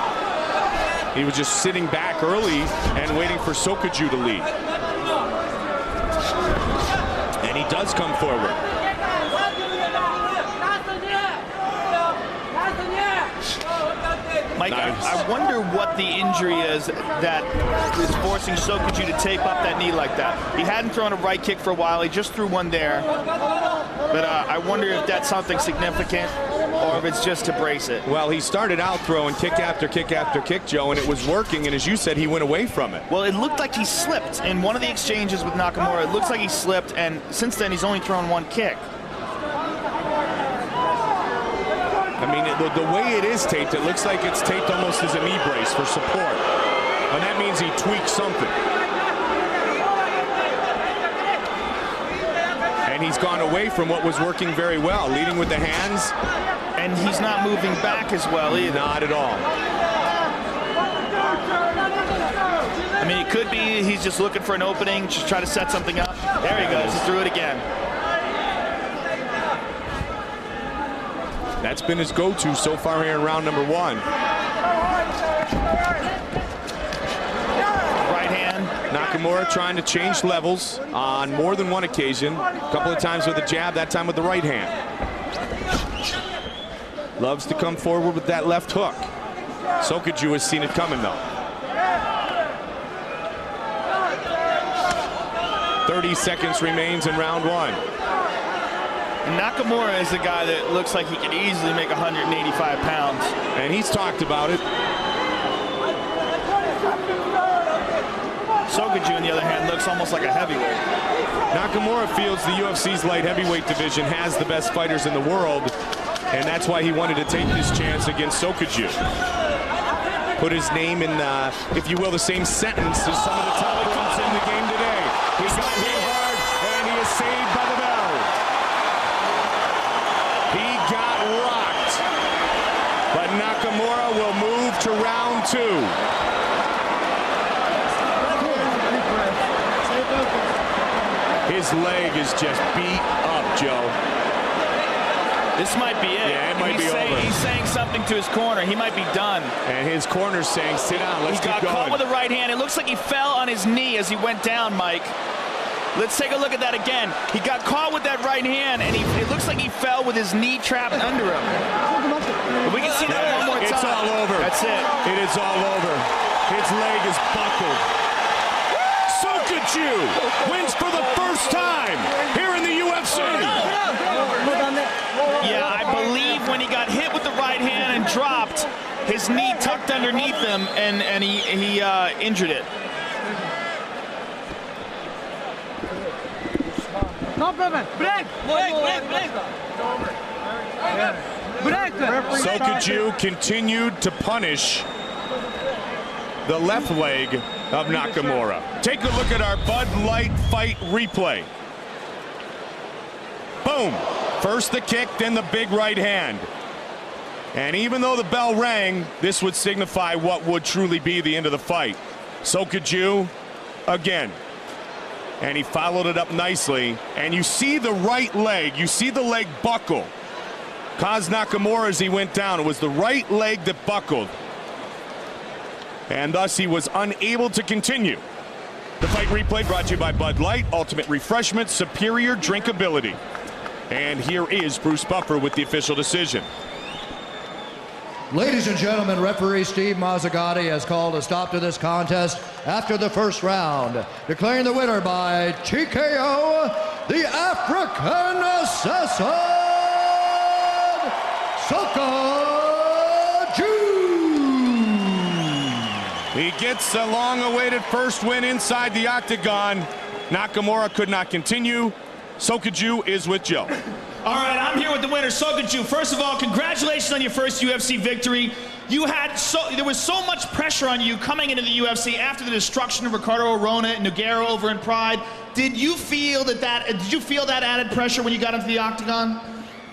He was just sitting back early and waiting for Sokoudjou to lead. And he does come forward. Mike, Nice. I wonder what the injury is that is forcing Sokoudjou to tape up that knee like that. He hadn't thrown a right kick for a while. He just threw one there. But I wonder if that's something significant or if it's just to brace it. Well, he started out throwing kick after kick after kick, Joe, and it was working, and as you said, he went away from it. Well, it looked like he slipped in one of the exchanges with Nakamura. It looks like he slipped, and since then he's only thrown one kick. I mean, the way it is taped, it looks like it's taped almost as a knee brace for support. And that means he tweaked something. And he's gone away from what was working very well, leading with the hands. And he's not moving back as well either. Not at all. I mean, it could be he's just looking for an opening, just try to set something up. There he goes, he threw it again. That's been his go-to so far here in round number 1. Right hand. Nakamura trying to change levels on more than one occasion. A couple of times with a jab, that time with the right hand. Loves to come forward with that left hook. Sokoudjou has seen it coming, though. 30 seconds remains in round 1. Nakamura is a guy that looks like he could easily make 185 pounds. And he's talked about it. Sokoudjou, on the other hand, looks almost like a heavyweight. Nakamura feels the UFC's light heavyweight division has the best fighters in the world, and that's why he wanted to take this chance against Sokoudjou. Put his name in, if you will, the same sentence as some of the top ones in the game today. He got hit hard, and he is saved by the bell. He got rocked, but Nakamura will move to round 2. His leg is just beat up, Joe. This might be it. Yeah, it might be over. He's saying something to his corner. He might be done. And his corner's saying, sit down, let's keep going. He got caught with the right hand. It looks like he fell on his knee as he went down, Mike. Let's take a look at that again. He got caught with that right hand, and it looks like he fell with his knee trapped under him. We can see that one more time. It's all over. That's it. It is all over. His leg is buckled. Sokoudjou wins for the first time here in the UFC. Yeah, I believe when he got hit with the right hand and dropped, his knee tucked underneath him, and he injured it. No problem. Break. Sokoudjou continued to punish the left leg of Nakamura. Take a look at our Bud Light fight replay. Boom. First the kick, then the big right hand. And even though the bell rang, this would signify what would truly be the end of the fight. Sokoudjou again. And he followed it up nicely. And you see the right leg, you see the leg buckle. Caused Nakamura as he went down. It was the right leg that buckled. And thus he was unable to continue. The fight replay brought to you by Bud Light, ultimate refreshment, superior drinkability. And here is Bruce Buffer with the official decision. Ladies and gentlemen, referee Steve Mazzagatti has called a stop to this contest after the first round, declaring the winner by TKO, the African Assassin, Soka. He gets a long-awaited first win inside the octagon. Nakamura could not continue. Sokaju is with Joe. All right, I'm here with the winner, Sokaju. First of all, congratulations on your first UFC victory. There was so much pressure on you coming into the UFC after the destruction of Ricardo Arona and Nogueira over in Pride. Did you feel that added pressure when you got into the octagon?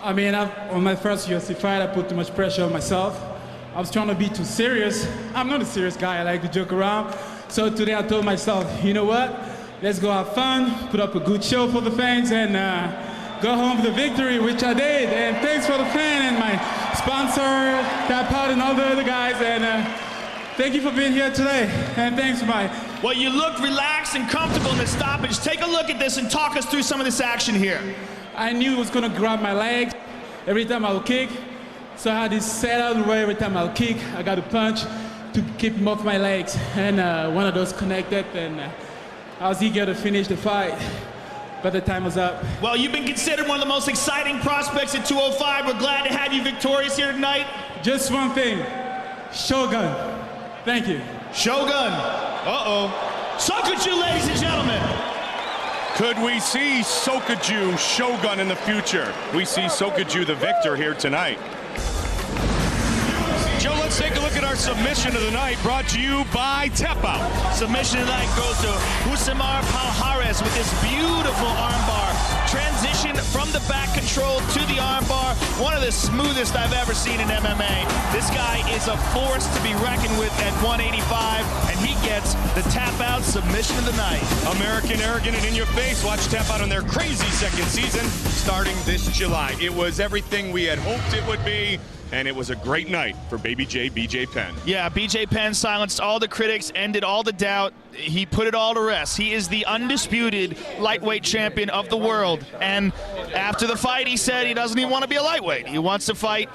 I mean, on my first UFC fight, I put too much pressure on myself. I was trying to be too serious. I'm not a serious guy. I like to joke around. So today I told myself, you know what? Let's go have fun, put up a good show for the fans, and go home with a victory, which I did. And thanks for the fan and my sponsor, Tap Out, and all the other guys. And thank you for being here today. And thanks, Mike. Well, you looked relaxed and comfortable in the stoppage. Take a look at this and talk us through some of this action here. I knew it was going to grab my legs every time I would kick. So I had this set out of the way every time I would kick. I got to punch to keep him off my legs. And one of those connected, and I was eager to finish the fight. But the time was up. Well, you've been considered one of the most exciting prospects at 205. We're glad to have you victorious here tonight. Just one thing, Shogun. Thank you. Shogun. Uh-oh. Sokaju, ladies and gentlemen. Could we see Sokaju Shogun in the future? We see Sokaju the victor here tonight. Joe, let's take a look at our submission of the night, brought to you by Tap Out. Submission of the night goes to Husamar Palhares with this beautiful armbar. Transition from the back control to the armbar. One of the smoothest I've ever seen in MMA. This guy is a force to be reckoned with at 185, and he gets the Tap Out submission of the night. American, arrogant, and in your face. Watch Tap Out on their crazy second season starting this July. It was everything we had hoped it would be. And it was a great night for Baby J, BJ Penn. Yeah, BJ Penn silenced all the critics, ended all the doubt. He put it all to rest. He is the undisputed lightweight champion of the world. And after the fight, he said he doesn't even want to be a lightweight. He wants to fight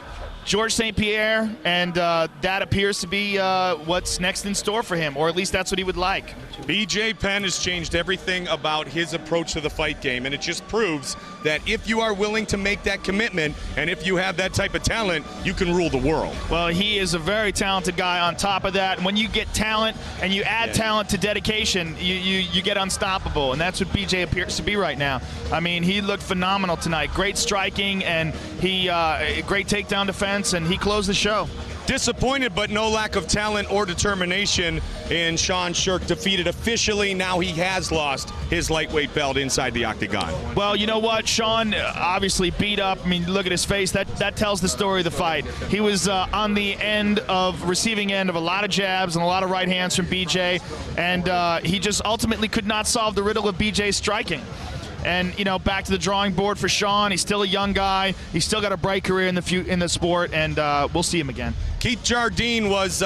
George St. Pierre, and that appears to be what's next in store for him, or at least that's what he would like. BJ Penn has changed everything about his approach to the fight game, and it just proves that if you are willing to make that commitment, and if you have that type of talent, you can rule the world. Well, he is a very talented guy on top of that. When you get talent and you add talent to dedication, you get unstoppable, and that's what BJ appears to be right now. I mean, he looked phenomenal tonight. Great striking, and he great takedown defense, and he closed the show. Disappointed, but no lack of talent or determination in Sean Sherk, defeated officially. Now he has lost his lightweight belt inside the octagon. Well, you know what? Sean obviously beat up. I mean, look at his face. That tells the story of the fight. He was on the receiving end of a lot of jabs and a lot of right hands from BJ, and he just ultimately could not solve the riddle of BJ's striking. And, you know, back to the drawing board for Sean. He's still a young guy. He's still got a bright career in the sport, and we'll see him again. Keith Jardine was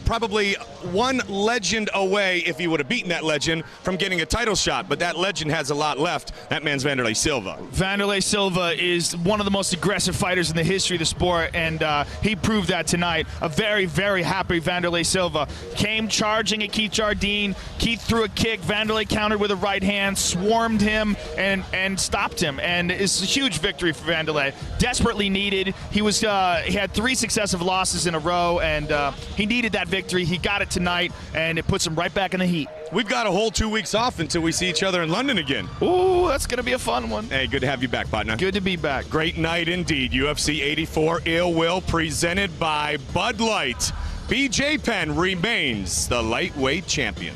probably one legend away, if he would have beaten that legend, from getting a title shot. But that legend has a lot left. That man's Vanderlei Silva. Vanderlei Silva is one of the most aggressive fighters in the history of the sport, and he proved that tonight. A very, very happy Vanderlei Silva. Came charging at Keith Jardine. Keith threw a kick. Vanderlei countered with a right hand, swarmed him, and stopped him. And it's a huge victory for Vanderlei. Desperately needed. He had 3 successive losses in a row, and he needed that victory. He got it tonight, and it puts him right back in the heat. We've got a whole 2 weeks off until we see each other in London again. Ooh, that's going to be a fun one. Hey, good to have you back, partner. Good to be back. Great night indeed. UFC 84 Ill Will, presented by Bud Light. BJ Penn remains the lightweight champion.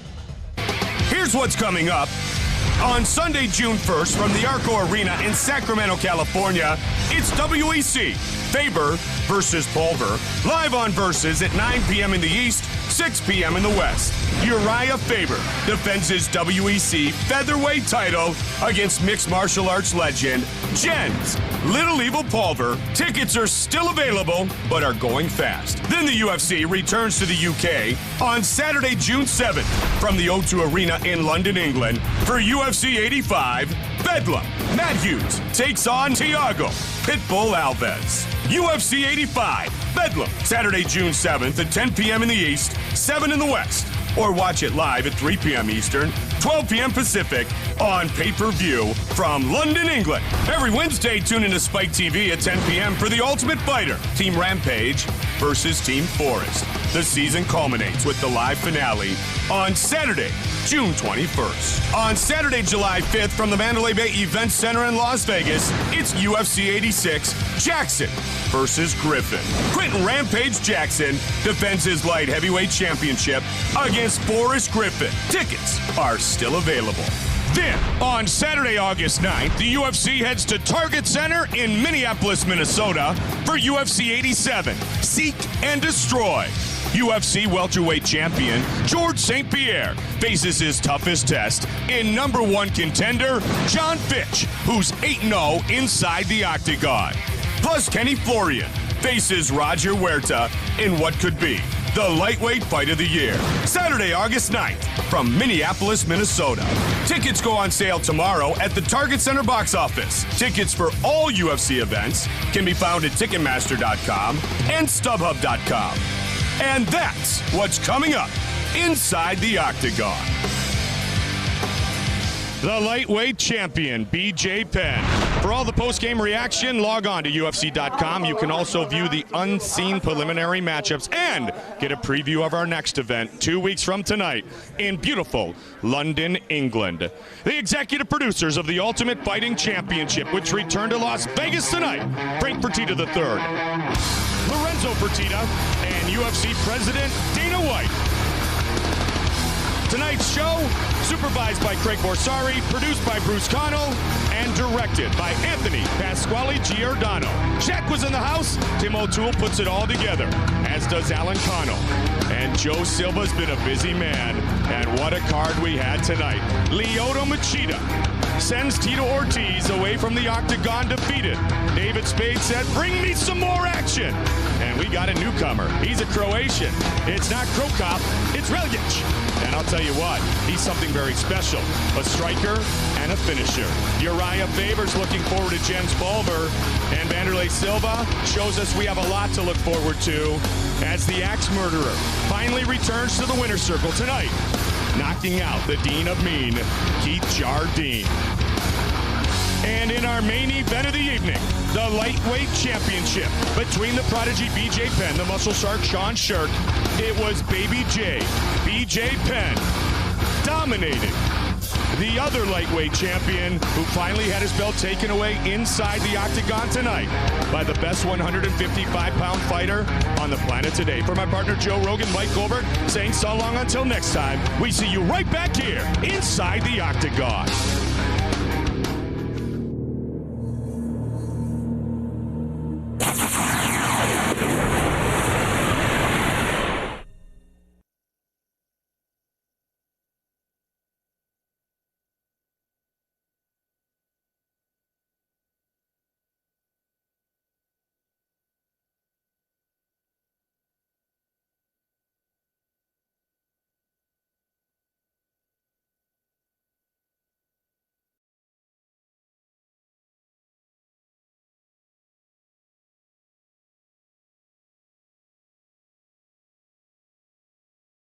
Here's what's coming up. On Sunday, June 1st, from the Arco Arena in Sacramento, California, it's WEC, Faber versus Pulver, live on Versus at 9 p.m. in the East, 6 p.m. in the West. Uriah Faber defends his WEC featherweight title against mixed martial arts legend Jens Little Evil Pulver. Tickets are still available, but are going fast. Then the UFC returns to the UK on Saturday, June 7th from the O2 Arena in London, England for UFC 85 Bedlam. Matt Hughes takes on Thiago Pitbull Alves. UFC 85, Bedlam, Saturday, June 7th at 10 p.m. in the East, 7 in the West. Or watch it live at 3 p.m. Eastern, 12 p.m. Pacific on pay-per-view from London, England. Every Wednesday, tune into Spike TV at 10 p.m. for The Ultimate Fighter, Team Rampage versus Team Forrest. The season culminates with the live finale on Saturday, June 21st. On Saturday, July 5th, from the Mandalay Bay Event Center in Las Vegas, it's UFC 86, Jackson versus Griffin. Quentin Rampage Jackson defends his light heavyweight championship against Forrest Griffin. Tickets are still available. Then, on Saturday, August 9th, the UFC heads to Target Center in Minneapolis, Minnesota for UFC 87, Seek and Destroy. UFC welterweight champion George St. Pierre faces his toughest test in #1 contender John Fitch, who's 8-0 inside the octagon. Plus, Kenny Florian faces Roger Huerta in what could be the lightweight fight of the year. Saturday, August 9th, from Minneapolis, Minnesota. Tickets go on sale tomorrow at the Target Center box office. Tickets for all UFC events can be found at Ticketmaster.com and StubHub.com. And that's what's coming up inside the octagon. The lightweight champion, BJ Penn. For all the post-game reaction, log on to UFC.com. You can also view the unseen preliminary matchups and get a preview of our next event 2 weeks from tonight in beautiful London, England. The executive producers of the Ultimate Fighting Championship, which return to Las Vegas tonight, Frank Fertitta III, Lorenzo Fertitta, and UFC President Dana White. Tonight's show, supervised by Craig Borsari, produced by Bruce Connell, and directed by Anthony Pasquale Giordano. Shaq was in the house. Tim O'Toole puts it all together, as does Alan Connell. And Joe Silva's been a busy man. And what a card we had tonight. Lyoto Machida sends Tito Ortiz away from the octagon defeated. David Spade said, "Bring me some more action." And we got a newcomer. He's a Croatian. It's not Krokop, it's Reljic. And I'll tell you what, he's something very special. A striker and a finisher. Uriah Faber's looking forward to Jens Bulver. And Vanderlei Silva shows us we have a lot to look forward to as the Axe Murderer finally returns to the winner's circle tonight, knocking out the Dean of Mean, Keith Jardine. And in our main event of the evening, the lightweight championship between the prodigy BJ Penn, the muscle shark Sean Sherk, it was Baby J, BJ Penn, dominated the other lightweight champion who finally had his belt taken away inside the octagon tonight by the best 155-pound fighter on the planet today. For my partner Joe Rogan, Mike Goldberg, saying so long until next time. We see you right back here inside the octagon.